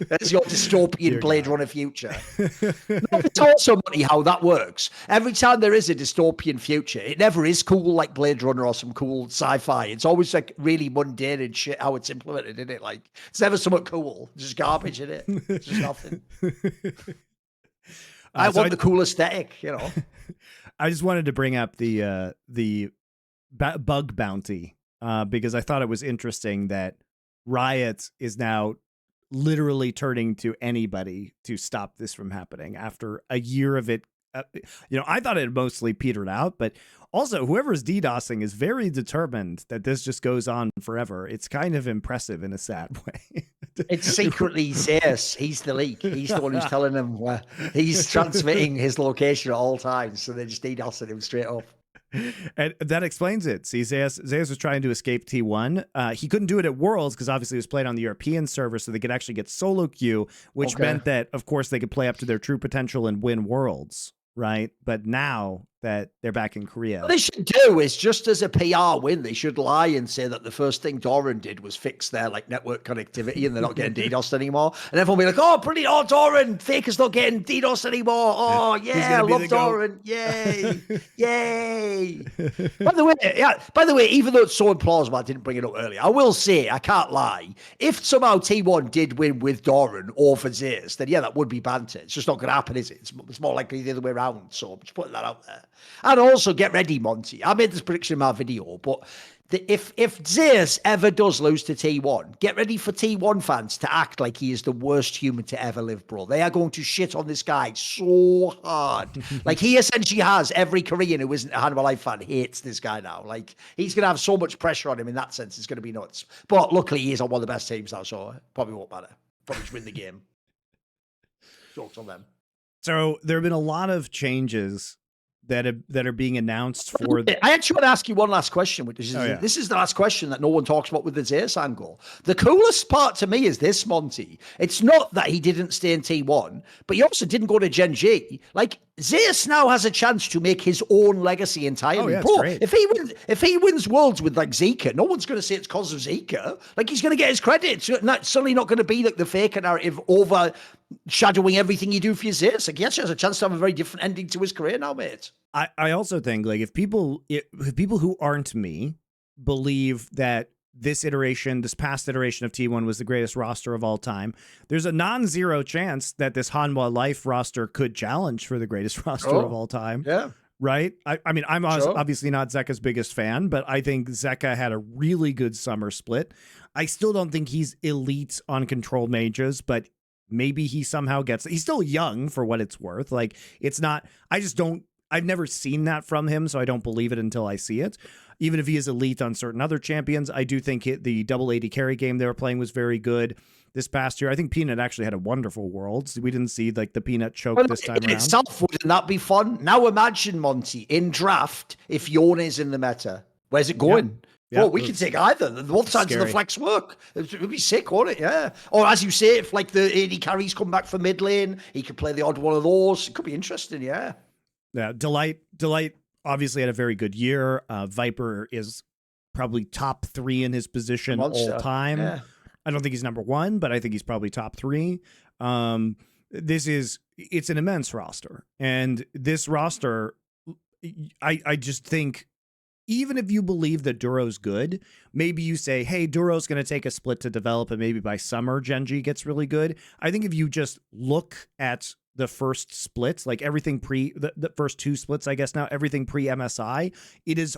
That's your dystopian Blade Runner future. No, it's also funny how that works. Every time there is a dystopian future, it never is cool like Blade Runner or some cool sci-fi. It's always like really mundane and shit how it's implemented, isn't it? Like, it's never somewhat cool. It's just garbage, isn't it? It's just nothing. I want the cool aesthetic, I just wanted to bring up the bug bounty, because I thought it was interesting that Riot is now literally turning to anybody to stop this from happening after a year of it. I thought it had mostly petered out, but also whoever's DDoSing is very determined that this just goes on forever. It's kind of impressive in a sad way. It's secretly Zeus. He's the leak. He's the one who's telling them where he's transmitting his location at all times. So they're just DDoSing him straight up. And that explains it. See, Zeus was trying to escape T1. He couldn't do it at Worlds because obviously it was played on the European server, so they could actually get solo queue, which meant that, of course, they could play up to their true potential and win Worlds, right? But now that they're back in Korea. What they should do is, just as a PR win, they should lie and say that the first thing Thorin did was fix their network connectivity and they're not getting DDoSed anymore. And everyone will be like, oh, brilliant, oh, Thorin, Faker's not getting DDoSed anymore. Oh, yeah, I love Thorin. Yay, yay. By the way, even though it's so implausible, I didn't bring it up earlier, I will say, I can't lie, if somehow T1 did win with Thorin or for Zeus, then yeah, that would be banter. It's just not going to happen, is it? It's more likely the other way around. So I'm just putting that out there. And also, get ready, Monty. I made this prediction in my video, but if Zeus ever does lose to T1, get ready for T1 fans to act like he is the worst human to ever live, bro. They are going to shit on this guy so hard. He essentially has every Korean who isn't a Hanwha Life fan hates this guy now. He's going to have so much pressure on him in that sense. It's going to be nuts. But luckily, he is on one of the best teams now, so it probably won't matter. Probably just win the game. Jokes on them. So there have been a lot of changes that are being announced for. I actually want to ask you one last question, which is this is the last question that no one talks about with the Zeus angle. The coolest part to me is this, Monty. It's not that he didn't stay in T1, but he also didn't go to GenG. Zeus now has a chance to make his own legacy entirely. Bro, if he wins Worlds with Zika, no one's going to say it's because of Zika. He's going to get his credit. It's suddenly not going to be the Faker narrative overshadowing everything you do for your Zeus. He actually has a chance to have a very different ending to his career now, mate. I also think if people who aren't me believe that this past iteration of T1 was the greatest roster of all time, there's a non-zero chance that this Hanwha Life roster could challenge for the greatest roster of all time. Yeah. Right? I mean, I'm obviously not Zeka's biggest fan, but I think Zeka had a really good summer split. I still don't think he's elite on control mages, but maybe he somehow gets it. He's still young for what it's worth. I've never seen that from him, so I don't believe it until I see it. Even if he is elite on certain other champions, I do think the double AD carry game they were playing was very good this past year. I think Peanut actually had a wonderful Worlds. We didn't see the Peanut choke this time around. Itself, wouldn't that be fun? Now imagine, Monty, in draft, if Yone is in the meta, where's it going? Yeah. Well, we can take either. Both sides of the flex work. It would be sick, wouldn't it? Yeah. Or as you say, if the AD carries come back from mid lane, he could play the odd one of those. It could be interesting, yeah. Yeah, Delight obviously had a very good year. Viper is probably top 3 in his position all time. Yeah. I don't think he's number 1, but I think he's probably top 3. It's an immense roster. And this roster, I just think, even if you believe that Duro's good, maybe you say, hey, Duro's going to take a split to develop, and maybe by summer, GenG gets really good. I think if you just look at the first splits, everything the first 2 splits, I guess now, everything pre-MSI, it is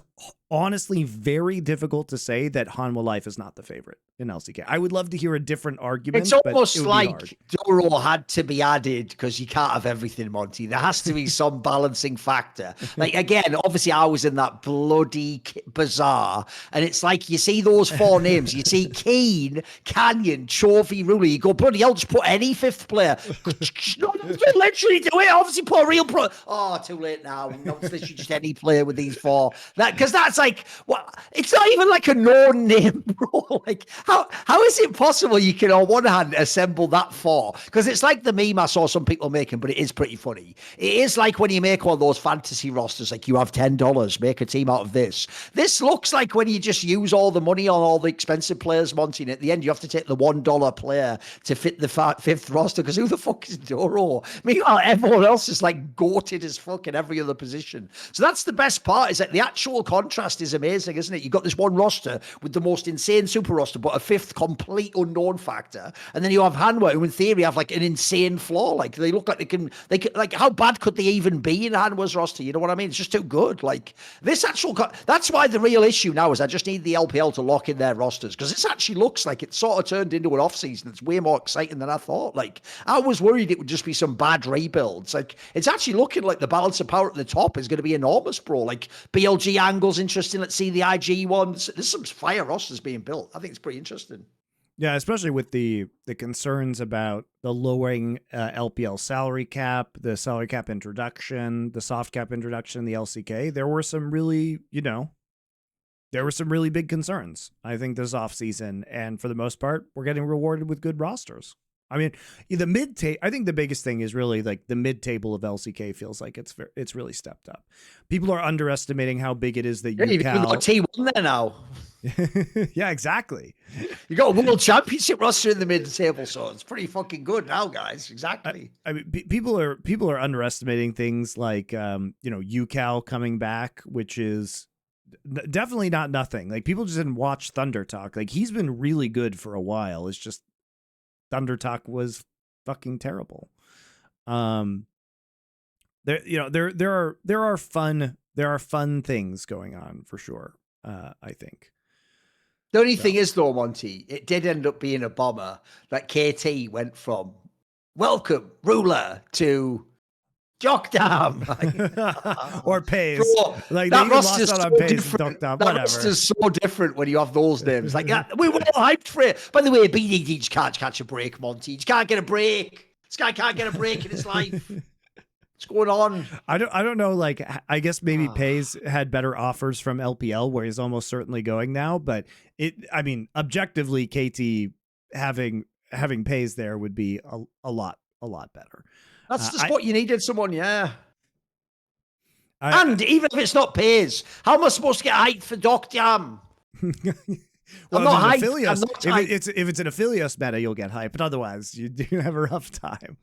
honestly very difficult to say that Hanwha Life is not the favorite in LCK. I would love to hear a different argument. It's almost like Duro had to be added because you can't have everything, Monty. There has to be some balancing factor. Again, obviously I was in that bloody bazaar, and it's you see those 4 names. You see Keen, Canyon, Chovy, Ruli. You go, bloody hell, just put any 5th player. Literally do it. Obviously put a real pro. Oh, too late now. Not literally just any player with these 4. Because that's what? It's not even a known name, bro. How is it possible you can on one hand assemble that 4? Because it's the meme I saw some people making, but it is pretty funny. It is when you make one of those fantasy rosters, you have $10, make a team out of this. This looks like when you just use all the money on all the expensive players, Monty, and at the end you have to take the $1 player to fit the 5th roster, because who the fuck is Duro? Meanwhile, everyone else is goated as fuck in every other position. So that's the best part, is the actual contrast contrast is amazing, isn't it? You've got this one roster with the most insane super roster, but a fifth complete unknown factor. And then you have Hanwha, who in theory have like an insane flaw. Like they look like they can, like how bad could they even be in Hanwha's roster? You know what I mean? It's just too good. Like this that's why the real issue now is I just need the LPL to lock in their rosters, because this actually looks like it's sort of turned into an off season. It's way more exciting than I thought. Like I was worried it would just be some bad rebuilds. Like it's actually looking like the balance of power at the top is going to be enormous, bro. Like BLG angles interesting. Let's see the IG ones. There's some fire rosters being built. I think it's pretty interesting. Yeah, especially with the concerns about the lowering LPL salary cap, the salary cap introduction, the soft cap introduction, the LCK. There were some really, big concerns, I think, this offseason. And for the most part, we're getting rewarded with good rosters. I mean, I think the biggest thing is really like the mid-table of LCK feels like it's really stepped up. People are underestimating how big it is that you've got T1 there now. Yeah, exactly. You got a world championship roster in the mid-table, so it's pretty fucking good now, guys. Exactly. I mean, people are underestimating things like UCal coming back, which is definitely not nothing. Like people just didn't watch Thunder Talk. Like he's been really good for a while. It's just Thunder Talk was fucking terrible. There are fun things going on for sure. I think. The only thing is though, Monty, it did end up being a bomber that KT went from welcome ruler to Jockdam or Pays. Like that roster's so different. That roster's so different when you have those names. Like we were all hyped for it. By the way, BDD just can't catch a break, Monty. He just can't get a break. This guy can't get a break in his life. What's going on? I don't know. Like I guess maybe Pays had better offers from LPL, where he's almost certainly going now. But objectively, KT having Pays there would be a lot better. That's the spot you needed someone, yeah. And even if it's not Pays, how am I supposed to get hyped for Doc Jam? I'm not hyped. If it's an Aphelios meta, you'll get hyped, but otherwise you do have a rough time.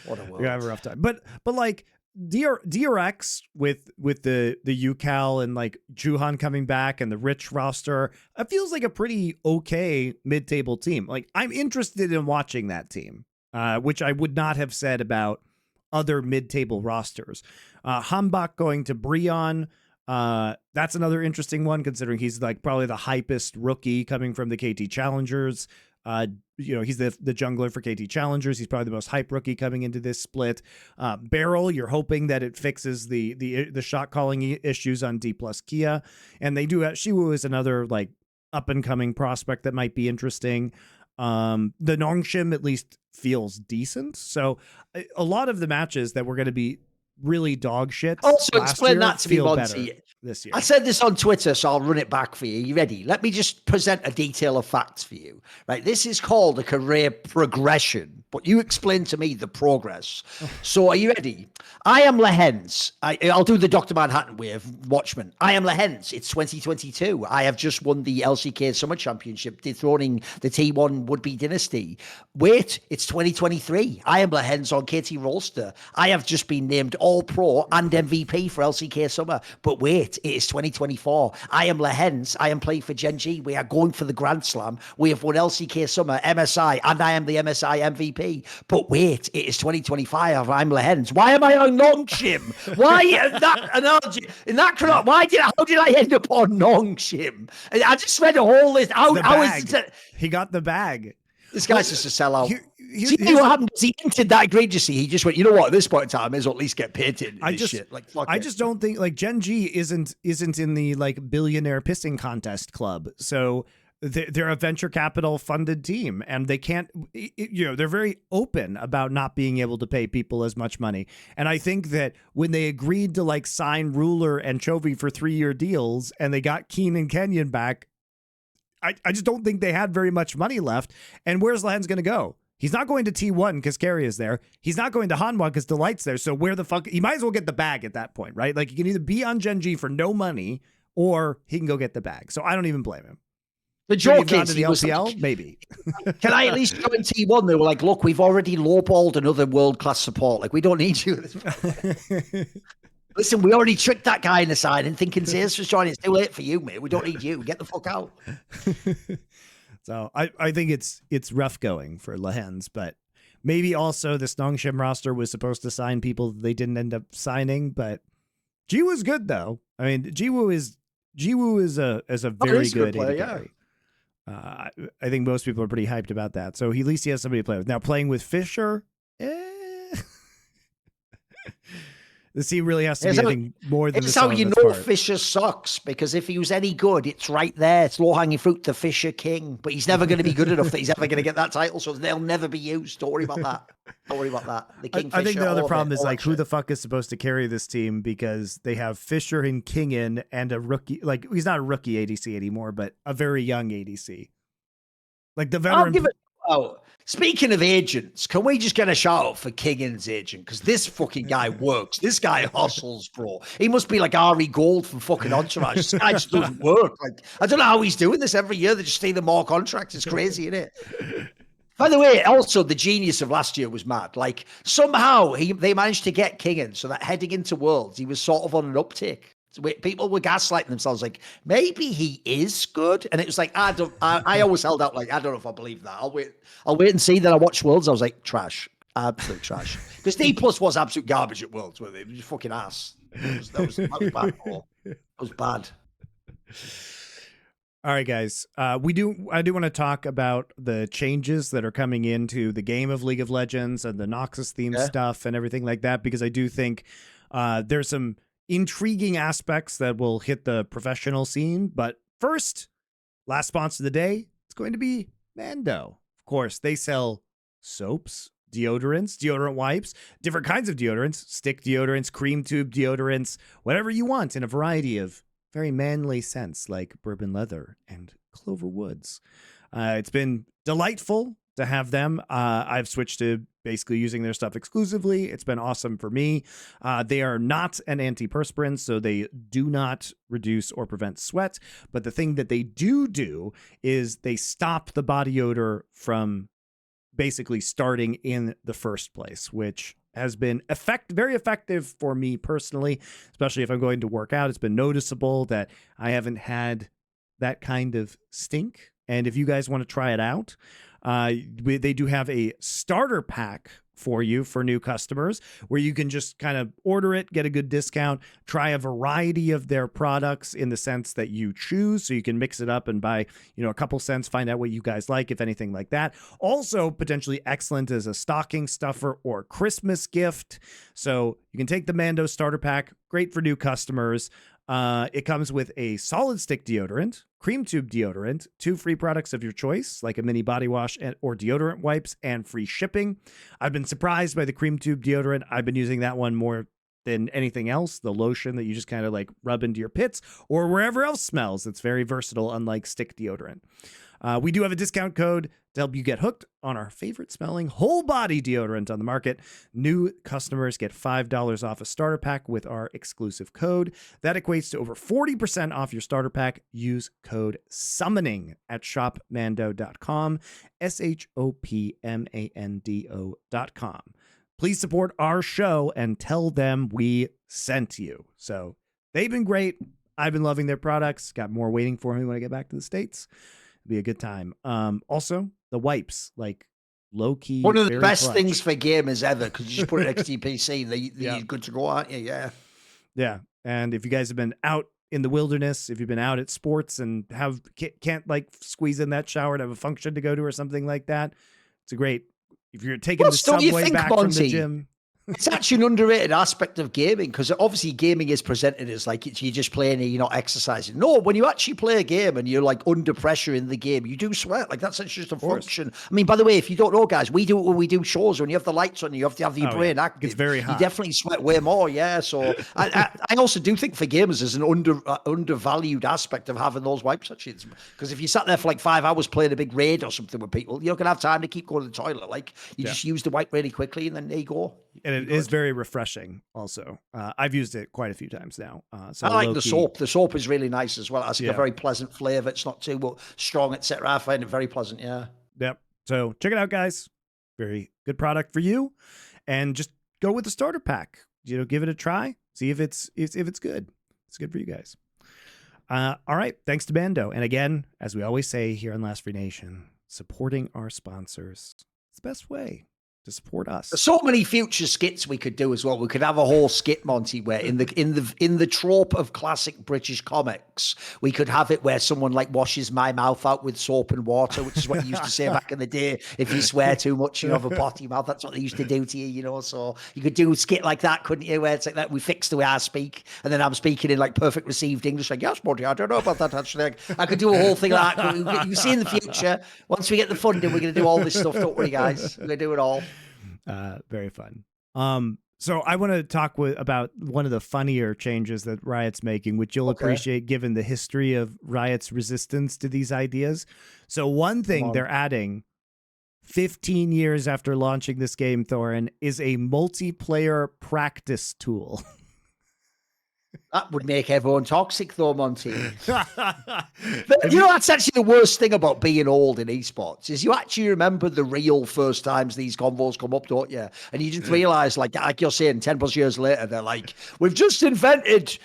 What a world. You have a rough time. But like DRX with the UCal and like Juhan coming back and the Rich roster, it feels like a pretty okay mid-table team. Like I'm interested in watching that team. Which I would not have said about other mid-table rosters. Hambach going to Brion. That's another interesting one, considering he's like probably the hypest rookie coming from the KT Challengers. He's the jungler for KT Challengers. He's probably the most hype rookie coming into this split. Beryl, you're hoping that it fixes the shot calling issues on D+ Kia. And they do have Shiwu is another like up and coming prospect that might be interesting. The Nongshim at least feels decent. So a lot of the matches that were going to be really dog shit. Also explain that to me, Monty. This year. I said this on Twitter, so I'll run it back for you. You ready? Let me just present a detail of facts for you. Right, this is called a career progression, but you explain to me the progress. So are you ready? I am Lehens. I'll do the Dr. Manhattan wave, Watchman. I am Lehens. It's 2022. I have just won the LCK Summer Championship, dethroning the T1 would-be dynasty. Wait, it's 2023. I am Lehens on KT Rolster. I have just been named All-Pro and MVP for LCK Summer. But wait, it is 2024. I am Lehens. I am playing for GenG. We are going for the Grand Slam. We have won LCK Summer, MSI, and I am the MSI MVP. But wait, it is 2025. I'm Lehens. Why am I on Nongshim? Why that analogy? How did I end up on Nongshim? I just read a whole list. How is it? He got the bag. This guy's just a sellout. See what happened? He entered that egregiously. He just went, you know what? At this point in time, I may as well at least get painted. I just don't think like GenG isn't in the like billionaire pissing contest club. So they're a venture capital funded team, and they can't. They're very open about not being able to pay people as much money. And I think that when they agreed to like sign Ruler and Chovy for 3-year deals, and they got Keen and Kenyon back, I just don't think they had very much money left. And where's Lehens going to go? He's not going to T1 because Carry is there. He's not going to Hanwha because Delight's there. So where the fuck? He might as well get the bag at that point, right? Like he can either be on GenG for no money, or he can go get the bag. So I don't even blame him. The joke is, the LPL, maybe. Can I at least go in T1? They were like, look, we've already lowballed another world-class support. Like, we don't need you. Listen, we already tricked that guy in the side and thinking Zeus was joining. It's too late for you, mate. We don't need you. Get the fuck out. So I think it's rough going for Lehens, but maybe also this Nongshim roster was supposed to sign people they didn't end up signing, but Jiwoo's good though. I mean, Jiwoo is a very good player, AD carry. I think most people are pretty hyped about that. So at least he has somebody to play with. Now playing with Fisher, the team really has to be anything more than. It's how you know Fisher sucks, because if he was any good, it's right there. It's low hanging fruit, the Fisher King. But he's never going to be good enough that he's ever going to get that title, so they'll never be used. Don't worry about that. Don't worry about that. The King. I think the other problem is like who the fuck is supposed to carry this team, because they have Fisher and Kingen and a rookie. Like he's not a rookie ADC anymore, but a very young ADC. Like the veteran. Speaking of agents, can we just get a shout out for Kingen's agent? Because this fucking guy works. This guy hustles, bro. He must be like Ari Gold from fucking Entourage. This guy just doesn't work. Like, I don't know how he's doing this every year. They're just stealing more contracts. It's crazy, isn't it? By the way, also the genius of last year was mad. Like somehow they managed to get Kingen so that heading into Worlds, he was sort of on an uptick. People were gaslighting themselves like maybe he is good, and it was like I always held out like I don't know if I believe that. I'll wait and see. Then I watched Worlds. I was like trash, absolute trash. Because D+ was absolute garbage at Worlds, weren't they? It was just fucking ass. That was bad. That was bad. All right, guys. I do want to talk about the changes that are coming into the game of League of Legends and the Noxus theme stuff and everything like that, because I do think there's some intriguing aspects that will hit the professional scene. But first, last sponsor of the day, it's going to be Mando. Of course, they sell soaps, deodorants, deodorant wipes, different kinds of deodorants, stick deodorants, cream tube deodorants, whatever you want in a variety of very manly scents like bourbon leather and clover woods. It's been delightful to have them. I've switched to basically using their stuff exclusively. It's been awesome for me. They are not an antiperspirant, so they do not reduce or prevent sweat. But the thing that they do is they stop the body odor from basically starting in the first place, which has been very effective for me personally, especially if I'm going to work out. It's been noticeable that I haven't had that kind of stink. And if you guys want to try it out, they do have a starter pack for you for new customers where you can just kind of order it, get a good discount, try a variety of their products in the sense that you choose. So you can mix it up and buy, a couple cents, find out what you guys like, if anything like that. Also potentially excellent as a stocking stuffer or Christmas gift. So you can take the Mando starter pack, great for new customers. It comes with a solid stick deodorant, cream tube deodorant, 2 free products of your choice, like a mini body wash or deodorant wipes, and free shipping. I've been surprised by the cream tube deodorant. I've been using that one more than anything else, the lotion that you just kind of like rub into your pits or wherever else smells. It's very versatile, unlike stick deodorant. We do have a discount code to help you get hooked on our favorite smelling whole body deodorant on the market. New customers get $5 off a starter pack with our exclusive code. That equates to over 40% off your starter pack. Use code SUMMONING at shopmando.com, shopmando.com. Please support our show and tell them we sent you. So they've been great. I've been loving their products. Got more waiting for me when I get back to the States. Be a good time. Also, the wipes, like low key. One of the best things for gamers ever, because you just put it next to your PC, they're good to go, aren't you? Yeah. Yeah. And if you guys have been out in the wilderness, if you've been out at sports and can't like squeeze in that shower to have a function to go to or something like that, it's a great. If you're taking the subway back from the gym. It's actually an underrated aspect of gaming, because obviously gaming is presented as like you're just playing and you're not exercising. No, when you actually play a game and you're like under pressure in the game, you do sweat. Like that's just a function. I mean, by the way, if you don't know, guys, we do it when we do shows. When you have the lights on, you have to have your brain active. It's very hot. You definitely sweat way more. Yeah. So I also do think for gamers there's an undervalued aspect of having those wipe sections, because if you sat there for like 5 hours playing a big raid or something with people, you're not gonna have time to keep going to the toilet. Like you just use the wipe really quickly and then there you go. And it is very refreshing also. I've used it quite a few times now. So I like the soap. The soap is really nice as well. It's like a very pleasant flavor. It's not too strong, etc. I find it very pleasant, yeah. Yep. So check it out, guys. Very good product for you. And just go with the starter pack. Give it a try. See if it's good. It's good for you guys. All right. Thanks to Bando. And again, as we always say here on Last Free Nation, supporting our sponsors is the best way to support us. There's so many future skits we could do as well. We could have a whole skit, Monty, where in the trope of classic British comics, we could have it where someone like washes my mouth out with soap and water, which is what you used to say back in the day. If you swear too much, you have a potty mouth. That's what they used to do to you, you know. So you could do a skit like that, couldn't you? Where it's like that, we fix the way I speak, and then I'm speaking in like perfect received English, like, yes, Monty, I don't know about that actually. I could do a whole thing like that. You see in the future, once we get the funding, we're going to do all this stuff. Don't worry, guys. We're going to do it all. Very fun. So I want to talk about one of the funnier changes that Riot's making, which you'll appreciate given the history of Riot's resistance to these ideas. So one thing they're adding 15 years after launching this game, Thorin, is a multiplayer practice tool. That would make everyone toxic, though, Monty. But, you know, that's actually the worst thing about being old in esports is you actually remember the real first times these convos come up, don't you? And you just realize, like you're saying, 10 plus years later, they're like, we've just invented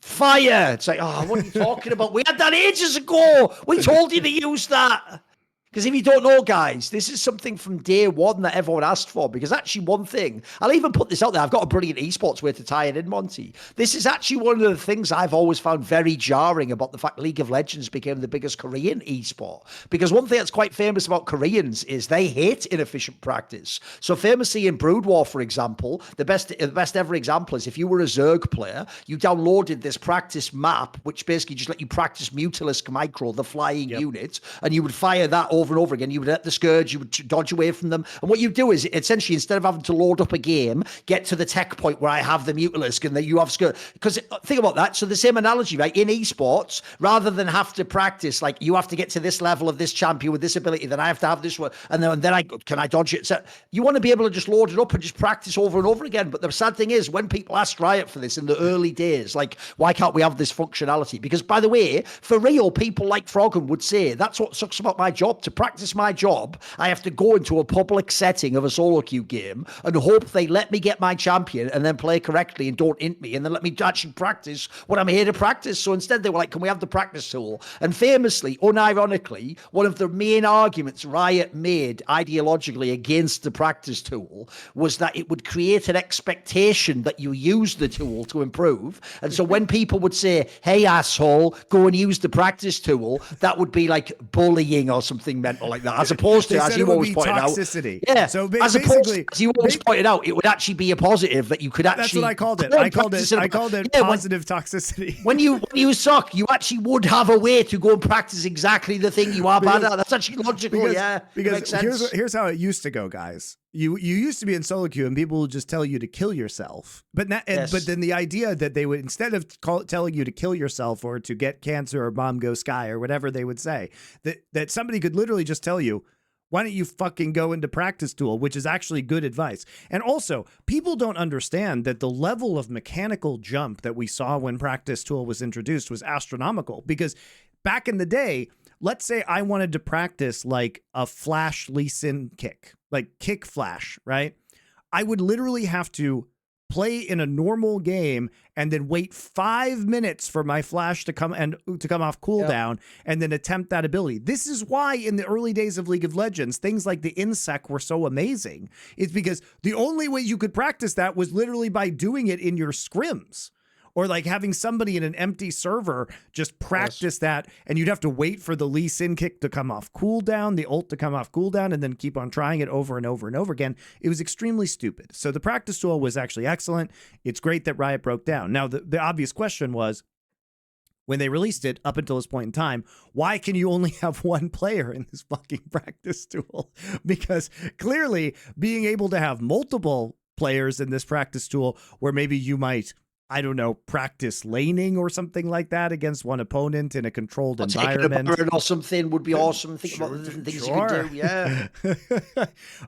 fire. It's like, oh, what are you talking about? We had that ages ago. We told you to use that. Because if you don't know, guys, this is something from day one that everyone asked for. Because actually, one thing, I'll even put this out there. I've got a brilliant esports way to tie it in, Monty. This is actually one of the things I've always found very jarring about the fact League of Legends became the biggest Korean esport. Because one thing that's quite famous about Koreans is they hate inefficient practice. So famously in Brood War, for example, the best ever example is if you were a Zerg player, you downloaded this practice map, which basically just let you practice Mutalisk Micro, the flying unit, and you would fire that over and over again. You would hit the Scourge, you would dodge away from them. And what you do is essentially, instead of having to load up a game, get to the tech point where I have the Mutalisk and then you have Scourge. Because think about that. So the same analogy, right? In esports, rather than have to practice, like you have to get to this level of this champion with this ability, then I have to have this one, and then can I dodge it? So you want to be able to just load it up and just practice over and over again. But the sad thing is, when people asked Riot for this in the early days, like, why can't we have this functionality? Because by the way, for real, people like Froggen would say, that's what sucks about my job. To practice my job, I have to go into a public setting of a solo queue game and hope they let me get my champion and then play correctly and don't int me and then let me actually practice what I'm here to practice. So instead they were like, can we have the practice tool? And famously, unironically, one of the main arguments Riot made ideologically against the practice tool was that it would create an expectation that you use the tool to improve. And so when people would say, hey asshole, go and use the practice tool, that would be like bullying or something mental like that, as opposed to, as you always pointed toxicity. out. Yeah, so as opposed to, as you always pointed out, it would actually be a positive that you could actually... That's what I called it. I called it positive toxicity. When you suck, you actually would have a way to go and practice exactly the thing you are bad at. That's actually logical, Because here's how it used to go, guys. You used to be in solo queue and people would just tell you to kill yourself. But then the idea that they would, instead of telling you to kill yourself or to get cancer or bomb go sky or whatever they would say, that somebody could literally just tell you, why don't you fucking go into practice tool, which is actually good advice. And also, people don't understand that the level of mechanical jump that we saw when practice tool was introduced was astronomical. Because back in the day, let's say I wanted to practice like a flash Lee Sin kick, like kick flash, right? I would literally have to play in a normal game and then wait 5 minutes for my flash to come off cooldown and then attempt that ability. This is why in the early days of League of Legends, things like the insec were so amazing. It's because the only way you could practice that was literally by doing it in your scrims. Or like having somebody in an empty server just practice that, and you'd have to wait for the Lee Sin kick to come off cooldown, the ult to come off cooldown, and then keep on trying it over and over and over again. It was extremely stupid. So the practice tool was actually excellent. It's great that Riot broke down. Now, the obvious question was, when they released it up until this point in time, why can you only have one player in this fucking practice tool? Because clearly being able to have multiple players in this practice tool where maybe you might, I don't know, practice laning or something like that against one opponent in a controlled environment. Taking a burn or something would be awesome. Think about the different things you could do. Yeah.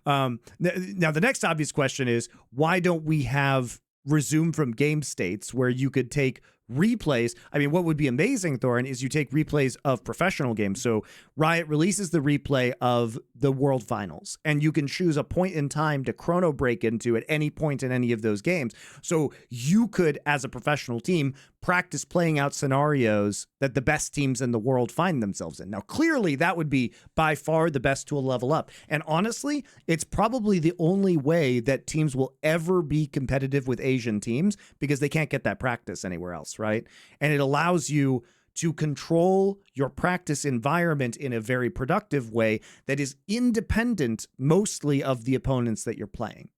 Now, the next obvious question is, why don't we have resume from game states where you could take replays. I mean, what would be amazing, Thorin, is you take replays of professional games. So Riot releases the replay of the World Finals, and you can choose a point in time to chrono break into at any point in any of those games. So you could, as a professional team, practice playing out scenarios that the best teams in the world find themselves in. Now, clearly, that would be by far the best tool to level up. And honestly, it's probably the only way that teams will ever be competitive with Asian teams, because they can't get that practice anywhere else, right? And it allows you to control your practice environment in a very productive way that is independent mostly of the opponents that you're playing,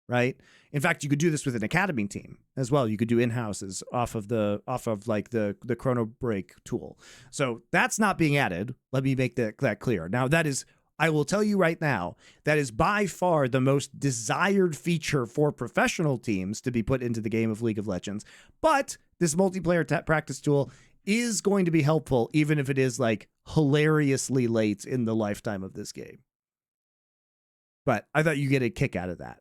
right? In fact, you could do this with an academy team as well. You could do in-houses off of like the chrono break tool. So that's not being added. Let me make that clear. Now, that is, I will tell you right now, that is by far the most desired feature for professional teams to be put into the game of League of Legends. But this multiplayer practice tool is going to be helpful, even if it is like hilariously late in the lifetime of this game. But I thought you get a kick out of that.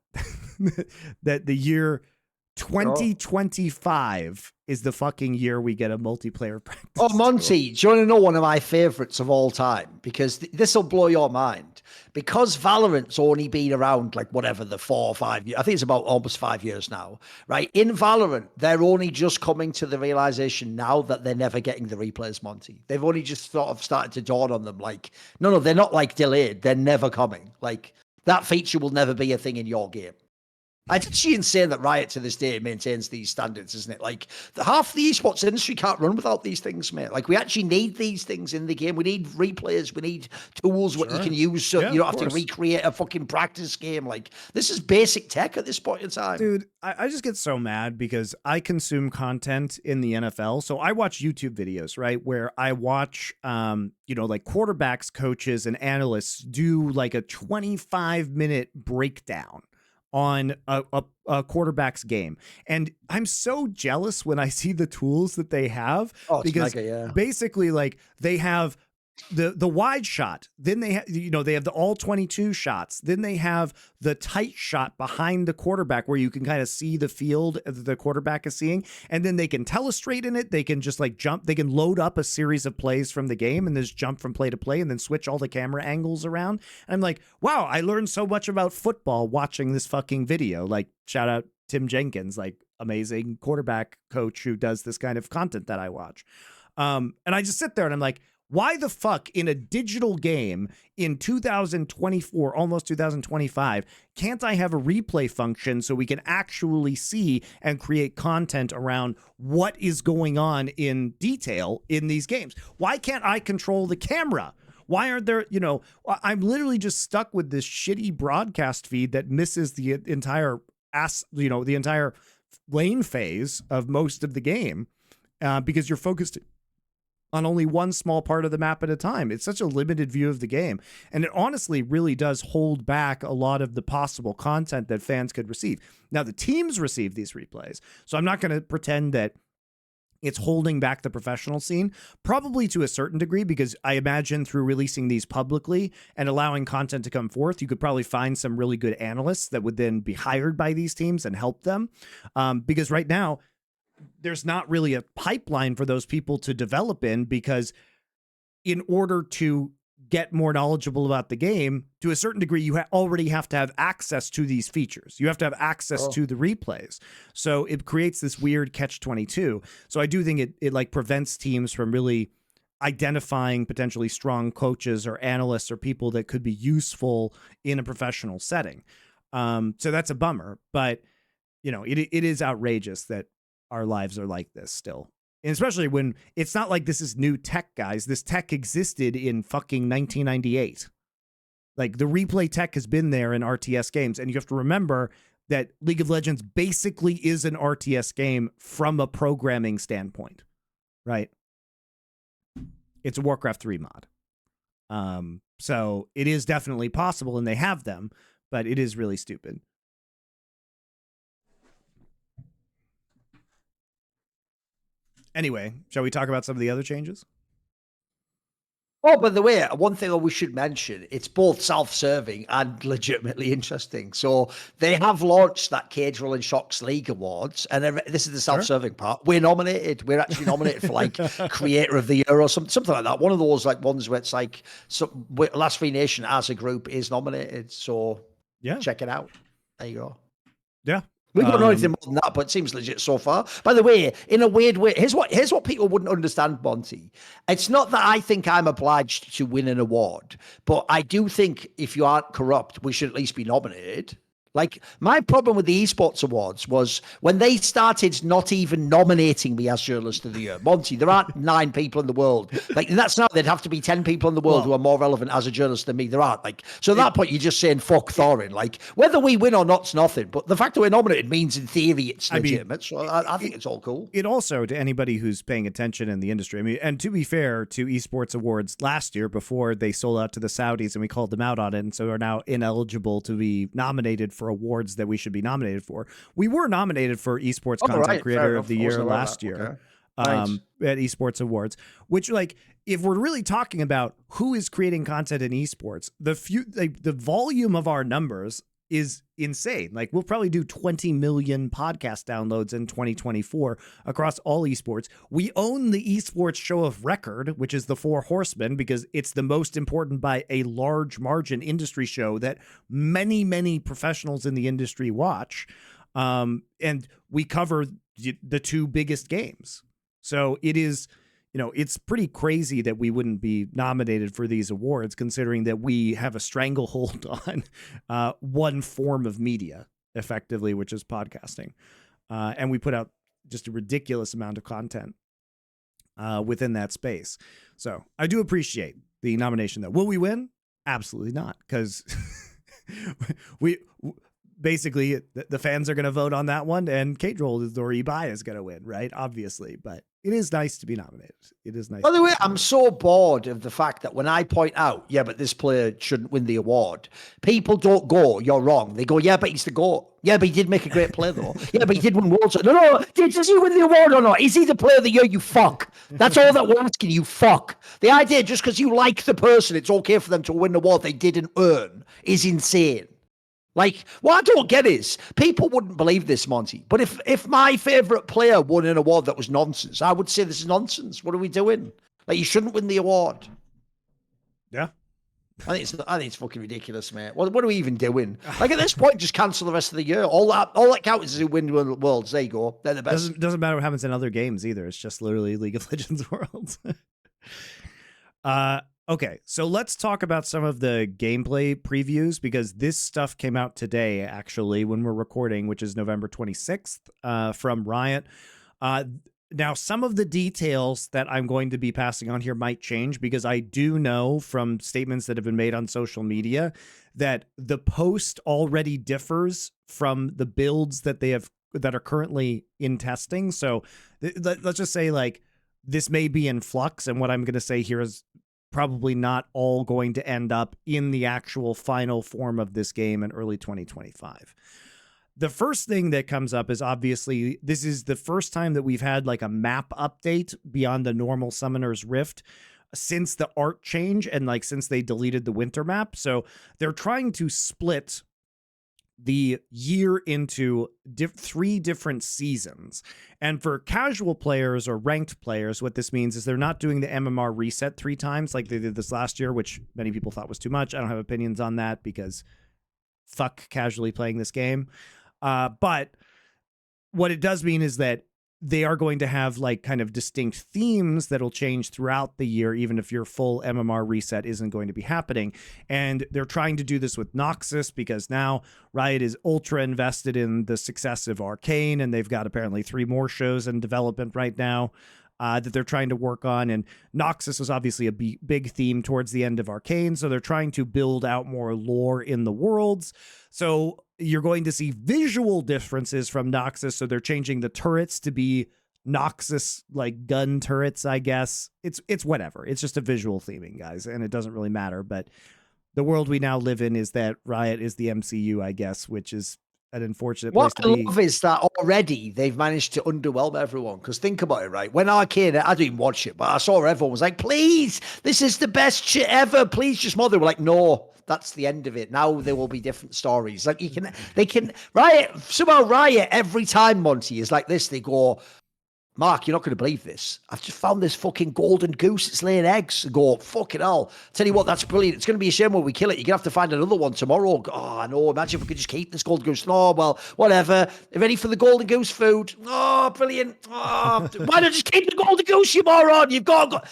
That the year 2025 is the fucking year we get a multiplayer practice. Oh, Monty, do you want to know one of my favorites of all time? Because this will blow your mind. Because Valorant's only been around like whatever the 4 or 5 years, I think it's about almost 5 years now, right? In Valorant, they're only just coming to the realization now that they're never getting the replays, Monty. They've only just sort of started to dawn on them like, no, they're not like delayed. They're never coming. Like that feature will never be a thing in your game. It's actually insane that Riot to this day maintains these standards, isn't it? Like half the esports industry can't run without these things, mate. Like we actually need these things in the game. We need replays. We need tools what you can use so you don't have to recreate a fucking practice game. Like this is basic tech at this point in time. Dude, I just get so mad because I consume content in the NFL. So I watch YouTube videos, right? Where I watch, like quarterbacks, coaches, and analysts do like a 25-minute breakdown on a quarterback's game. And I'm so jealous when I see the tools that they have, because basically like they have the wide shot, then they have, they have the all 22 shots, then they have the tight shot behind the quarterback where you can kind of see the field that the quarterback is seeing, and then they can telestrate in it. They can just like jump, they can load up a series of plays from the game and just jump from play to play and then switch all the camera angles around. And I'm like, wow, I learned so much about football watching this fucking video. Like, shout out Tim Jenkins, like amazing quarterback coach who does this kind of content that I watch. And I just sit there and I'm like, why the fuck in a digital game in 2024, almost 2025, can't I have a replay function so we can actually see and create content around what is going on in detail in these games? Why can't I control the camera? Why aren't there, I'm literally just stuck with this shitty broadcast feed that misses the entire the entire lane phase of most of the game because you're focused on only one small part of the map at a time. It's such a limited view of the game. And it honestly really does hold back a lot of the possible content that fans could receive. Now, the teams receive these replays, so I'm not going to pretend that it's holding back the professional scene, probably to a certain degree, because I imagine through releasing these publicly and allowing content to come forth, you could probably find some really good analysts that would then be hired by these teams and help them. Because right now, there's not really a pipeline for those people to develop in, because in order to get more knowledgeable about the game, to a certain degree, you already have to have access to these features. You have to have access to the replays. So it creates this weird catch-22. So I do think it like prevents teams from really identifying potentially strong coaches or analysts or people that could be useful in a professional setting. So that's a bummer, but it is outrageous that our lives are like this still. And especially when it's not like this is new tech, guys. This tech existed in fucking 1998. Like the replay tech has been there in RTS games. And you have to remember that League of Legends basically is an RTS game from a programming standpoint, right? It's a Warcraft 3 mod. So it is definitely possible and they have them, but it is really stupid. Anyway, shall we talk about some of the other changes? Oh, by the way, one thing we should mention, it's both self-serving and legitimately interesting. So they have launched that Caedrel and Shocks League Awards, and this is the self-serving part. We're nominated. We're actually nominated for like Creator of the Year or something like that. One of those like ones where it's like Last Free Nation as a group is nominated. So yeah, check it out. There you go. Yeah. We don't know anything more than that, but it seems legit so far. By the way, in a weird way, here's what people wouldn't understand, Monty. It's not that I think I'm obliged to win an award, but I do think if you aren't corrupt, we should at least be nominated. Like, my problem with the esports awards was when they started not even nominating me as journalist of the year. Monty, there aren't 9 people in the world. Like, that's now there'd have to be 10 people in the world who are more relevant as a journalist than me. There aren't. Like, so at that point, you're just saying fuck Thorin. Like, whether we win or not's nothing. But the fact that we're nominated means in theory it's legitimate. So I think it's all cool. It also, to anybody who's paying attention in the industry, I mean, and to be fair to esports awards last year before they sold out to the Saudis and we called them out on it, and so are now ineligible to be nominated for awards that we should be nominated for. We were nominated for Esports Content Creator of the Year last year at Esports Awards, which, like, if we're really talking about who is creating content in esports, the volume of our numbers is insane. Like, we'll probably do 20 million podcast downloads in 2024 across all esports. We own the esports show of record, which is the Four Horsemen, because it's the most important by a large margin industry show that many, many professionals in the industry watch. And we cover the 2 biggest games. So it is, it's pretty crazy that we wouldn't be nominated for these awards, considering that we have a stranglehold on one form of media, effectively, which is podcasting. And we put out just a ridiculous amount of content within that space. So I do appreciate the nomination, though. Will we win? Absolutely not, because basically the fans are going to vote on that one, and Caedrel or Ibai is going to win, right? Obviously, but it is nice to be nominated. It is nice. By the way, I'm so bored of the fact that when I point out, yeah, but this player shouldn't win the award, people don't go, you're wrong. They go, yeah, but he's the GOAT. Yeah, but he did make a great play, though. Yeah, but he did win Worlds. No, does he win the award or not? Is he the player of the year, you fuck? That's all that we're asking, you fuck. The idea, just because you like the person, it's okay for them to win an award they didn't earn, is insane. Like, what I don't get is, people wouldn't believe this, Monty, but if my favourite player won an award that was nonsense, I would say this is nonsense. What are we doing? Like, you shouldn't win the award. Yeah. I think it's fucking ridiculous, mate. What are we even doing? Like, at this point, just cancel the rest of the year. All that counts is who win Worlds. There you go. They're the best. Doesn't matter what happens in other games either. It's just literally League of Legends Worlds. Okay, so let's talk about some of the gameplay previews, because this stuff came out today, actually, when we're recording, which is November 26th, from Riot. Now, some of the details that I'm going to be passing on here might change, because I do know from statements that have been made on social media that the post already differs from the builds that that are currently in testing. So let's just say, like, this may be in flux, and what I'm going to say here is probably not all going to end up in the actual final form of this game in early 2025. The first thing that comes up is, obviously, this is the first time that we've had like a map update beyond the normal Summoner's Rift since the art change and like since they deleted the winter map. So they're trying to split the year into 3 different seasons. And for casual players or ranked players, what this means is they're not doing the MMR reset 3 times like they did this last year, which many people thought was too much. I don't have opinions on that, because fuck casually playing this game. But what it does mean is that they are going to have like kind of distinct themes that'll change throughout the year, even if your full MMR reset isn't going to be happening. And they're trying to do this with Noxus, because now Riot is ultra invested in the success of Arcane, and they've got apparently 3 more shows in development right now that they're trying to work on. And Noxus was obviously a big theme towards the end of Arcane, so they're trying to build out more lore in the worlds. So you're going to see visual differences from Noxus. So they're changing the turrets to be Noxus like gun turrets, I guess. It's whatever. It's just a visual theming, guys, and it doesn't really matter. But the world we now live in is that Riot is the MCU, I guess, which is an unfortunate What place to I be. love is that already they've managed to underwhelm everyone. Because think about it, right? When Arcane, I didn't watch it, but I saw everyone was like, please, this is the best shit ever. Please just more. They were like, no, that's the end of it. Now there will be different stories. Like they can, Riot every time, Monty, is like this. They go, Mark, you're not going to believe this. I've just found this fucking golden goose. It's laying eggs. I go, fucking hell. Tell you what, that's brilliant. It's going to be a shame when we kill it. You're going to have to find another one tomorrow. Oh, I know. Imagine if we could just keep this golden goose. No, well, whatever. Ready for the golden goose food? Oh, brilliant. Oh, why not just keep the golden goose, you moron? You've got.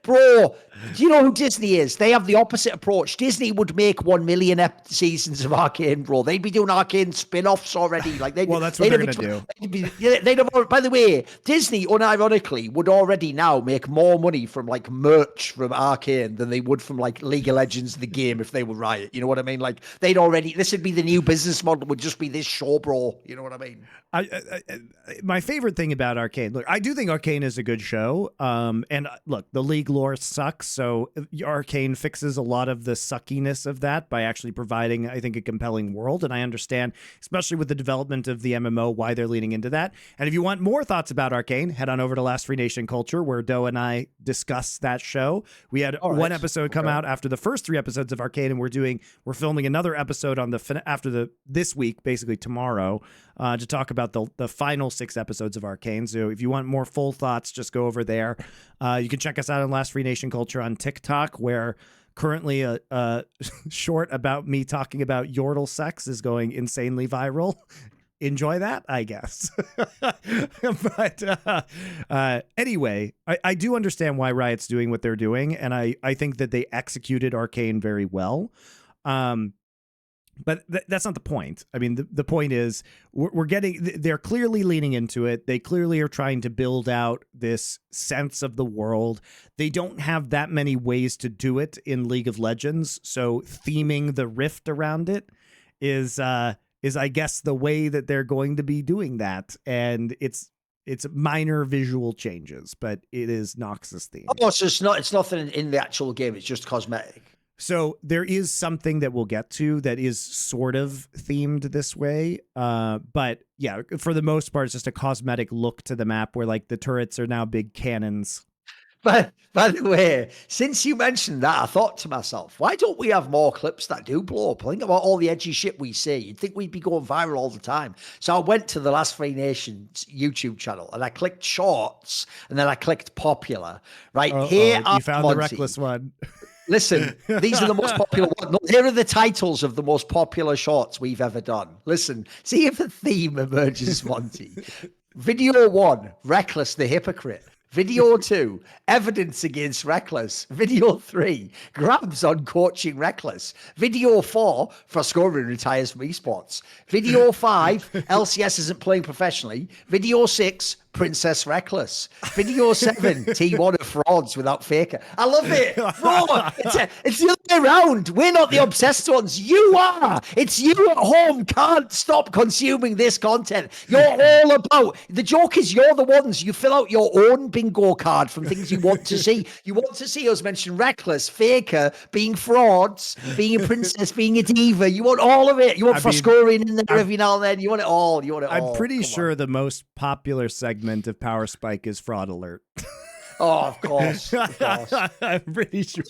Bro, do you know who Disney is? They have the opposite approach. Disney would make 1 million seasons of Arcane, bro. They'd be doing Arcane spin-offs already. Like well, that's what they're going to do. They'd have, by the way, Disney, unironically, would already now make more money from like merch from Arcane than they would from like League of Legends, the game, if they were Riot. You know what I mean? Like they'd already, this would be the new business model, would just be this show, bro. You know what I mean? My favorite thing about Arcane, look, I do think Arcane is a good show. And look, the League lore sucks, so Arcane fixes a lot of the suckiness of that by actually providing, I think, a compelling world. And I understand, especially with the development of the MMO, why they're leaning into that. And if you want more thoughts about Arcane, head on over to Last Free Nation Culture, where Doe and I discuss that show. We had one episode come out after the first 3 episodes of Arcane, and we're filming another episode on this week, basically tomorrow, to talk about the final 6 episodes of Arcane. So if you want more full thoughts, just go over there. You can check us out on Last Free Nation Culture on TikTok, where currently a short about me talking about Yordle sex is going insanely viral. Enjoy that, I guess. But anyway, I do understand why Riot's doing what they're doing, and I think that they executed Arcane very well. But that's not the point. I mean, the point is they're clearly leaning into it. They clearly are trying to build out this sense of the world. They don't have that many ways to do it in League of Legends. So theming the rift around it is I guess the way that they're going to be doing that. And it's minor visual changes, but it is Noxus theme. Oh, so it's nothing in the actual game. It's just cosmetic. So there is something that we'll get to that is sort of themed this way. But yeah, for the most part, it's just a cosmetic look to the map where like the turrets are now big cannons. But by the way, since you mentioned that, I thought to myself, why don't we have more clips that do blow up? Think about all the edgy shit we see. You'd think we'd be going viral all the time. So I went to the Last Free Nations YouTube channel and I clicked shorts and then I clicked popular. Right here, you found the reckless one. Listen, these are the most popular ones. Here are the titles of the most popular shorts we've ever done. Listen, see if a theme emerges, Monty. Video 1, Reckless the Hypocrite. Video 2, Evidence Against Reckless. Video 3, Grabs on Coaching Reckless. Video 4, Froscorin retires from esports. Video 5, LCS isn't playing professionally. Video 6, Princess Reckless. Video 7, T1 of frauds without faker. I love it. Bro, it's the other way around. We're not the obsessed ones. You are. It's you at home can't stop consuming this content. You're all about. The joke is you're the ones. You fill out your own bingo card from things you want to see. You want to see us mention Reckless, faker, being frauds, being a princess, being a diva. You want all of it. You want Froscorin in there every now and then. You want it all. You want it all. I'm pretty sure the most popular segment of Power Spike is Fraud Alert. Oh, of course. I'm pretty sure.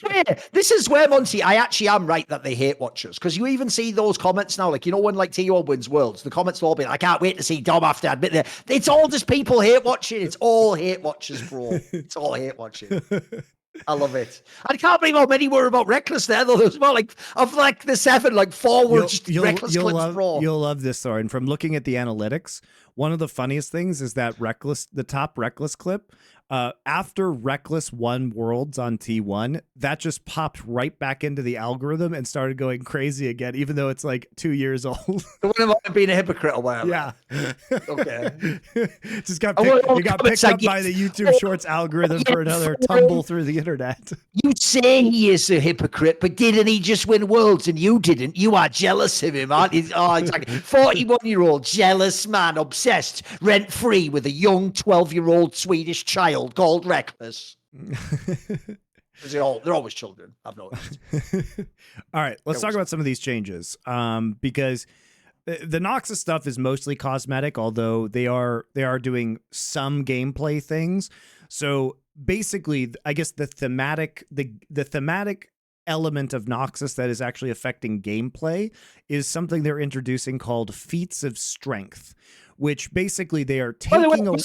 This is where, Monty, I actually am right that they hate watchers. Because you even see those comments now, like, you know, when like T1 wins Worlds, the comments will all be like, I can't wait to see Dom after I admit that. It's all just people hate watching. It's all hate watchers, bro. It's all hate watching. I love it. I can't believe how many were about Reckless there, though. There was about like the 7, like forward Reckless clips, bro. You'll love this, Thorin. From looking at the analytics, one of the funniest things is that the top Reckless clip, after Reckless won Worlds on T1, that just popped right back into the algorithm and started going crazy again, even though it's like 2 years old. The one about being a hypocrite or whatever. Yeah. Okay. Just got picked up by the YouTube Shorts algorithm for another tumble through the internet. You say he is a hypocrite, but didn't he just win Worlds and you didn't? You are jealous of him, aren't you? Oh, exactly. 41-year-old jealous man, obsessed, rent-free with a young 12-year-old Swedish child called Reckless. They're always children, I've noticed. All right, let's talk about some of these changes, because the Noxus stuff is mostly cosmetic, although they are doing some gameplay things. So basically, I guess the thematic element of Noxus that is actually affecting gameplay is something they're introducing called feats of strength, which basically they are taking. Are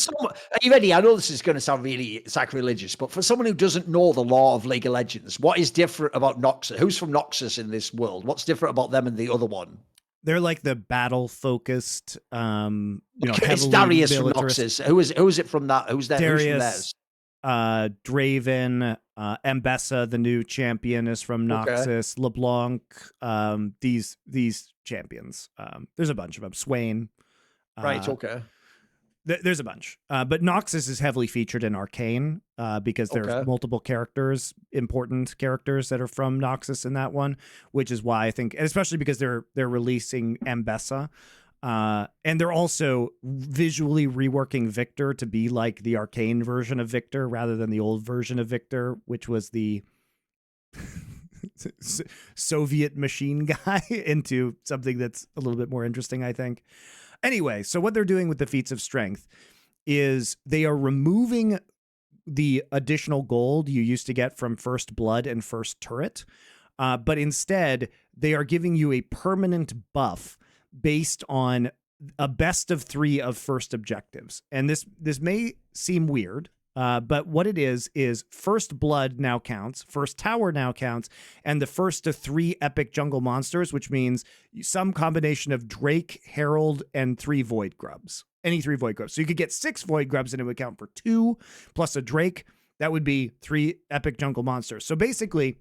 you ready? I know this is going to sound really sacrilegious, but for someone who doesn't know the lore of League of Legends, what is different about Noxus? Who's from Noxus in this world? What's different about them and the other one? They're like the battle-focused, it's Darius from Noxus. Who is it from that? Who's that? Darius, Draven, Ambessa, the new champion, is from Noxus. Okay. LeBlanc, these champions. There's a bunch of them. Swain. Right, okay. There's a bunch. But Noxus is heavily featured in Arcane because there's multiple characters, important characters that are from Noxus in that one, which is why I think, and especially because they're releasing Ambessa. And they're also visually reworking Victor to be like the Arcane version of Victor rather than the old version of Victor, which was the Soviet machine guy, into something that's a little bit more interesting, I think. Anyway, so what they're doing with the feats of strength is they are removing the additional gold you used to get from first blood and first turret, but instead they are giving you a permanent buff based on a best of 3 of first objectives. And this may seem weird, but what it is first blood now counts, first tower now counts, and the first of 3 epic jungle monsters, which means some combination of Drake, Herald, and 3 Void Grubs. Any 3 Void Grubs. So you could get 6 Void Grubs and it would count for 2 plus a Drake. That would be 3 epic jungle monsters. So basically,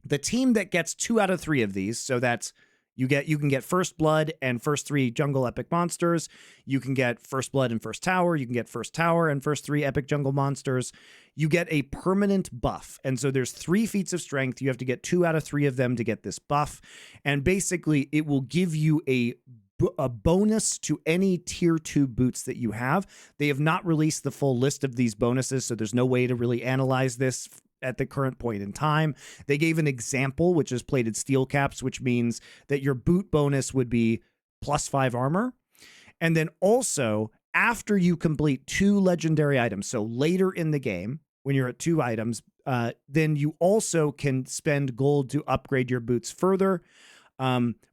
the team that gets 2 out of 3 of these, so that's you can get first blood and first 3 jungle epic monsters. You can get first blood and first tower. You can get first tower and first 3 epic jungle monsters. You get a permanent buff. And so there's 3 feats of strength. You have to get 2 out of 3 of them to get this buff. And basically it will give you a bonus to any tier 2 boots that you have. They have not released the full list of these bonuses, so there's no way to really analyze this at the current point in time. They gave an example, which is plated steel caps, which means that your boot bonus would be +5 armor. And then also, after you complete 2 legendary items, so later in the game, when you're at 2 items, then you also can spend gold to upgrade your boots further,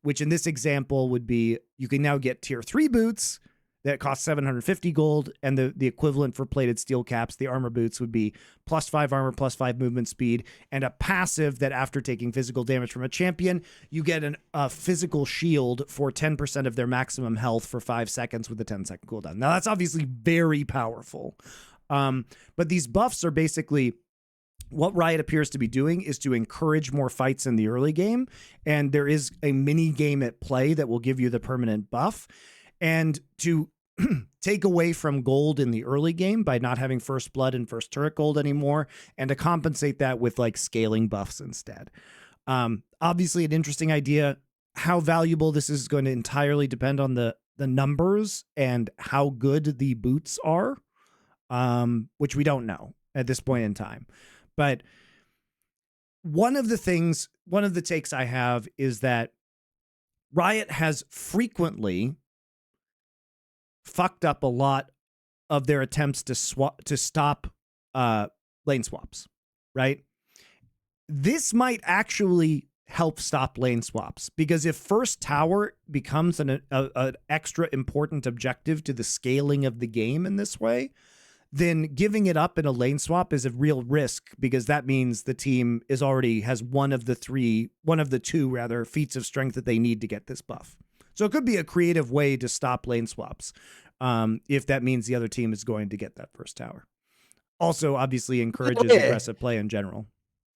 which in this example would be, you can now get tier 3 boots that cost 750 gold, and the equivalent for plated steel caps, the armor boots, would be +5 armor, +5 movement speed, and a passive that after taking physical damage from a champion, you get a physical shield for 10% of their maximum health for 5 seconds with a 10-second cooldown. Now, that's obviously very powerful. But these buffs are basically, what Riot appears to be doing is to encourage more fights in the early game, and there is a mini game at play that will give you the permanent buff. And to take away from gold in the early game by not having first blood and first turret gold anymore, and to compensate that with like scaling buffs instead. Obviously an interesting idea. How valuable this is going to entirely depend on the numbers and how good the boots are, which we don't know at this point in time. But one of the takes I have is that Riot has frequently fucked up a lot of their attempts to stop lane swaps, right? This might actually help stop lane swaps, because if first tower becomes an extra important objective to the scaling of the game in this way, then giving it up in a lane swap is a real risk, because that means the team has one of the 2 feats of strength that they need to get this buff. So it could be a creative way to stop lane swaps, if that means the other team is going to get that first tower. Also, obviously encourages aggressive play in general.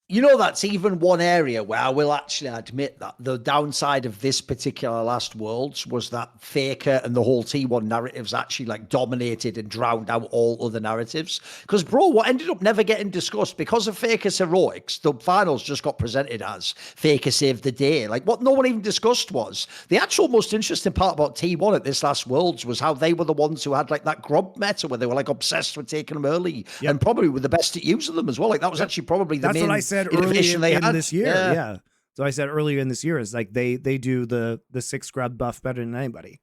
You know, that's even one area where I will actually admit that the downside of this particular last Worlds was that Faker and the whole T1 narratives actually like dominated and drowned out all other narratives. Because, bro, what ended up never getting discussed, because of Faker's heroics, the finals just got presented as Faker saved the day. Like, what no one even discussed was the actual most interesting part about T1 at this last Worlds was how they were the ones who had like that grub meta where they were like obsessed with taking them early, and probably were the best at using them as well. Like, that was actually probably the main... What I said earlier in this year. Yeah. So I said earlier in this year is like they do the 6 scrub buff better than anybody.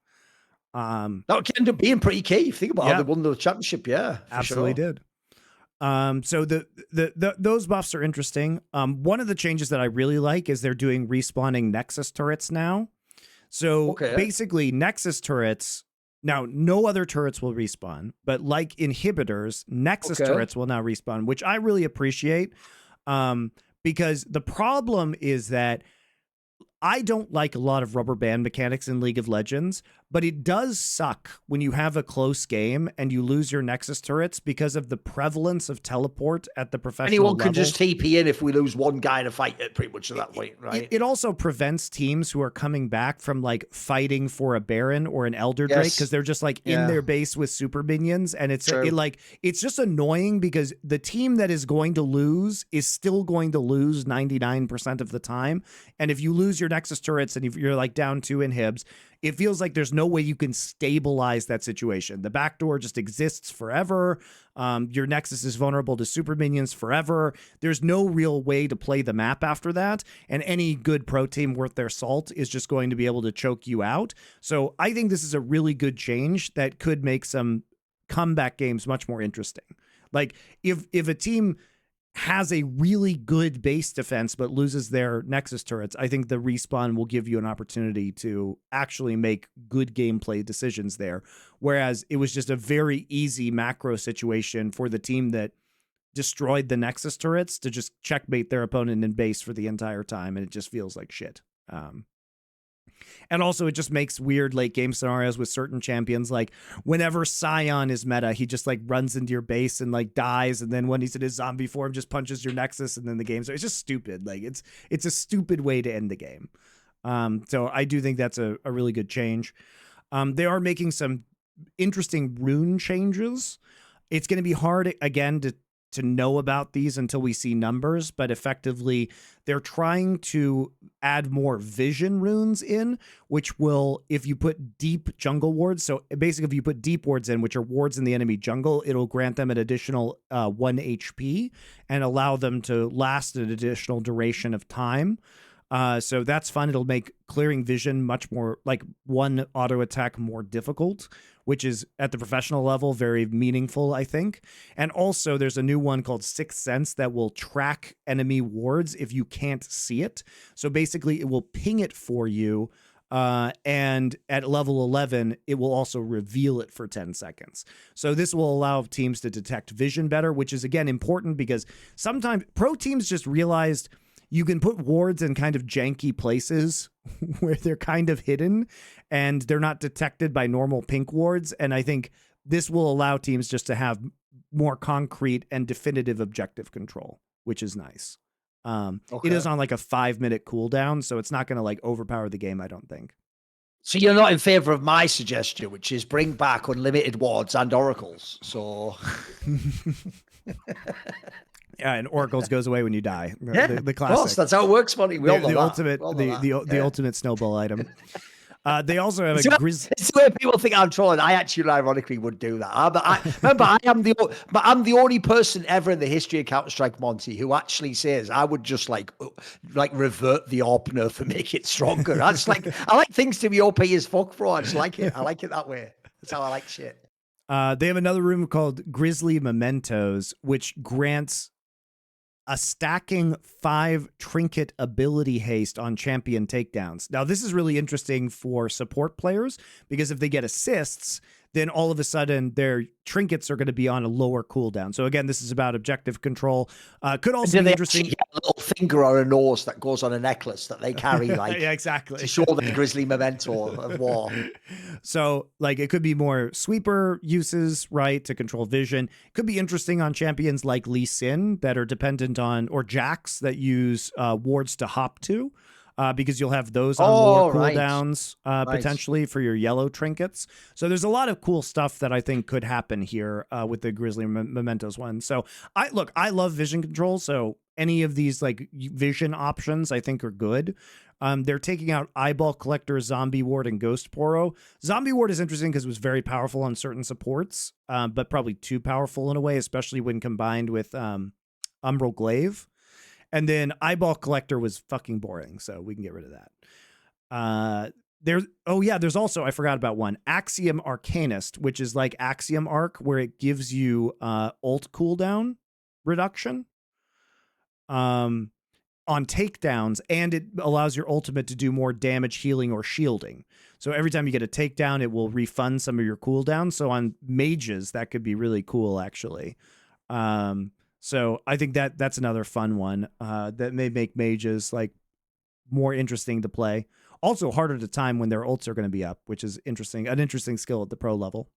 That would end up being pretty key. If you think about how they won the championship, absolutely did. So those buffs are interesting. One of the changes that I really like is they're doing respawning Nexus turrets now. So basically Nexus turrets, now no other turrets will respawn, but like inhibitors, Nexus turrets will now respawn, which I really appreciate. Because the problem is that I don't like a lot of rubber band mechanics in League of Legends, but it does suck when you have a close game and you lose your Nexus turrets because of the prevalence of teleport at the professional Anyone level. can just TP in if we lose one guy in a fight at pretty much at that point, right? It also prevents teams who are coming back from like fighting for a Baron or an Elder Drake because they're just like in their base with super minions, and it's it's just annoying because the team that is going to lose is still going to lose 99% of the time, and if you lose your Nexus turrets and if you're like down 2 inhibs, it feels like there's no way you can stabilize that situation. The backdoor just exists forever. Your Nexus is vulnerable to super minions forever. There's no real way to play the map after that. And any good pro team worth their salt is just going to be able to choke you out. So I think this is a really good change that could make some comeback games much more interesting. Like if a team has a really good base defense but loses their Nexus turrets, I think the respawn will give you an opportunity to actually make good gameplay decisions there. Whereas it was just a very easy macro situation for the team that destroyed the Nexus turrets to just checkmate their opponent in base for the entire time, and it just feels like shit. And also it just makes weird late game scenarios with certain champions. Like whenever Sion is meta, he just like runs into your base and like dies. And then when he's in his zombie form, just punches your Nexus and then the game's, it's just stupid. Like it's a stupid way to end the game. So I do think that's a really good change. They are making some interesting rune changes. It's going to be hard again to know about these until we see numbers, but effectively they're trying to add more vision runes in, which will, if you put deep jungle wards, so basically if you put deep wards in, which are wards in the enemy jungle, it'll grant them an additional 1 HP and allow them to last an additional duration of time. So that's fun. It'll make clearing vision much more, like one auto attack, more difficult, which is at the professional level very meaningful, I think. And also there's a new one called Sixth Sense that will track enemy wards if you can't see it. So basically it will ping it for you. And at level 11, it will also reveal it for 10 seconds. So this will allow teams to detect vision better, which is again important because sometimes pro teams just realized you can put wards in kind of janky places where they're kind of hidden and they're not detected by normal pink wards. And I think this will allow teams just to have more concrete and definitive objective control, which is nice. It is on like a 5-minute cooldown, so it's not going to like overpower the game, I don't think. So you're not in favor of my suggestion, which is bring back unlimited wards and oracles. So yeah, and oracles goes away when you die. Yeah, the classic. Of course, that's how it works, buddy. We all know the that. ultimate, the ultimate snowball item. They also have a It's the way people think I'm trolling. I actually, ironically, would do that. Remember, I'm the only person ever in the history of Counter-Strike, Monty, who actually says I would just like revert the AWP nerf and make it stronger. I like things to be OP as fuck, bro. I just like it. I like it that way. That's how I like shit. They have another room called Grizzly Mementos, which grants a stacking 5 trinket ability haste on champion takedowns. Now, this is really interesting for support players because if they get assists, then all of a sudden their trinkets are going to be on a lower cooldown. So again, this is about objective control. Could also be interesting. Get a little finger or a nose that goes on a necklace that they carry, like yeah, exactly, to show the Grizzly memento of war. So like it could be more sweeper uses, right, to control vision. Could be interesting on champions like Lee Sin that are dependent on, or Jax that use wards to hop to. Because you'll have those on lower cooldowns potentially for your yellow trinkets. So there's a lot of cool stuff that I think could happen here with the Grizzly Mementos one. So I love vision control. So any of these like vision options I think are good. They're taking out Eyeball Collector, Zombie Ward, and Ghost Poro. Zombie Ward is interesting because it was very powerful on certain supports, but probably too powerful in a way, especially when combined with Umbral Glaive. And then Eyeball Collector was fucking boring, so we can get rid of that. There's also, I forgot about one, Axiom Arcanist, which is like Axiom Arc, where it gives you ult cooldown reduction on takedowns, and it allows your ultimate to do more damage, healing, or shielding. So every time you get a takedown, it will refund some of your cooldowns. So on mages, that could be really cool, actually. So I think that's another fun one that may make mages like more interesting to play. Also harder to time when their ults are going to be up, which is interesting. An interesting skill at the pro level.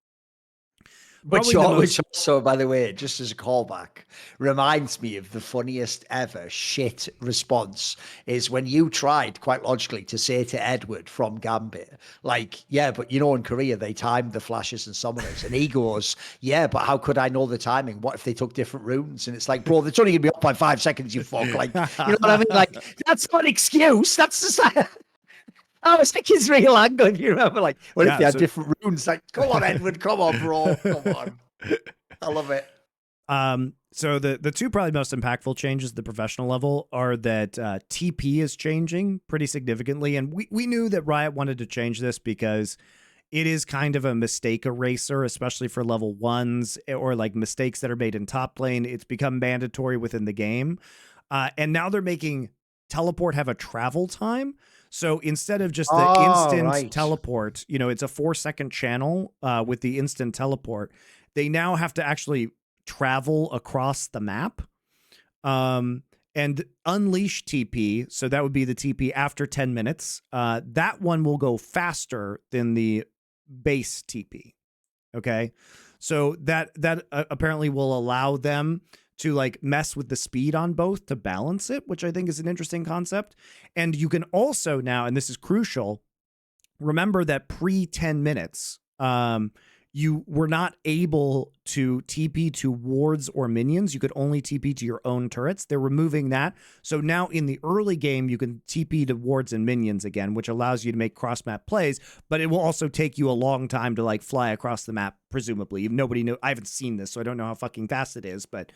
Which also, by the way, just as a callback, reminds me of the funniest ever shit response is when you tried, quite logically, to say to Edward from Gambit, like, yeah, but you know, in Korea, they timed the flashes and summoners. And he goes, yeah, but how could I know the timing? What if they took different runes? And it's like, bro, it's only going to be up by 5 seconds, you fuck. Like, you know what I mean? Like, that's not an excuse. That's just like... I was like his real angle, if you remember. Like, what if they had different runes? Like, come on, Edward, come on, bro, come on. I love it. So the two probably most impactful changes at the professional level are that TP is changing pretty significantly, and we knew that Riot wanted to change this because it is kind of a mistake eraser, especially for level 1s or like mistakes that are made in top lane. It's become mandatory within the game, and now they're making teleport have a travel time. So instead of just the instant teleport, you know, it's a 4-second channel with the instant teleport. They now have to actually travel across the map and unleash TP. So that would be the TP after 10 minutes. That one will go faster than the base TP. Okay. So that apparently will allow them to like mess with the speed on both to balance it, which I think is an interesting concept. And you can also now, and this is crucial, remember that pre 10 minutes, you were not able to TP to wards or minions. You could only TP to your own turrets. They're removing that. So now in the early game, you can TP to wards and minions again, which allows you to make cross-map plays, but it will also take you a long time to like fly across the map, presumably. Nobody knows. I haven't seen this, so I don't know how fucking fast it is, but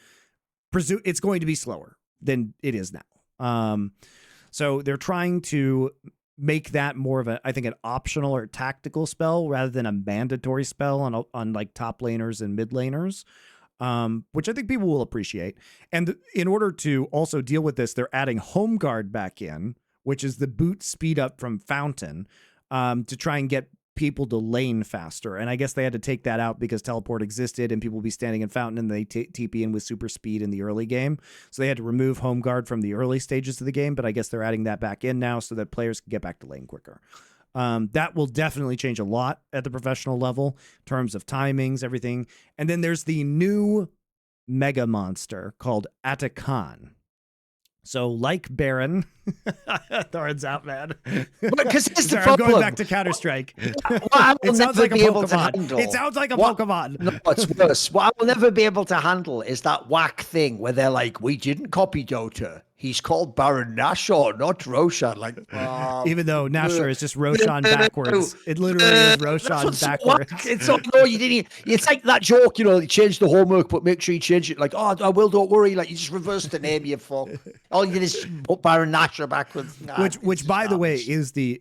it's going to be slower than it is now. So they're trying to make that more of I think an optional or tactical spell rather than a mandatory spell on like top laners and mid laners, which I think people will appreciate. And in order to also deal with this, they're adding Home Guard back in, which is the boot speed up from Fountain, to try and get people to lane faster. And I guess they had to take that out because teleport existed and people would be standing in Fountain and they TP in with super speed in the early game. So they had to remove Home Guard from the early stages of the game, but I guess they're adding that back in now so that players can get back to lane quicker. That will definitely change a lot at the professional level in terms of timings, everything. And then there's the new mega monster called Atakan. So like Baron, Thorin's out, man. Because it's the I'm going back to Counter-Strike. It sounds like a Pokemon. It sounds like a Pokemon. No, it's worse. What I will never be able to handle is that whack thing where they're like, we didn't copy Dota. He's called Baron Nashor, not Roshan. Like, even though Nashor is just Roshan backwards. It literally is Roshan backwards. It's like, no, you didn't. It's like that joke, you know, you change the homework, but make sure you change it. Like, oh, I will, don't worry. Like, you just reverse the name, you fuck. All you did is put Baron Nashor backwards. Nah, which by the way, is the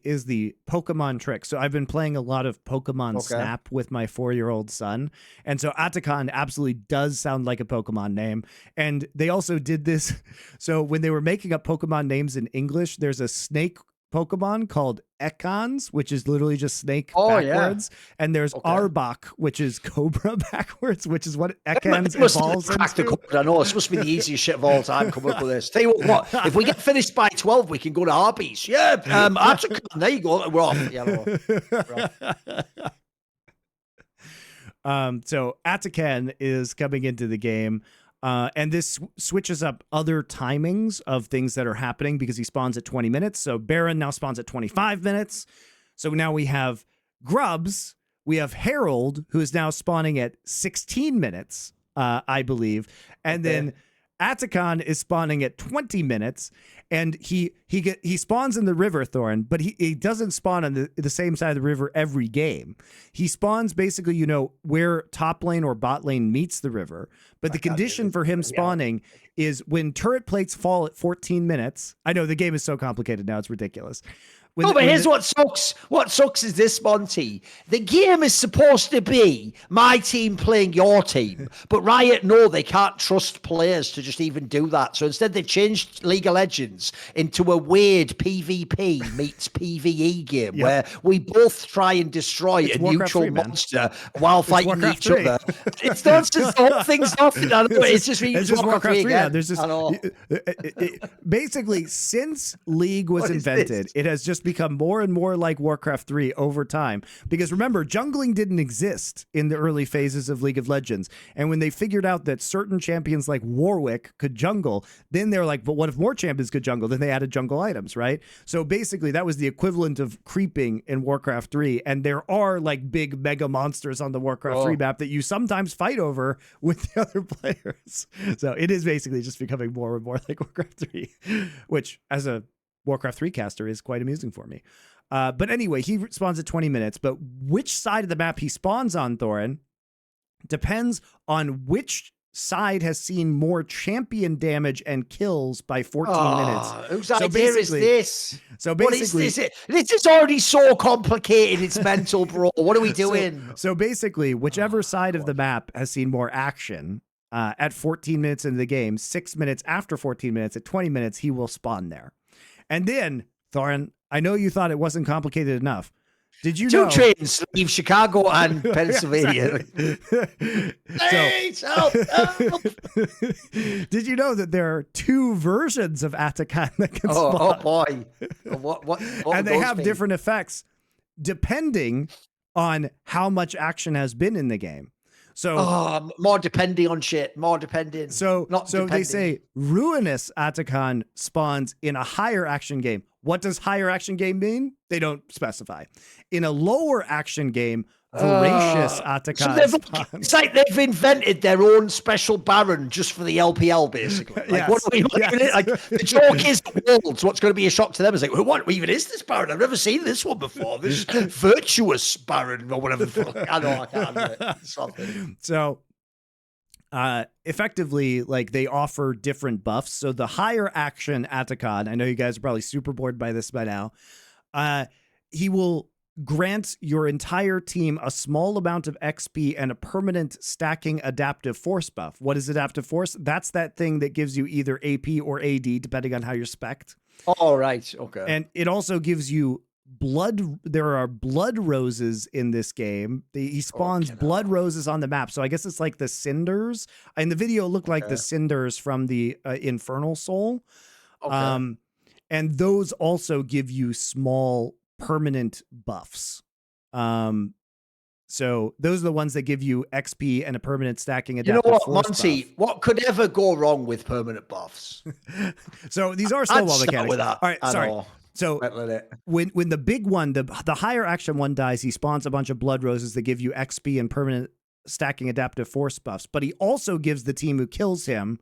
Pokemon trick. So I've been playing a lot of Pokemon Snap with my 4-year-old son. And so Atakan absolutely does sound like a Pokemon name. And they also did this. So when they were making up Pokemon names in English, there's a snake Pokemon called Ekans, which is literally just snake backwards. Yeah. And there's Arbok, which is cobra backwards, which is what Ekans evolves into. I know, it's supposed to be the easiest shit of all time coming up with this. Tell you what, if we get finished by 12, we can go to Arby's. Yeah, there you go. We're off. Yeah, we're off. So Atakan is coming into the game. And this switches up other timings of things that are happening because he spawns at 20 minutes. So Baron now spawns at 25 minutes. So now we have Grubs. We have Herald, who is now spawning at 16 minutes, I believe. And then Atacon is spawning at 20 minutes, and he spawns in the river, Thorin, but he doesn't spawn on the same side of the river every game. He spawns basically, you know, where top lane or bot lane meets the river. But the condition for him spawning is when turret plates fall at 14 minutes. I know the game is so complicated now, it's ridiculous. But here's what sucks. What sucks is this, Monty. The game is supposed to be my team playing your team, but Riot know they can't trust players to just even do that. So instead, they've changed League of Legends into a weird PvP meets PvE game where we both try and destroy a neutral monster while fighting each other. It's nonsense. The whole thing's nothing. It's just Warcraft 3 again. There's just basically since League was invented, it has just become more and more like Warcraft 3 over time. Because remember, jungling didn't exist in the early phases of League of Legends. And when they figured out that certain champions like Warwick could jungle, then they're like, but what if more champions could jungle? Then they added jungle items, right? So basically that was the equivalent of creeping in Warcraft 3. And there are like big mega monsters on the Warcraft 3 map that you sometimes fight over with the other players. So it is basically just becoming more and more like Warcraft 3, which as a Warcraft 3 caster is quite amusing for me. But anyway, he spawns at 20 minutes, but which side of the map he spawns on, Thorin, depends on which side has seen more champion damage and kills by 14 minutes. Whose idea is this? So basically, what is this? This is already so complicated. It's mental, bro. What are we doing? So basically, whichever side of the map has seen more action at 14 minutes into the game, 6 minutes after 14 minutes, at 20 minutes, he will spawn there. And then, Thorin, I know you thought it wasn't complicated enough. Did you know? Two trains leave Chicago and Pennsylvania. Help! Did you know that there are two versions of Atacon that can spawn? Oh boy. What and they have different effects depending on how much action has been in the game. So more depending on shit. More depending. So they say Ruinous Atacon spawns in a higher action game. What does higher action game mean? They don't specify. In a lower action game, Voracious Atacon spawns. It's like they've invented their own special Baron just for the LPL, basically. Like, what are we like? The joke is Worlds. What's going to be a shock to them is like, what even is this Baron? I've never seen this one before. This Virtuous Baron or whatever. I know I can't do it. Something. So effectively, like, they offer different buffs. So the higher action Atacon, I know you guys are probably super bored by this by now. He will grant your entire team a small amount of XP and a permanent stacking adaptive force buff. What is adaptive force? That's that thing that gives you either AP or AD, depending on how you're spec'd. Oh, right. Okay. And it also gives you blood. There are blood roses in this game. He spawns blood roses on the map. So I guess it's like the cinders. In the video, it looked like the cinders from the Infernal Soul. Okay. And those also give you small permanent buffs. So those are the ones that give you XP and a permanent stacking adaptive. You know what, force Monty? buff. What could ever go wrong with permanent buffs? So these are snowball mechanics. With that. All right, sorry. So when the big one, the higher action one dies, he spawns a bunch of blood roses that give you XP and permanent stacking adaptive force buffs. But he also gives the team who kills him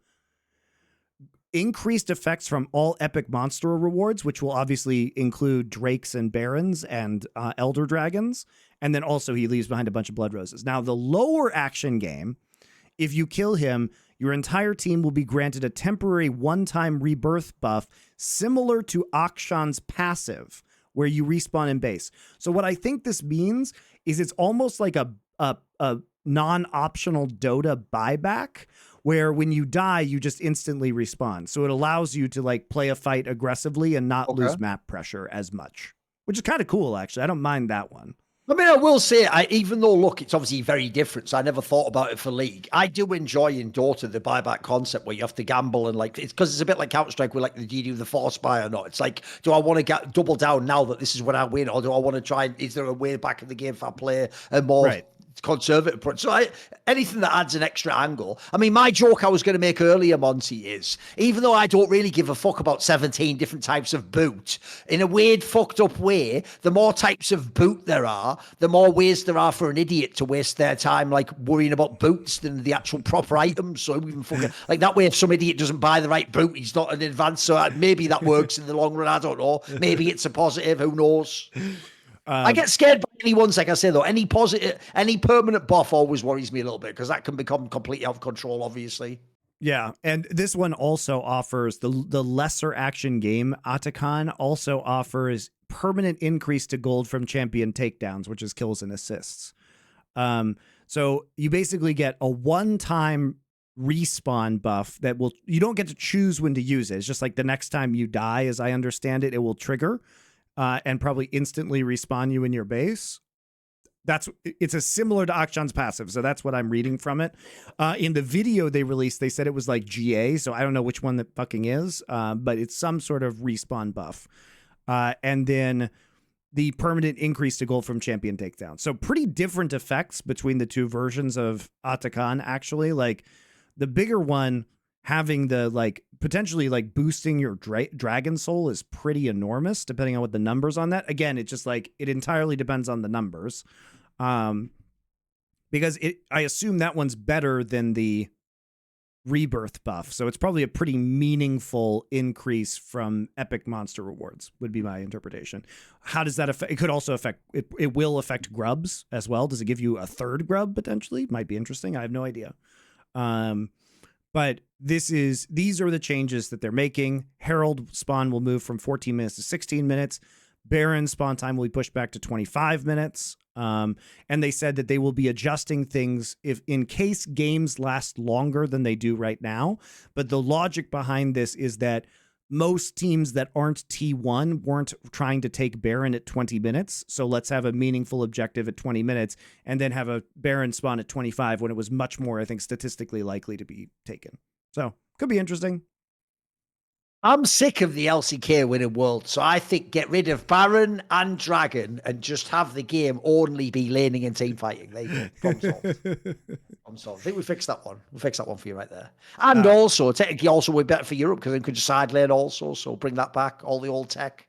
increased effects from all epic monster rewards, which will obviously include drakes and barons and elder dragons. And then also he leaves behind a bunch of blood roses. Now, the lower action game, if you kill him, your entire team will be granted a temporary one-time rebirth buff similar to Akshan's passive, where you respawn in base. So what I think this means is it's almost like a non-optional Dota buyback, where when you die, you just instantly respawn. So it allows you to like play a fight aggressively and not lose map pressure as much, which is kind of cool, actually. I don't mind that one. I mean, I will say, even though, look, it's obviously very different, so I never thought about it for League. I do enjoy in Dota the buyback concept where you have to gamble and like, it's because it's a bit like Counter-Strike with like, do you do the force buy or not? It's like, do I want to double down now that this is when I win, or do I want to try, is there a way back in the game if I play a more conservative approach. So anything that adds an extra angle. I mean, my joke I was going to make earlier, Monty, is even though I don't really give a fuck about 17 different types of boot, in a weird, fucked up way, the more types of boot there are, the more ways there are for an idiot to waste their time like worrying about boots than the actual proper items. So even fucking like that way, if some idiot doesn't buy the right boot, he's not an advance. So maybe that works in the long run. I don't know. Maybe it's a positive. Who knows? I get scared by any ones, like I say, though. Any permanent buff always worries me a little bit because that can become completely out of control, obviously. Yeah, and this one also offers the lesser action game. Atakan also offers permanent increase to gold from champion takedowns, which is kills and assists. So you basically get a one-time respawn buff that you don't get to choose when to use it. It's just like the next time you die, as I understand it, it will trigger. And probably instantly respawn you in your base. It's a similar to Akshan's passive, so that's what I'm reading from it. In the video they released, they said it was like GA, so I don't know which one that fucking is, but it's some sort of respawn buff. And then the permanent increase to gold from champion takedown. So pretty different effects between the two versions of Atakan, actually. Like, the bigger one having the like potentially like boosting your dragon soul is pretty enormous depending on what the numbers on that. Again, it's just like it entirely depends on the numbers. Because I assume that one's better than the rebirth buff. So it's probably a pretty meaningful increase from epic monster rewards would be my interpretation. How does that affect? It could also affect it will affect grubs as well. Does it give you a third grub potentially? Might be interesting. I have no idea. But these are the changes that they're making. Herald spawn will move from 14 minutes to 16 minutes. Baron spawn time will be pushed back to 25 minutes. And they said that they will be adjusting things if in case games last longer than they do right now. But the logic behind this is that most teams that aren't T1 weren't trying to take Baron at 20 minutes. So let's have a meaningful objective at 20 minutes and then have a Baron spawn at 25 when it was much more, I think, statistically likely to be taken. So could be interesting. I'm sick of the LCK winning world, so I think get rid of Baron and Dragon and just have the game only be laning and team fighting. There you go. Problem solved. Problem solved. I think we fixed that one. We'll fix that one for you right there. And also, technically, also we're better for Europe because we could just side lane also. So bring that back, all the old tech.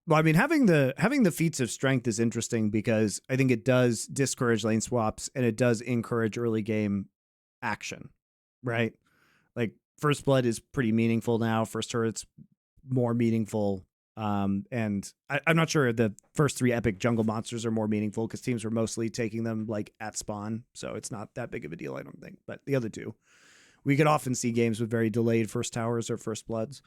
Well, I mean, having the feats of strength is interesting because I think it does discourage lane swaps and it does encourage early game action, right? Like First Blood is pretty meaningful now. First Turret's more meaningful. And I'm not sure the first 3 epic jungle monsters are more meaningful because teams were mostly taking them like at spawn. So it's not that big of a deal, I don't think. But the other two, we could often see games with very delayed first towers or first bloods.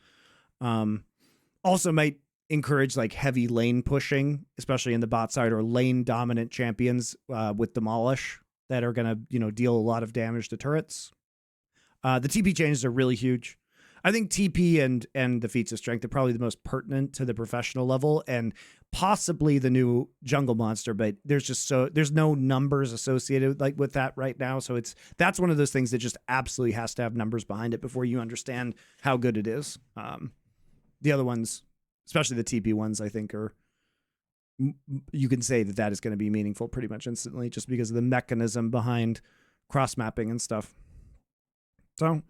Also might encourage like heavy lane pushing, especially in the bot side or lane dominant champions with Demolish that are going to, deal a lot of damage to turrets. The TP changes are really huge. I think TP and the feats of strength are probably the most pertinent to the professional level and possibly the new jungle monster, but there's no numbers associated with that right now. So that's one of those things that just absolutely has to have numbers behind it before you understand how good it is. The other ones, especially the TP ones, I think you can say that is going to be meaningful pretty much instantly just because of the mechanism behind cross mapping and stuff. So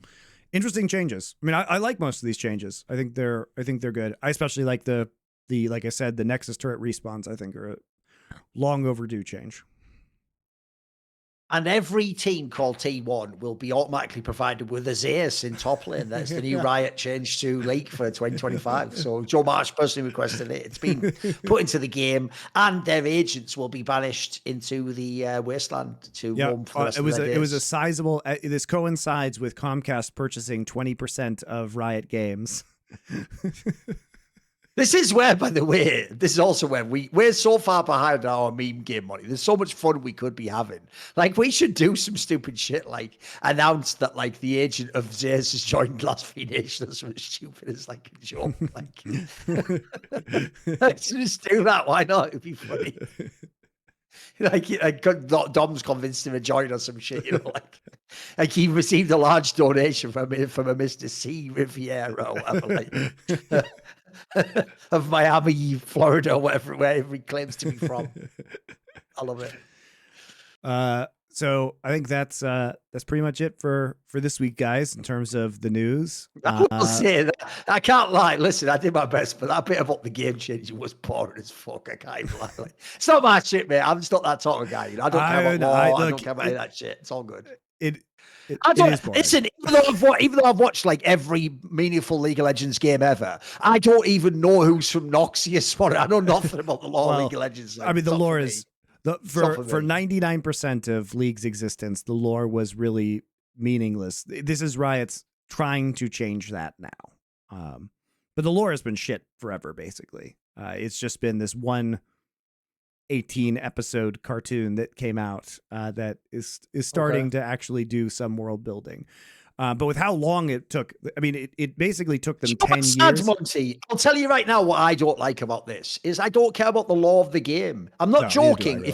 interesting changes. I mean, I like most of these changes. I think they're good. I especially like the like I said, the Nexus turret respawns, I think are a long overdue change. And every team called T1 will be automatically provided with a Zeus in top lane. That's the new Riot change to League for 2025. So Joe Marsh personally requested it. It's been put into the game, and their agents will be banished into the wasteland to roam for the rest of their days. It was a sizable. This coincides with Comcast purchasing 20% of Riot Games. This is where, by the way, this is also where we're so far behind our meme game money. There's so much fun we could be having. Like, we should do some stupid shit, like announce that like the agent of Zeus has joined Last Free Nation or something stupid as like a joke. Like, let's just do that. Why not? It'd be funny. Like Dom's convinced him to join or some shit, like he received a large donation from a Mr. C Riviera or whatever, like. Of Miami, Florida, wherever he claims to be from. I love it. So I think that's pretty much it for this week, guys, in terms of the news. I will say that. I can't lie. Listen, I did my best, but that bit about the game changing was boring as fuck. I can't even lie. Like, it's not my shit, mate. I'm just not that sort of guy. You know? I don't care about law. I don't care about any of that shit. It's all good. I don't listen. Even though I've watched like every meaningful League of Legends game ever, I don't even know who's from Noxious. I know nothing about the lore of League of Legends. I mean, the lore is for 99% of League's existence, the lore was really meaningless. This is Riot's trying to change that now, but the lore has been shit forever. Basically, it's just been this one 18-episode cartoon that came out that is starting to actually do some world building. But with how long it took, I mean, it basically took them 10 years. Monty, I'll tell you right now what I don't like about this is I don't care about the lore of the game. I'm not joking. Really.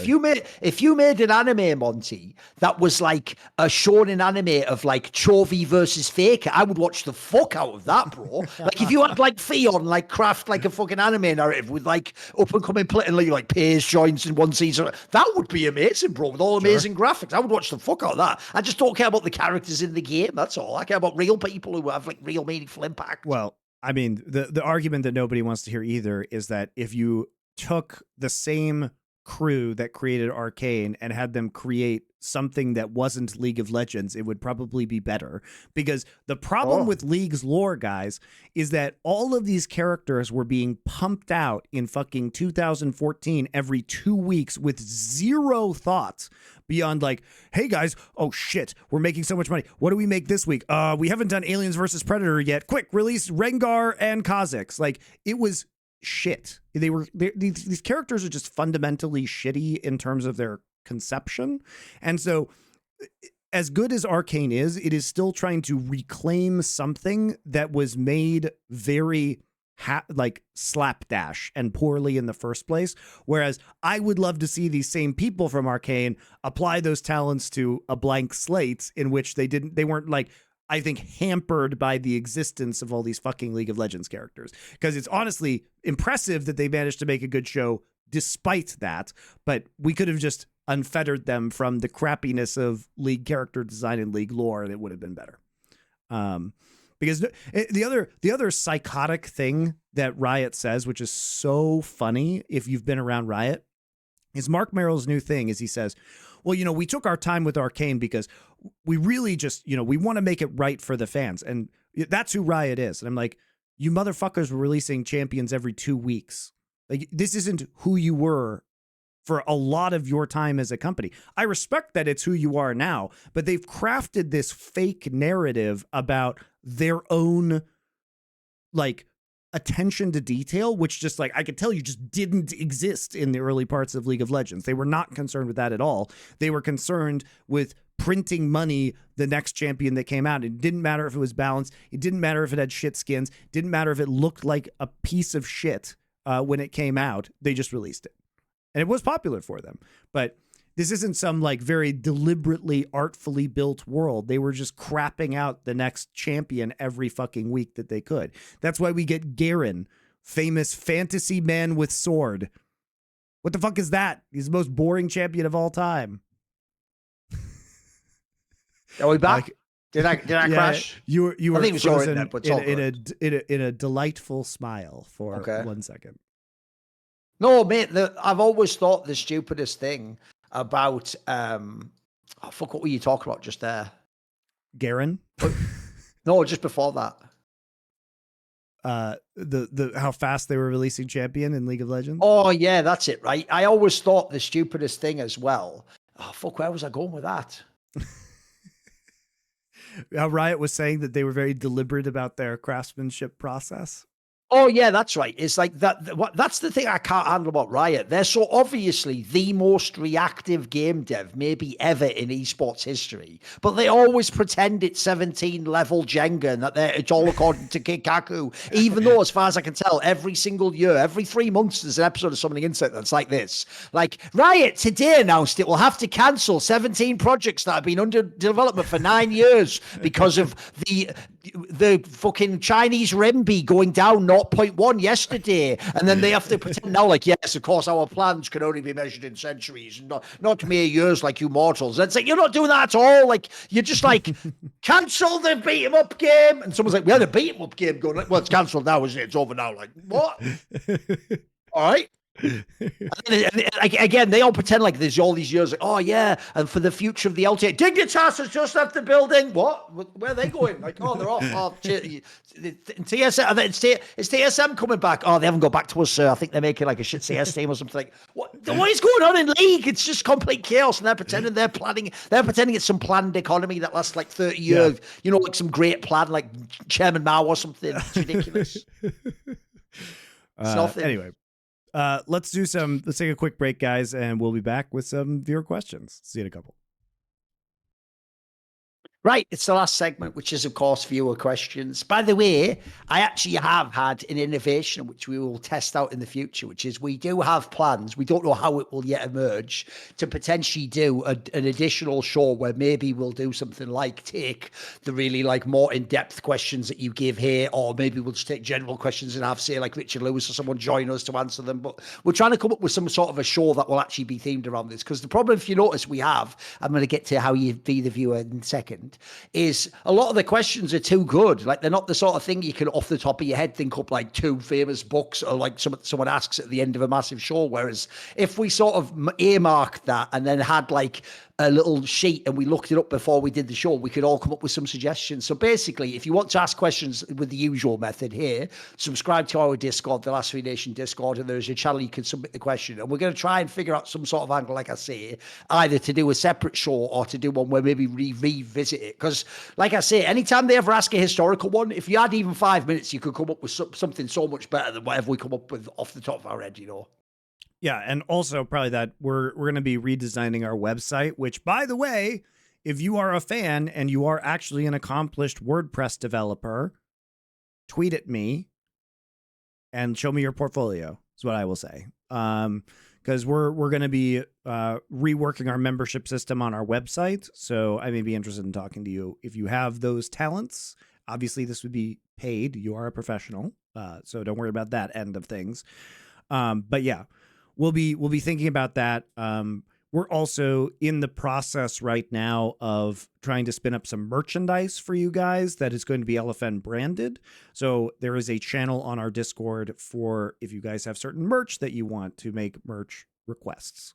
If you made an anime, Monty, that was like a shonen anime of like Chovy versus Faker, I would watch the fuck out of that, bro. Like if you had like Theon like craft like a fucking anime narrative with like up and coming like Page joints in one season, that would be amazing, bro. With all amazing graphics, I would watch the fuck out of that. I just don't care about the characters in the game. That's all. I care about real people who have like real meaningful impact. Well, I mean, the argument that nobody wants to hear either is that if you took the same crew that created Arcane and had them create something that wasn't League of Legends, it would probably be better. Because the problem with League's lore, guys, is that all of these characters were being pumped out in fucking 2014 every 2 weeks with zero thoughts beyond like, hey guys, oh shit, we're making so much money. What do we make this week? We haven't done Aliens versus Predator yet. Quick, release Rengar and Kha'Zix. Like, it was shit. These characters are just fundamentally shitty in terms of their conception. And so as good as Arcane is, it is still trying to reclaim something that was made very like slapdash and poorly in the first place. Whereas I would love to see these same people from Arcane apply those talents to a blank slate in which they weren't like, I think, hampered by the existence of all these fucking League of Legends characters. Because it's honestly impressive that they managed to make a good show despite that, but we could have just unfettered them from the crappiness of League character design and League lore, and it would have been better. Because the other psychotic thing that Riot says, which is so funny if you've been around Riot, is Mark Merrill's new thing is he says, well, you know, we took our time with Arcane because we really just, you know, we want to make it right for the fans. And that's who Riot is. And I'm like, you motherfuckers were releasing champions every 2 weeks. Like, this isn't who you were for a lot of your time as a company. I respect that it's who you are now, but they've crafted this fake narrative about their own, like, attention to detail, which just like I could tell you just didn't exist in the early parts of League of Legends. They were not concerned with that at all. They were concerned with printing money the next champion that came out. It didn't matter if it was balanced. It didn't matter if it had shit skins. It didn't matter if it looked like a piece of shit when it came out. They just released it. And it was popular for them. But this isn't some like very deliberately artfully built world. They were just crapping out the next champion every fucking week that they could. That's why we get Garen, famous fantasy man with sword. What the fuck is that? He's the most boring champion of all time. Are we back? Did I crash? You were I think frozen in a delightful smile for 1 second. No, mate, I've always thought the stupidest thing about fuck, what were you talking about just there? Garen? No, just before that. The how fast they were releasing champion in League of Legends? Oh yeah, that's it, right? I always thought the stupidest thing as well. Oh fuck, where was I going with that? How Riot was saying that they were very deliberate about their craftsmanship process. Oh yeah, that's right. It's like that. That's the thing I can't handle about Riot. They're so obviously the most reactive game dev maybe ever in esports history, but they always pretend it's 17 level Jenga and that it's all according to Kikaku. Even though, as far as I can tell, every single year, every 3 months, there's an episode of Something Insect that's like this. Like, Riot today announced it will have to cancel 17 projects that have been under development for 9 years because of the the fucking Chinese renminbi going down 0.1 yesterday, and then they have to pretend now like, yes, of course, our plans can only be measured in centuries, not mere years like you mortals. And it's like, you're not doing that at all. Like, you're just like, cancel the beat 'em up game, and someone's like, we had a beat 'em up game going. Like, well, it's cancelled now, isn't it? It's over now. Like, what? All right. And again, they all pretend like there's all these years. Like, oh yeah, and for the future of the LTA, Dignitas has just left the building. What? Where are they going? Like, oh, they're off. Oh, TSM. It's TSM coming back. Oh, they haven't got back to us, sir. I think they're making like a shit CS team or something. Like, what is going on in League? It's just complete chaos, and they're pretending they're planning. They're pretending it's some planned economy that lasts like 30 years. Yeah. You know, like some great plan, like Chairman Mao or something. It's ridiculous. It's nothing. Anyway. Let's take a quick break, guys, and we'll be back with some viewer questions. See you in a couple. Right, it's the last segment, which is, of course, viewer questions. By the way, I actually have had an innovation which we will test out in the future, which is we do have plans. We don't know how it will yet emerge to potentially do an additional show where maybe we'll do something like take the really like more in-depth questions that you give here, or maybe we'll just take general questions and have, say, like Richard Lewis or someone join us to answer them. But we're trying to come up with some sort of a show that will actually be themed around this, because the problem, if you notice, we have, I'm going to get to how you be the viewer in a second, is a lot of the questions are too good. Like, they're not the sort of thing you can off the top of your head think up like two famous books or like someone asks at the end of a massive show. Whereas if we sort of earmarked that and then had like a little sheet and we looked it up before we did the show, we could all come up with some suggestions. So basically, if you want to ask questions with the usual method here, subscribe to our Discord, the Last Free Nation Discord, and there's a channel you can submit the question. And we're going to try and figure out some sort of angle, like I say, either to do a separate show or to do one where maybe revisit it. Because, like I say, anytime they ever ask a historical one, if you had even 5 minutes, you could come up with something so much better than whatever we come up with off the top of our head, you know. Yeah, and also probably that we're going to be redesigning our website, which, by the way, if you are a fan and you are actually an accomplished WordPress developer, tweet at me and show me your portfolio, is what I will say. Because we're going to be reworking our membership system on our website, so I may be interested in talking to you if you have those talents. Obviously, this would be paid. You are a professional, so don't worry about that end of things. But yeah. We'll be thinking about that. We're also in the process right now of trying to spin up some merchandise for you guys that is going to be LFN branded. So there is a channel on our Discord for if you guys have certain merch that you want to make merch requests.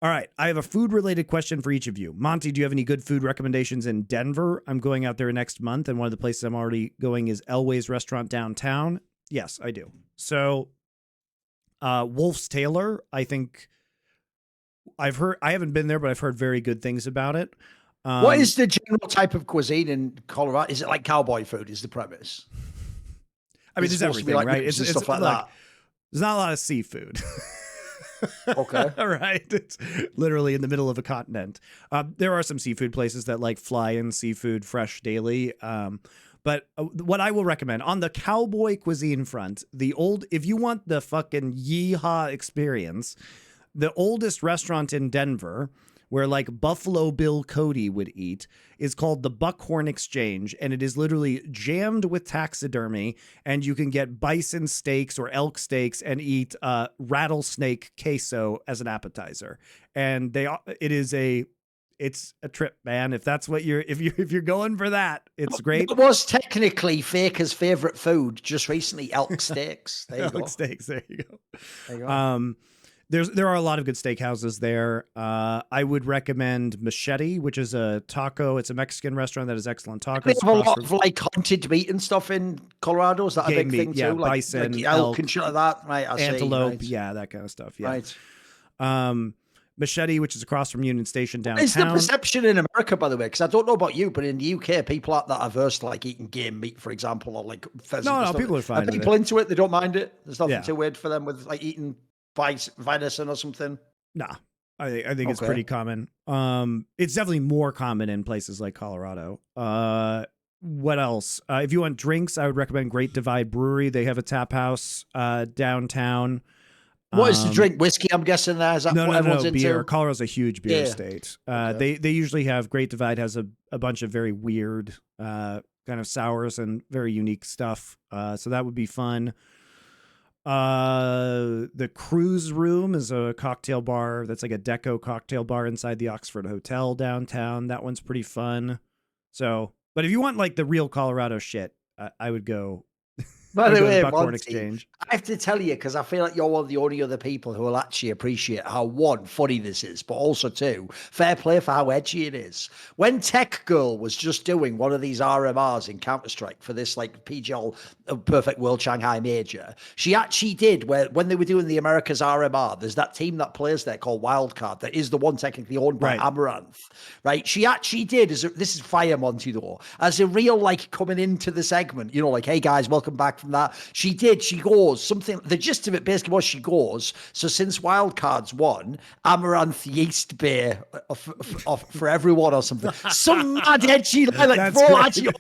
All right, I have a food-related question for each of you. Monty, do you have any good food recommendations in Denver? I'm going out there next month, and one of the places I'm already going is Elway's Restaurant downtown. Yes, I do. So Wolf's Tailor, I think I haven't been there, but I've heard very good things about it. What is the general type of cuisine in Colorado? Is it like cowboy food is the premise? I mean, there's everything, like right? It's stuff like that. There's not a lot of seafood. Okay. All right. It's literally in the middle of a continent. There are some seafood places that like fly in seafood fresh daily. But what I will recommend on the cowboy cuisine front, if you want the fucking yeehaw experience, the oldest restaurant in Denver, where like Buffalo Bill Cody would eat, is called the Buckhorn Exchange. And it is literally jammed with taxidermy. And you can get bison steaks or elk steaks and eat rattlesnake queso as an appetizer. And it's a trip, man. If that's what if you're going for that, it's great. It was technically Faker's favorite food just recently, elk steaks. There you go. Elk steaks. There you go. There are a lot of good steakhouses there. I would recommend Machete, which is a taco. It's a Mexican restaurant that has excellent tacos. They have a lot of like hunted meat and stuff in Colorado. Is that a big thing too? Yeah, like, bison, like elk and shit like that. Right. Antelope. Right. Yeah, that kind of stuff. Yeah. Right. Machete, which is across from Union Station downtown. It's the perception in America, by the way, because I don't know about you, but in the UK, people aren't that averse to like eating game meat, for example, or like pheasant. No, people are fine. Are people into it? They don't mind it. There's nothing too weird for them with like eating venison or something. Nah, I think it's pretty common. It's definitely more common in places like Colorado. What else? If you want drinks, I would recommend Great Divide Brewery. They have a tap house downtown. What is the drink? Whiskey, I'm guessing there. Is that what everyone's into? Beer. Colorado's a huge beer state. Okay. They usually have, Great Divide has a bunch of very weird kind of sours and very unique stuff. So that would be fun. The Cruise Room is a cocktail bar that's like a deco cocktail bar inside the Oxford Hotel downtown. That one's pretty fun. So, but if you want like the real Colorado shit, I would go. By the way, Buckhorn Exchange. I have to tell you, because I feel like you're one of the only other people who will actually appreciate how, one, funny this is, but also, two, fair play for how edgy it is. When Tech Girl was just doing one of these RMRs in Counter-Strike for this, like, PGL Perfect World Shanghai Major, she actually did, when they were doing the Americas RMR, there's that team that plays there called Wildcard that is the one technically owned by Amaranth, right? She actually did, this is Fire Monty, though, as a real, like, coming into the segment, you know, like, hey, guys, welcome back from that. She goes, something, the gist of it basically was she goes, so since Wildcards won, Amaranth Yeast Beer for everyone or something. Some mad edgy line, like, bro, actually,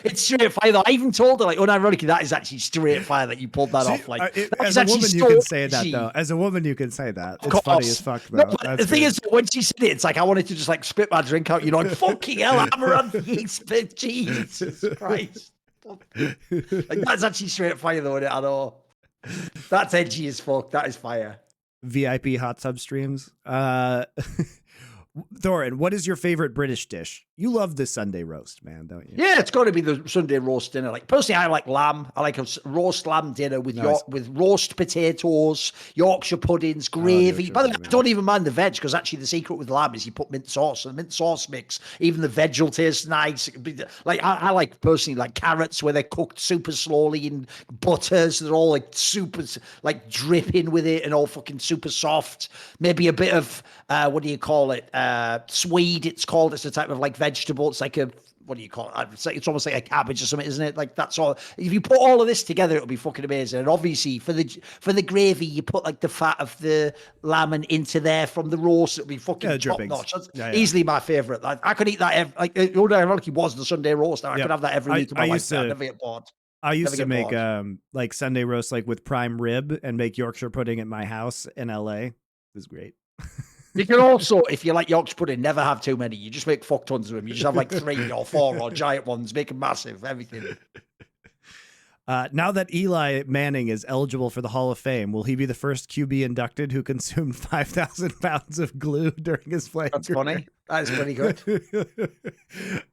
it's straight fire though. I even told her, like, unironically, that is actually straight fire that you pulled that off. Like, as a woman, you can say that though. As a woman, you can say that. It's funny as fuck though. No, the thing is, when she said it, it's like I wanted to just like spit my drink out, you know, like, fucking hell, Amaranth Yeast Beer, Jesus Christ. Like, that's actually straight fire though, isn't it? I know. That's edgy as fuck. That is fire. VIP hot tub streams. Thorin, what is your favorite British dish? You love the Sunday roast, man, don't you? Yeah, it's got to be the Sunday roast dinner. Like, personally, I like lamb. I like a roast lamb dinner with with roast potatoes, Yorkshire puddings, gravy. By the way, I don't even mind the veg, because actually the secret with lamb is you put mint sauce, and the mint sauce mix, even the veg will taste nice. Like, I like personally like carrots where they're cooked super slowly in butter, so they're all like super, like dripping with it and all fucking super soft. Maybe a bit of what do you call it? Swede, it's called. It's a type of like vegetable. It's like a, what do you call it? It's almost like a cabbage or something, isn't it? Like, that's all. If you put all of this together, it'll be fucking amazing. And obviously for the gravy, you put like the fat of the lamb into there from the roast. It'll be fucking top notch. That's easily my favorite. Like, I could eat that like it was the Sunday roast. I could have that every week. I never get bored. I used to make like Sunday roast like with prime rib and make Yorkshire pudding at my house in LA. It was great. You can also, if you like Yorkshire pudding, never have too many. You just make fuck tons of them. You just have like 3 or 4 or giant ones. Make them massive, everything. Now that Eli Manning is eligible for the Hall of Fame, will he be the first QB inducted who consumed 5,000 pounds of glue during his playing career? Funny. That is pretty good.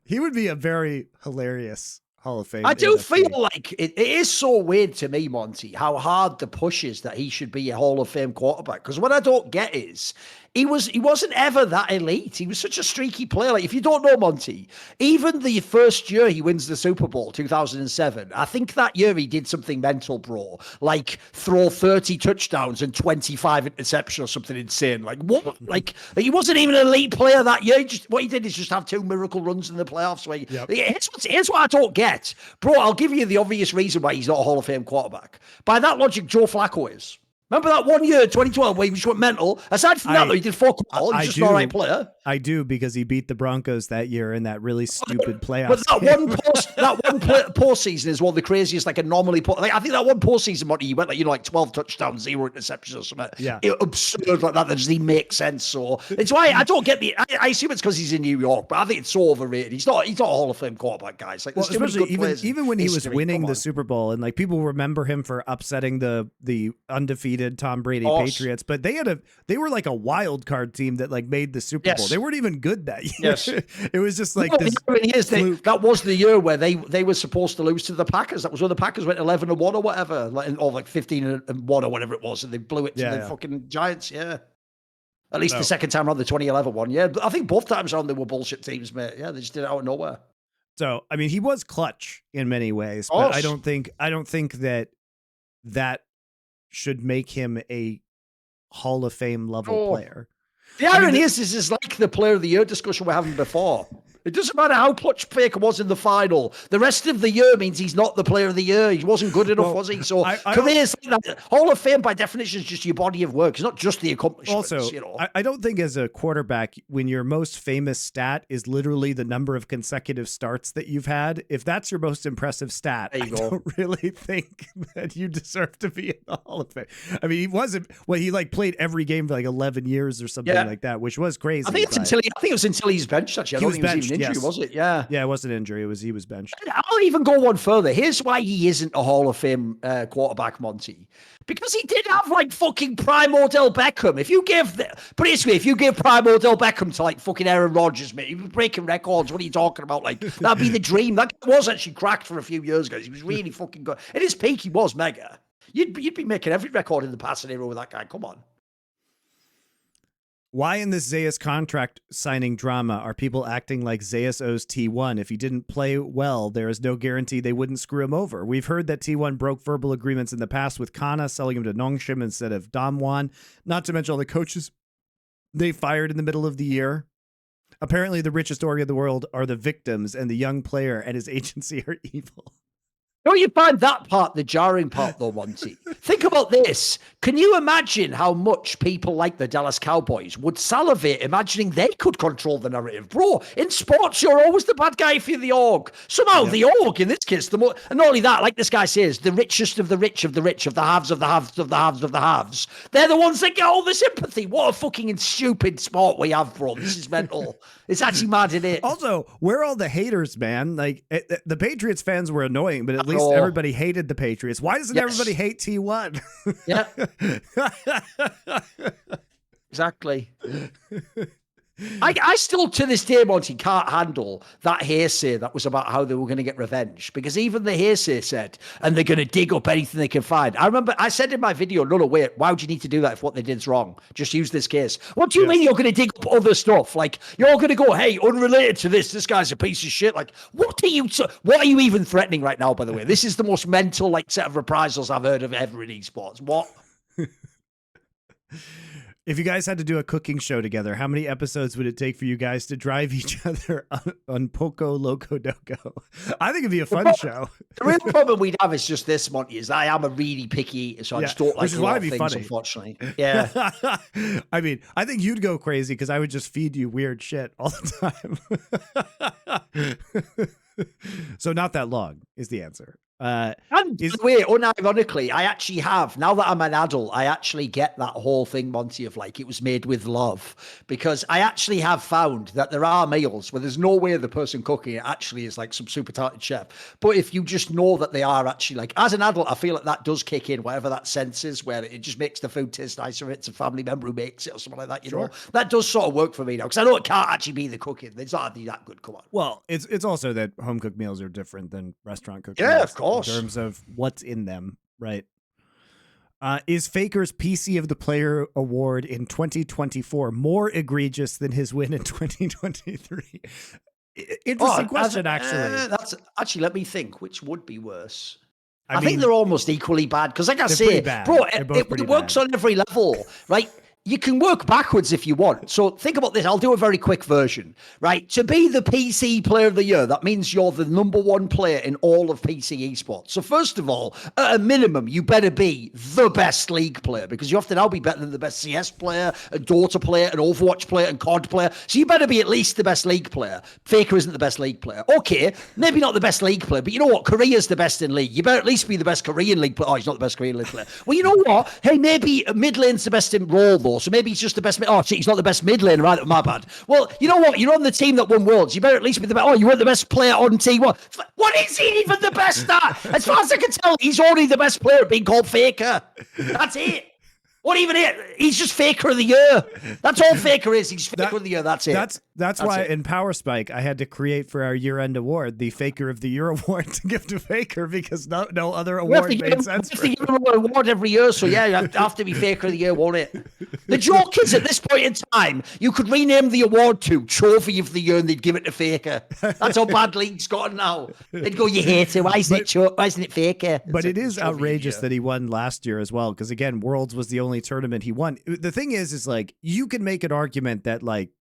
He would be a very hilarious Hall of Fame. I do feel like it is so weird to me, Monty, how hard the push is that he should be a Hall of Fame quarterback. Because what I don't get is he wasn't ever that elite. He was such a streaky player. Like, if you don't know Monty, even the first year he wins the Super Bowl, 2007, I think that year he did something mental, bro. Like, throw 30 touchdowns and 25 interceptions or something insane. Like, what? Like he wasn't even an elite player that year. What he did is just have 2 miracle runs in the playoffs. Where here's what I don't get. Bro, I'll give you the obvious reason why he's not a Hall of Fame quarterback. By that logic, Joe Flacco is. Remember that one year, 2012, where he just went mental? Aside from that, though, he did fuck all. He's just an all right player. I do, because he beat the Broncos that year in that really stupid playoff. But that one postseason is one of the craziest, like, anomaly. Like, I think that one postseason, Monty, he went like, like 12 touchdowns, 0 interceptions or something. Yeah. Absurd like that. That doesn't even make sense. So it's why I don't get I assume it's because he's in New York, but I think it's so overrated. He's not a Hall of Fame quarterback, guys. Like, especially even when he was winning the Super Bowl, and like people remember him for upsetting the undefeated Tom Brady Patriots, but they were like a wild card team that like made the Super Bowl. They weren't even good that year. Yes. It was just like that was the year where they were supposed to lose to the Packers. That was when the Packers went 11-1 or whatever, or like 15-1 or whatever it was, and they blew it to the fucking Giants. Yeah. At least the second time around, the 2011 one. Yeah. But I think both times around they were bullshit teams, mate. Yeah, they just did it out of nowhere. So, I mean, he was clutch in many ways, but I don't think that should make him a Hall of Fame level player. The irony is, this is like the Player of the Year discussion we're having before. It doesn't matter how clutch Faker was in the final. The rest of the year means he's not the player of the year. He wasn't good enough, was he? So careers like that. Hall of Fame, by definition, is just your body of work. It's not just the accomplishments. Also, you know? I don't think as a quarterback, when your most famous stat is literally the number of consecutive starts that you've had, if that's your most impressive stat, I don't really think that you deserve to be in the Hall of Fame. I mean, he wasn't. Well, he like played every game for like 11 years or something like that, which was crazy. I think it was until he's benched. Actually, I don't think it was even injury, was it? Yeah, yeah, it wasn't injury. He was benched. I'll even go one further. Here's why he isn't a Hall of Fame quarterback, Monty. Because he did have like fucking prime Odell Beckham. If you give prime Odell Beckham to like fucking Aaron Rodgers, mate, he'd be breaking records. What are you talking about? Like, that'd be the dream. That was actually cracked for a few years ago. He was really fucking good. At his peak, he was mega. You'd be making every record in the passing era with that guy. Come on. Why in this Zeus contract signing drama are people acting like Zeus owes T1? If he didn't play well, there is no guarantee they wouldn't screw him over. We've heard that T1 broke verbal agreements in the past with Kana, selling him to Nongshim instead of Damwon, not to mention all the coaches they fired in the middle of the year. Apparently, the richest org in the world are the victims, and the young player and his agency are evil. Don't you find that part the jarring part, though, Monty? Think about this. Can you imagine how much people like the Dallas Cowboys would salivate imagining they could control the narrative? Bro, in sports, you're always the bad guy if you're the org. Somehow the org, in this case, and not only that, like this guy says, the richest of the rich of the rich, of the haves of the haves of the haves of the haves. They're the ones that get all the sympathy. What a fucking stupid sport we have, bro. This is mental. It's actually mad, isn't it? Also, where are all the haters, man? Like, the Patriots fans were annoying, but at least everybody hated the Patriots. Why doesn't everybody hate T1? Yeah. Exactly. I still, to this day, Monty, can't handle that hearsay that was about how they were going to get revenge, because even the hearsay said, and they're going to dig up anything they can find. I remember I said in my video, no, wait, why would you need to do that if what they did is wrong? Just use this case. What do you mean you're going to dig up other stuff? Like, you're going to go, hey, unrelated to this guy's a piece of shit. Like, what are you even threatening right now, by the way? This is the most mental, like, set of reprisals I've heard of ever in esports. What? If you guys had to do a cooking show together, how many episodes would it take for you guys to drive each other on Poco Loco Doco? I think it'd be a fun show. The real problem we'd have is just this, Monty, is I am a really picky eater, so I just don't like a lot of things, funny. Unfortunately. Yeah. I mean, I think you'd go crazy because I would just feed you weird shit all the time. So not that long is the answer. And unironically, I actually have, now that I'm an adult, I actually get that whole thing, Monty, of like, it was made with love, because I actually have found that there are meals where there's no way the person cooking it actually is like some super talented chef. But if you just know that they are actually, like, as an adult, I feel like that does kick in, whatever that sense is, where it just makes the food taste nicer. It's a family member who makes it or something like that, you know? That does sort of work for me now, because I know it can't actually be the cooking. It's not that good, come on. Well, it's also that home cooked meals are different than restaurant cooked meals. Yeah, of course. In terms of what's in them, right? Is Faker's PC of the Player award in 2024 more egregious than his win in 2023? Interesting question, actually. That's actually, let me think, which would be worse? I think they're almost equally bad, because like I say, bro, it works on every level, right? You can work backwards if you want. So think about this. I'll do a very quick version, right? To be the PC player of the year, that means you're the #1 player in all of PC esports. So first of all, at a minimum, you better be the best League player, because you have to now be better than the best CS player, a Dota player, an Overwatch player, and COD player. So you better be at least the best League player. Faker isn't the best League player. Okay, maybe not the best League player, but you know what? Korea's the best in League. You better at least be the best Korean League player. Oh, he's not the best Korean League player. Well, you know what? Hey, maybe mid lane's the best in role, though. So maybe he's just the best. Oh, shit, he's not the best mid lane, right? My bad. Well, you know what? You're on the team that won Worlds. You better at least be the best. Oh, you weren't the best player on T1. What is he even the best at? As far as I can tell, he's only the best player at being called Faker. That's it. What even it? He's just Faker of the year. That's all Faker is. He's Faker of the year. That's it. That's why in Power Spike I had to create for our year-end award the Faker of the Year award to give to Faker, because no other award made sense. We have to give him an award every year, so yeah, you have to be Faker of the Year, won't it? The joke is, at this point in time, you could rename the award to Trophy of the Year, and they'd give it to Faker. That's how bad League's gotten now. They'd go, you hate it. Why isn't it Faker? But it is outrageous that he won last year as well, because again, Worlds was the only tournament he won. The thing is like, you can make an argument that like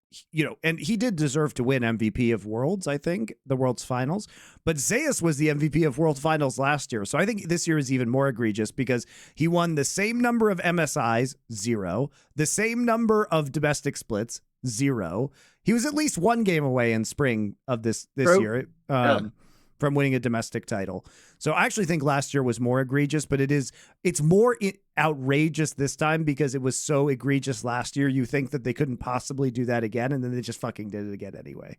and he did deserve to win MVP of Worlds, I think, the Worlds Finals. But Zeus was the MVP of World Finals last year. So I think this year is even more egregious because he won the same number of MSIs, 0, the same number of domestic splits, 0. He was at least one game away in spring of this year from winning a domestic title. So I actually think last year was more egregious, but it's more outrageous this time because it was so egregious last year. You think that they couldn't possibly do that again, and then they just fucking did it again anyway.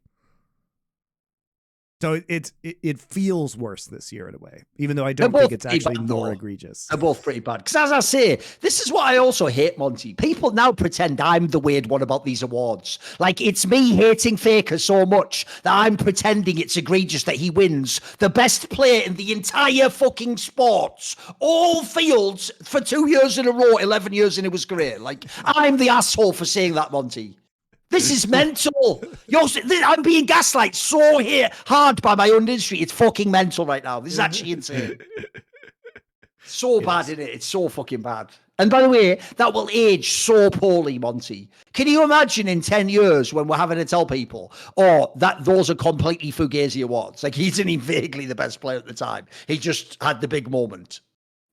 So it feels worse this year in a way, even though I don't think it's actually more egregious. They're both pretty bad. Because as I say, this is what I also hate, Monty. People now pretend I'm the weird one about these awards. Like, it's me hating Faker so much that I'm pretending it's egregious that he wins the best player in the entire fucking sports, all fields, for 2 years in a row, 11 years into his career. Like, I'm the asshole for saying that, Monty. This is mental. I'm being gaslighted so hard by my own industry. It's fucking mental right now. This is actually insane. So bad, isn't it? It's so fucking bad. And by the way, that will age so poorly, Monty. Can you imagine in 10 years when we're having to tell people, that those are completely Fugazi awards? Like, he's only vaguely the best player at the time. He just had the big moment.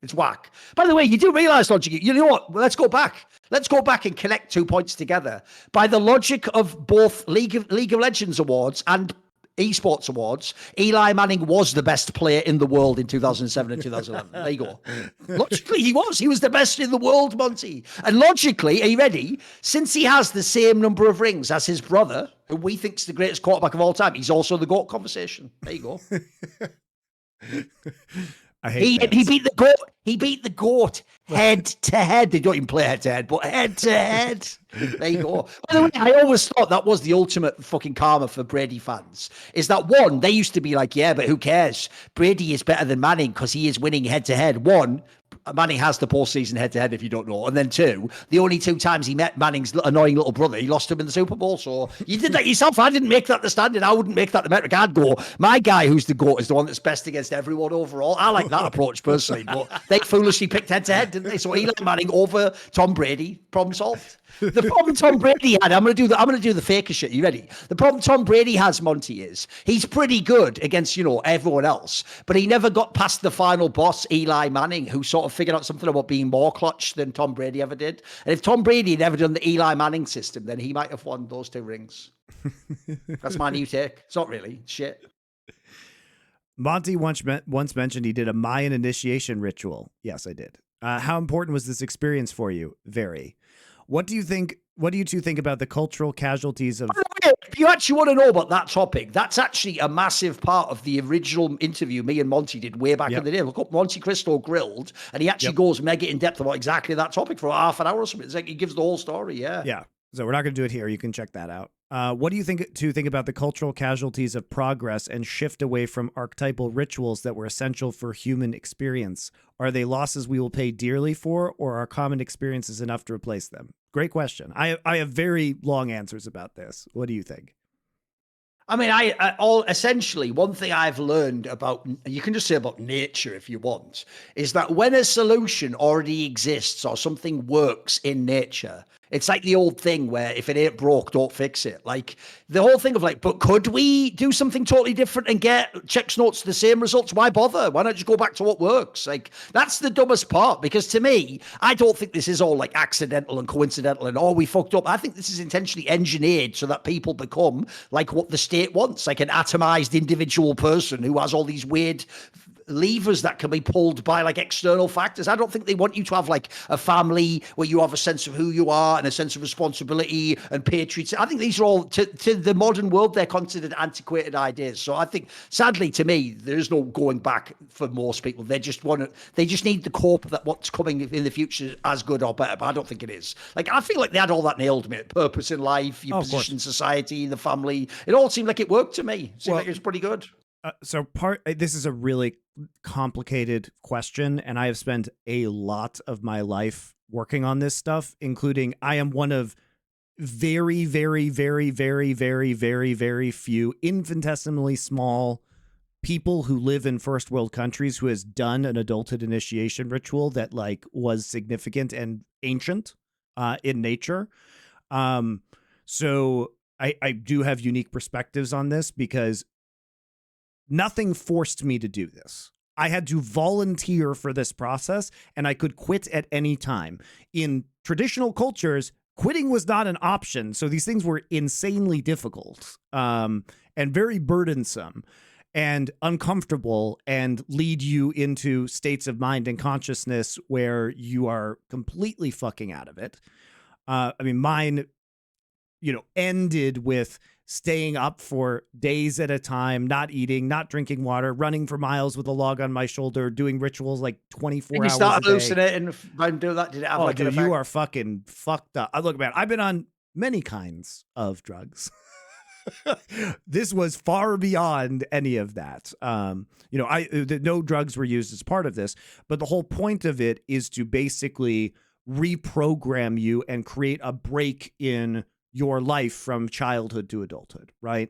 It's whack. By the way, you do realize, Logic, you know what? Let's go back. Let's go back and connect 2 points together. By the logic of both League of Legends awards and esports awards, Eli Manning was the best player in the world in 2007 and 2011. There you go. Logically, he was. He was the best in the world, Monty. And logically, are you ready? Since he has the same number of rings as his brother, who we think is the greatest quarterback of all time, he's also the GOAT conversation. There you go. He beat the GOAT. He beat the GOAT head to head. They don't even play head to head, but head to head. There you go. By the way, I always thought that was the ultimate fucking karma for Brady fans. Is that one? They used to be like, yeah, but who cares? Brady is better than Manning because he is winning head to head. One, Manning has the postseason head to head, if you don't know. And then two, the only 2 times he met Manning's annoying little brother, he lost him in the Super Bowl. So you did that yourself. I didn't make that the standard. I wouldn't make that the metric. I'd go, my guy who's the GOAT is the one that's best against everyone overall. I like that approach personally, but they foolishly picked head to head, didn't they? So Eli Manning over Tom Brady, problem solved. The problem Tom Brady had, I'm gonna do the faker shit. You ready? The problem Tom Brady has, Monty, is he's pretty good against, everyone else, but he never got past the final boss, Eli Manning, who sort of figured out something about being more clutch than Tom Brady ever did. And if Tom Brady had ever done the Eli Manning system, then he might have won those 2 rings. That's my new take. It's not really shit. Monty once mentioned he did a Mayan initiation ritual. Yes, I did. How important was this experience for you? Very. What do you two think about the cultural casualties of... If you actually want to know about that topic, that's actually a massive part of the original interview me and Monty did way back in the day. Look up MonteCristo Grilled, and he actually goes mega in depth about exactly that topic for half an hour or something. It's like he gives the whole story, Yeah. So we're not going to do it here. You can check that out. What do you think about the cultural casualties of progress and shift away from archetypal rituals that were essential for human experience? Are they losses we will pay dearly for, or are common experiences enough to replace them? Great question. I have very long answers about this. What do you think? I mean, essentially, one thing I've learned about, you can just say about nature if you want, is that when a solution already exists or something works in nature, it's like the old thing where if it ain't broke, don't fix it. Like the whole thing of like, but could we do something totally different and get checks notes the same results? Why bother? Why not just go back to what works? Like that's the dumbest part, because to me, I don't think this is all like accidental and coincidental and we fucked up. I think this is intentionally engineered so that people become like what the state wants, like an atomized individual person who has all these weird levers that can be pulled by like external factors. I don't think they want you to have like a family where you have a sense of who you are and a sense of responsibility and patriotism. I think these are all to the modern world, they're considered antiquated ideas. So I think sadly to me, there's no going back for most people. They just need the corp that what's coming in the future as good or better, but I don't think it is. Like I feel like they had all that nailed, mate. Purpose in life, your position in society, the family. It all seemed like it worked to me. It seemed like it was pretty good. This is a really complicated question, and I have spent a lot of my life working on this stuff, including I am one of very, very, very, very, very, very, very few infinitesimally small people who live in first world countries who has done an adulthood initiation ritual that like was significant and ancient in nature. So I do have unique perspectives on this because nothing forced me to do this. I had to volunteer for this process, and I could quit at any time. In traditional cultures, quitting was not an option, so these things were insanely difficult and very burdensome and uncomfortable, and lead you into states of mind and consciousness where you are completely fucking out of it. I mean, mine, ended with staying up for days at a time, not eating, not drinking water, running for miles with a log on my shoulder, doing rituals like 24 and you hours start a day. hallucinating and do that? Did it have Oh, like an dude, effect? you are fucking fucked up. Look, man, I've been on many kinds of drugs. This was far beyond any of that. No drugs were used as part of this, but the whole point of it is to basically reprogram you and create a break in your life from childhood to adulthood, right?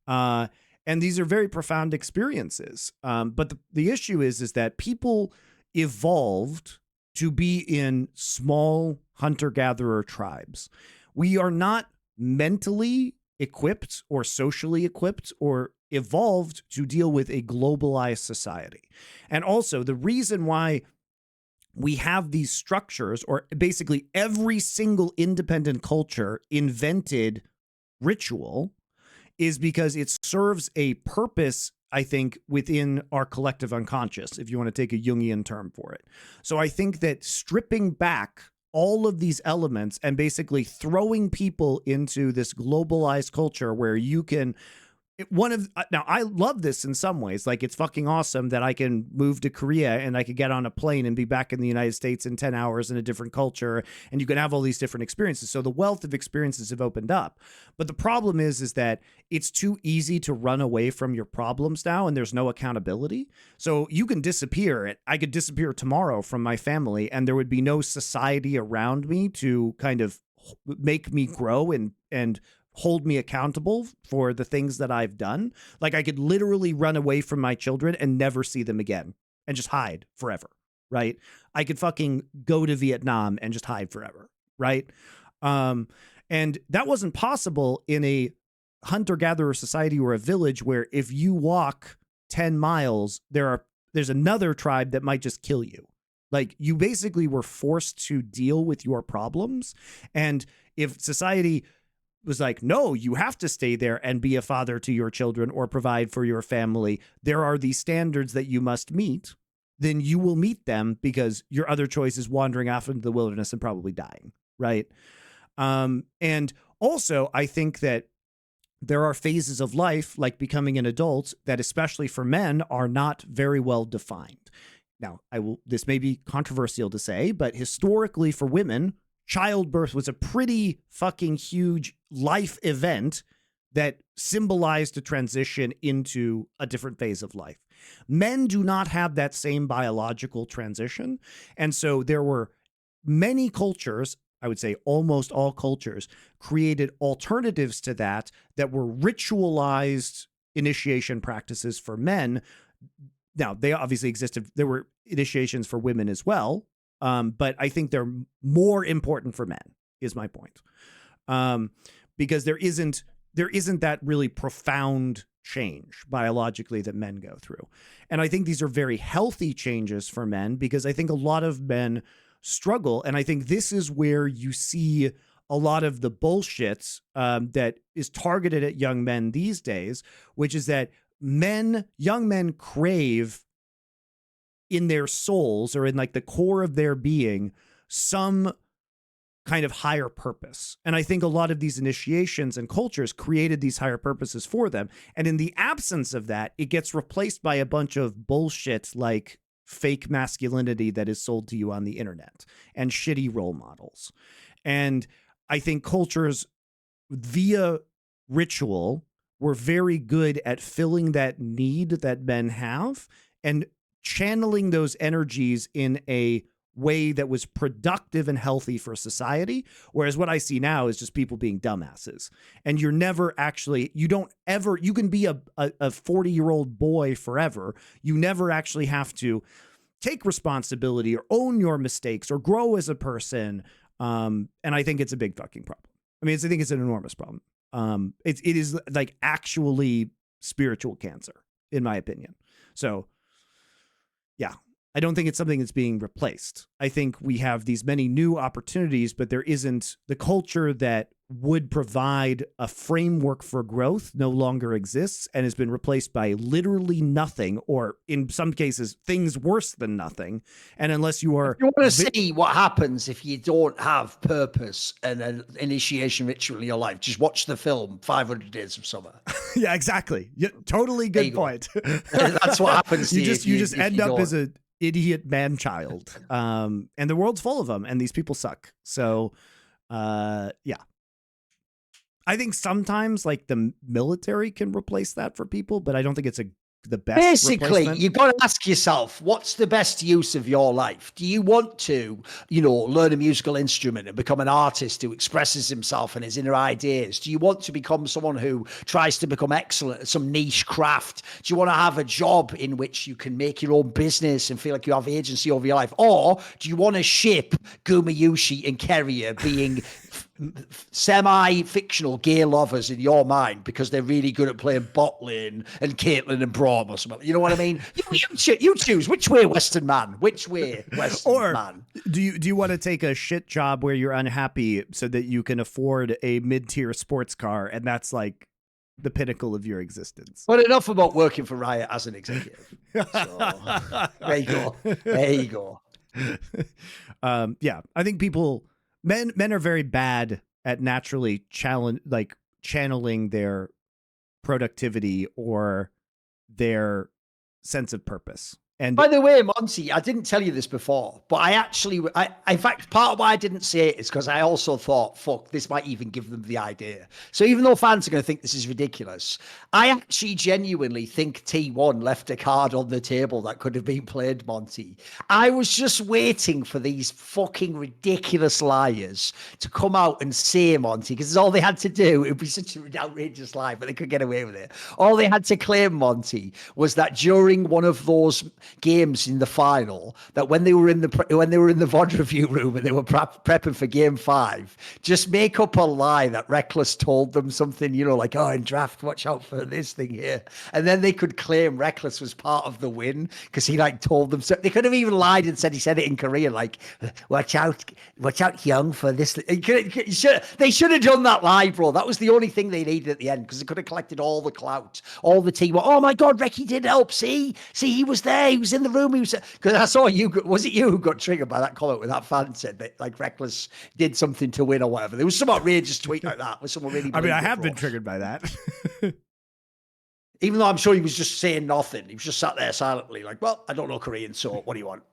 And these are very profound experiences. But the issue is that people evolved to be in small hunter-gatherer tribes. We are not mentally equipped or socially equipped or evolved to deal with a globalized society. And also, the reason why we have these structures, or basically every single independent culture invented ritual, is because it serves a purpose, I think, within our collective unconscious, if you want to take a Jungian term for it. So I think that stripping back all of these elements and basically throwing people into this globalized culture where you can, now I love this in some ways. Like, it's fucking awesome that I can move to Korea and I could get on a plane and be back in the United States in 10 hours in a different culture, and you can have all these different experiences. So the wealth of experiences have opened up. But the problem is that it's too easy to run away from your problems now, and there's no accountability. So you can disappear. I could disappear tomorrow from my family, and there would be no society around me to kind of make me grow and hold me accountable for the things that I've done. Like, I could literally run away from my children and never see them again and just hide forever, right? I could fucking go to Vietnam and just hide forever, right? And that wasn't possible in a hunter-gatherer society or a village where if you walk 10 miles, there's another tribe that might just kill you. Like, you basically were forced to deal with your problems. And if society was like, no, you have to stay there and be a father to your children or provide for your family, there are these standards that you must meet, then you will meet them, because your other choice is wandering off into the wilderness and probably dying, right? And also, I think that there are phases of life, like becoming an adult, that especially for men are not very well defined. Now, this may be controversial to say, but historically for women, childbirth was a pretty fucking huge life event that symbolized a transition into a different phase of life. Men do not have that same biological transition. And so there were many cultures, I would say almost all cultures, created alternatives to that were ritualized initiation practices for men. Now, they obviously existed. There were initiations for women as well. But I think they're more important for men, is my point. Because there isn't that really profound change biologically that men go through. And I think these are very healthy changes for men, because I think a lot of men struggle. And I think this is where you see a lot of the bullshit that is targeted at young men these days, which is that young men crave in their souls, or in like the core of their being, some kind of higher purpose. And I think a lot of these initiations and cultures created these higher purposes for them. And in the absence of that, it gets replaced by a bunch of bullshit like fake masculinity that is sold to you on the internet and shitty role models. And I think cultures via ritual were very good at filling that need that men have and channeling those energies in a way that was productive and healthy for society. Whereas what I see now is just people being dumbasses. And you're never actually, you can be a 40-year-old boy forever. You never actually have to take responsibility or own your mistakes or grow as a person. And I think it's a big fucking problem. I think it's an enormous problem. it is like actually spiritual cancer, in my opinion. So yeah, I don't think it's something that's being replaced. I think we have these many new opportunities, but there isn't the culture that would provide a framework for growth no longer exists and has been replaced by literally nothing, or in some cases, things worse than nothing. And unless you are... If you want to see what happens if you don't have purpose and an initiation ritual in your life, just watch the film 500 Days of Summer. Yeah, exactly. Yeah, totally good point. That's what happens to you. You just end up as an idiot man-child. And the world's full of them, and these people suck. So, yeah. I think sometimes like the military can replace that for people, but I don't think it's the best. Basically, you've got to ask yourself, what's the best use of your life? Do you want to, learn a musical instrument and become an artist who expresses himself and his inner ideas? Do you want to become someone who tries to become excellent at some niche craft? Do you want to have a job in which you can make your own business and feel like you have agency over your life? Or do you want to ship Gumayushi and Keria being semi-fictional gay lovers in your mind because they're really good at playing bot lane and Caitlyn and Braum or something? You know what I mean? You choose which way, Western man. Which way, Western man? Do you want to take a shit job where you're unhappy so that you can afford a mid-tier sports car, and that's like the pinnacle of your existence? But enough about working for Riot as an executive. So, there you go. There you go. Yeah, I think men are very bad at naturally channeling their productivity or their sense of purpose. And by the way, Monty, I didn't tell you this before, but in fact, part of why I didn't say it is because I also thought, fuck, this might even give them the idea. So even though fans are going to think this is ridiculous, I actually genuinely think T1 left a card on the table that could have been played, Monty. I was just waiting for these fucking ridiculous liars to come out and say, Monty, because all they had to do, it would be such an outrageous lie, but they could get away with it. All they had to claim, Monty, was that during one of those games in the final, that when they were in the VOD review room and they were prepping for game 5, just make up a lie that Reckless told them something, like, oh, in draft, watch out for this thing here, and then they could claim Reckless was part of the win because he told them. So they could have even lied and said he said it in Korean, like, watch out Hyung for this. They should have done that lie, bro. That was the only thing they needed at the end, because they could have collected all the clout, all the team. Oh my god, Recky did help. See, he was there. He was in the room. Because I saw you. Was it you who got triggered by that comment where that fan said that Reckless did something to win or whatever? There was some outrageous tweet like that with someone really. I mean, I have been triggered by that. Even though I'm sure he was just saying nothing. He was just sat there silently, like, well, I don't know Korean, so what do you want?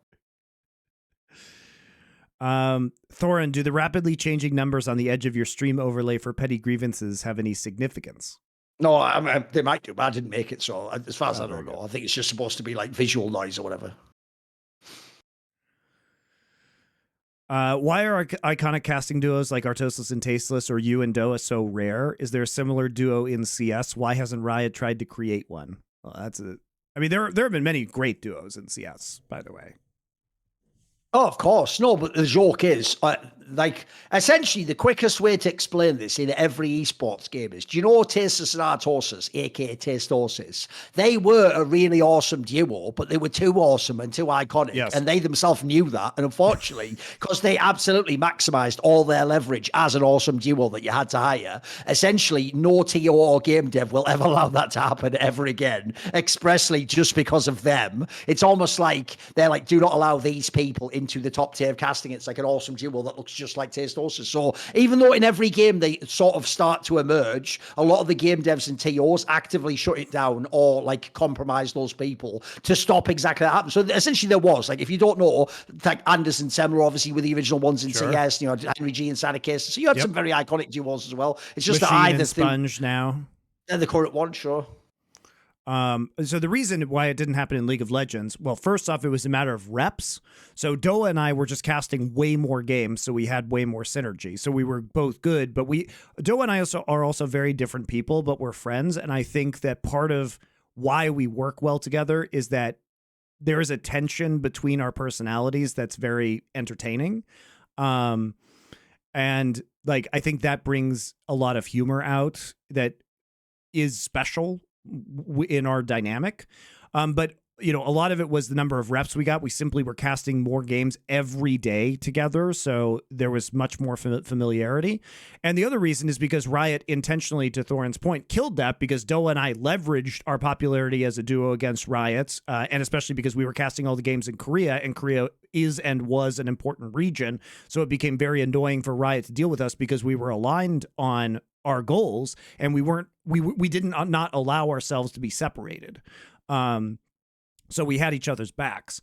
Thorin, do the rapidly changing numbers on the edge of your stream overlay for petty grievances have any significance? No, I mean, they might do, but I didn't make it. So as far as I don't know, I think it's just supposed to be like visual noise or whatever. Why are iconic casting duos like Artosis and Tasteless or you and Doa so rare? Is there a similar duo in CS? Why hasn't Riot tried to create one? Well, I mean, there have been many great duos in CS, by the way. Oh, of course. No, but the joke is, essentially the quickest way to explain this in every esports game is, do you know Tasteless and Artosis, aka DDOSers? They were a really awesome duo, but they were too awesome and too iconic. Yes. And they themselves knew that. And unfortunately, because they absolutely maximized all their leverage as an awesome duo that you had to hire, essentially no TO or game dev will ever allow that to happen ever again, expressly just because of them. It's almost like they're like, do not allow these people into the top tier of casting. It's like an awesome duo that looks just like DDOSers. So even though in every game they sort of start to emerge, a lot of the game devs and TOs actively shut it down or compromise those people to stop exactly that happening. So essentially there was, if you don't know, Anders and Semler obviously were the original ones in CS, Henry G and Sadakis. So you had some very iconic duos as well. It's just Machine that either and Sponge now. They're the current one, sure. So the reason why it didn't happen in League of Legends, well, first off, it was a matter of reps. So Doa and I were just casting way more games, so we had way more synergy. So we were both good, but Doa and I are also very different people, but we're friends. And I think that part of why we work well together is that there is a tension between our personalities that's very entertaining. And Like, I think that brings a lot of humor out that is special in our dynamic. But you know, a lot of it was the number of reps we got. We simply were casting more games every day together, so there was much more familiarity. And the other reason is because Riot intentionally, to Thorin's point, killed that because Doa and I leveraged our popularity as a duo against Riot's, and especially because we were casting all the games in Korea, and Korea is and was an important region, so it became very annoying for Riot to deal with us because we were aligned on our goals, and we didn't not allow ourselves to be separated. So we had each other's backs.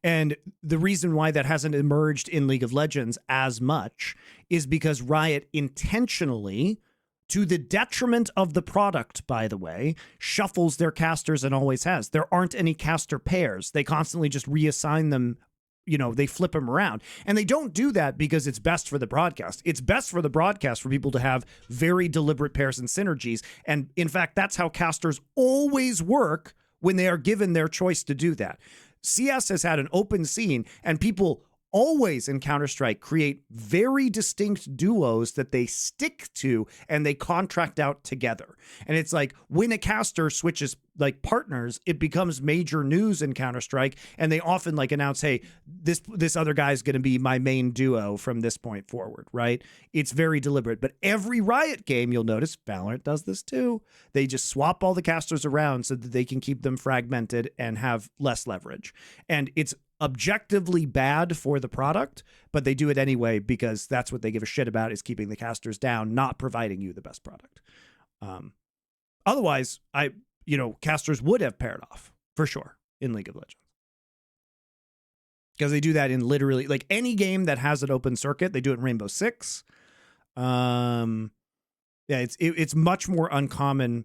And the reason why that hasn't emerged in League of Legends as much is because Riot intentionally, to the detriment of the product, by the way, shuffles their casters and always has. There aren't any caster pairs. They constantly just reassign them. You know, they flip them around. And they don't do that because it's best for the broadcast. It's best for the broadcast for people to have very deliberate pairs and synergies. And in fact, that's how casters always work when they are given their choice to do that. CS has had an open scene, and people always in Counter-Strike create very distinct duos that they stick to and they contract out together. And it's like when a caster switches like partners, it becomes major news in Counter-Strike, and they often like announce, hey, this other guy's going to be my main duo from this point forward, right? It's very deliberate. But every Riot game, you'll notice, Valorant does this too. They just swap all the casters around so that they can keep them fragmented and have less leverage. And it's objectively bad for the product, but they do it anyway because that's what they give a shit about, is keeping the casters down, not providing you the best product. Otherwise, casters would have paired off for sure in League of Legends, because they do that in literally like any game that has an open circuit. They do it in Rainbow Six. It's much more uncommon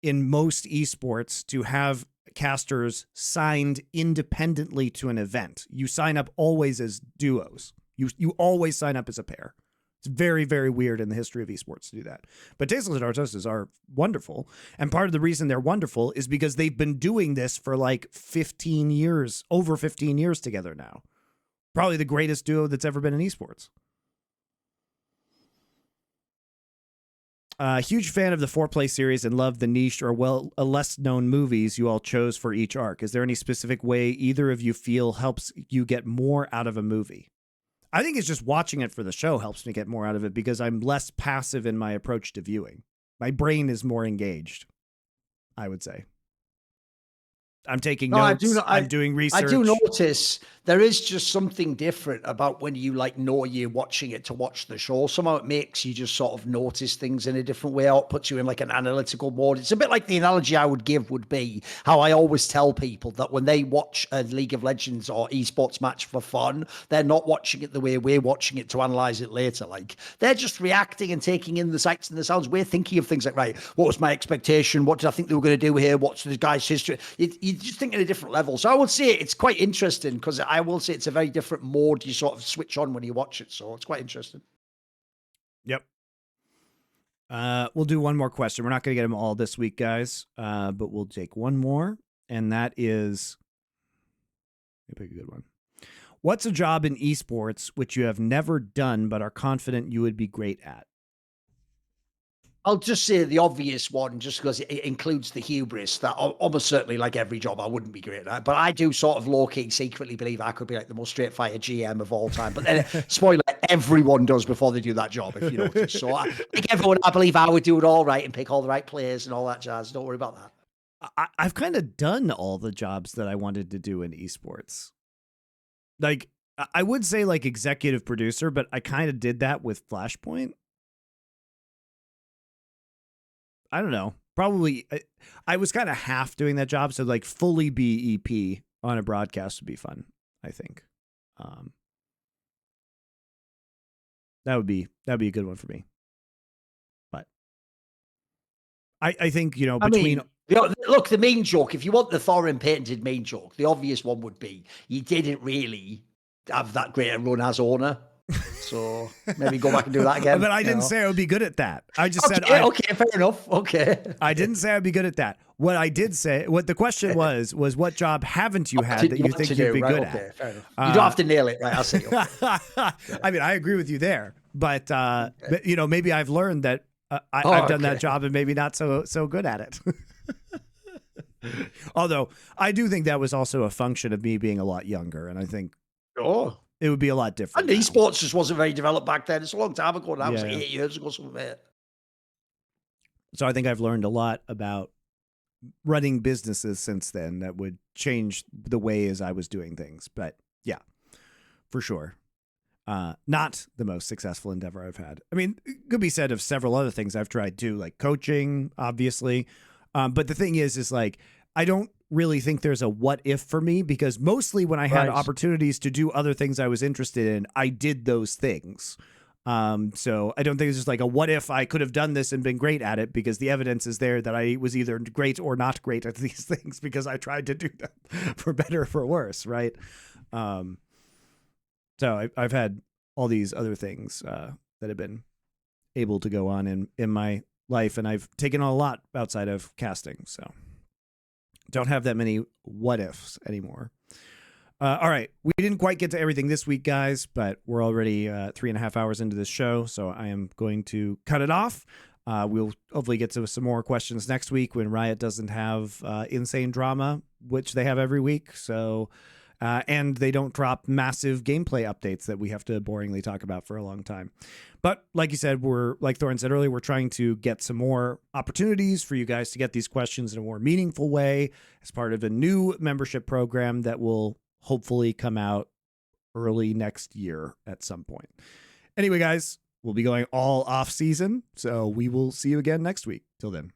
in most esports to have casters signed independently to an event. You sign up always as duos. You always sign up as a pair. It's very, very weird in the history of esports to do that. But Tasteless Artosis are wonderful. And part of the reason they're wonderful is because they've been doing this for like 15 years, over 15 years together now. Probably the greatest duo that's ever been in esports. Huge fan of the 4-play series and love the niche or less known movies you all chose for each arc. Is there any specific way either of you feel helps you get more out of a movie? I think it's just watching it for the show helps me get more out of it because I'm less passive in my approach to viewing. My brain is more engaged, I would say. I'm taking notes. I'm doing research. I do notice there is just something different about when you like know you're watching it to watch the show. Somehow it makes you just sort of notice things in a different way, or it puts you in like an analytical mode. It's a bit like the analogy I would give would be how I always tell people that when they watch a League of Legends or esports match for fun, they're not watching it the way we're watching it to analyze it later. Like they're just reacting and taking in the sights and the sounds. We're thinking of things like, right, what was my expectation? What did I think they were going to do here? What's the guy's history? You just think at a different level. So I would say it's quite interesting because I will say it's a very different mode you sort of switch on when you watch it. So it's quite interesting. Yep. We'll do one more question. We're not going to get them all this week, guys, but we'll take one more. And that is, let me pick a good one. What's a job in esports which you have never done but are confident you would be great at? I'll just say the obvious one, just because it includes the hubris that almost certainly, like every job, I wouldn't be great at. But I do sort of low-key secretly believe I could be like the most straight-fire GM of all time. But then, spoiler, everyone does before they do that job, if you notice. So like everyone, I believe I would do it all right and pick all the right players and all that jazz. Don't worry about that. I've kind of done all the jobs that I wanted to do in esports. Like, I would say like executive producer, but I kind of did that with Flashpoint. I don't know. Probably I was kind of half doing that job. So like fully be EP on a broadcast would be fun, I think. That'd be a good one for me. But I think, between... look, the main joke, if you want the Thorin patented main joke, the obvious one would be you didn't really have that great a run as owner. So maybe go back and do that again. But I didn't say I would be good at that. I just said, okay, fair enough. Okay. I didn't say I'd be good at that. What I did say, what the question was what job haven't you had that you think you'd be good at? Fair enough. You don't have to nail it, right? I'll say. I mean, I agree with you there. but you know, maybe I've learned that I've done that job and maybe not so good at it. Although I do think that was also a function of me being a lot younger, and I think it would be a lot different. And esports just wasn't very developed back then. It's a long time ago now. It was like 8 years ago, something like that. So I think I've learned a lot about running businesses since then that would change the way as I was doing things. But yeah, for sure. Not the most successful endeavor I've had. I mean, it could be said of several other things I've tried too, like coaching, obviously. But the thing is like, I don't really think there's a what if for me, because mostly when I had opportunities to do other things I was interested in, I did those things. So I don't think it's just like a what if I could have done this and been great at it, because the evidence is there that I was either great or not great at these things because I tried to do them for better or for worse. Right. So I've had all these other things that have been able to go on in my life, and I've taken on a lot outside of casting. So don't have that many what ifs anymore. All right. We didn't quite get to everything this week, guys, but we're already 3.5 hours into this show, so I am going to cut it off. We'll hopefully get to some more questions next week when Riot doesn't have insane drama, which they have every week. So, and they don't drop massive gameplay updates that we have to boringly talk about for a long time. But like you said, like Thorin said earlier, we're trying to get some more opportunities for you guys to get these questions in a more meaningful way as part of a new membership program that will hopefully come out early next year at some point. Anyway, guys, we'll be going all off season, so we will see you again next week. Till then.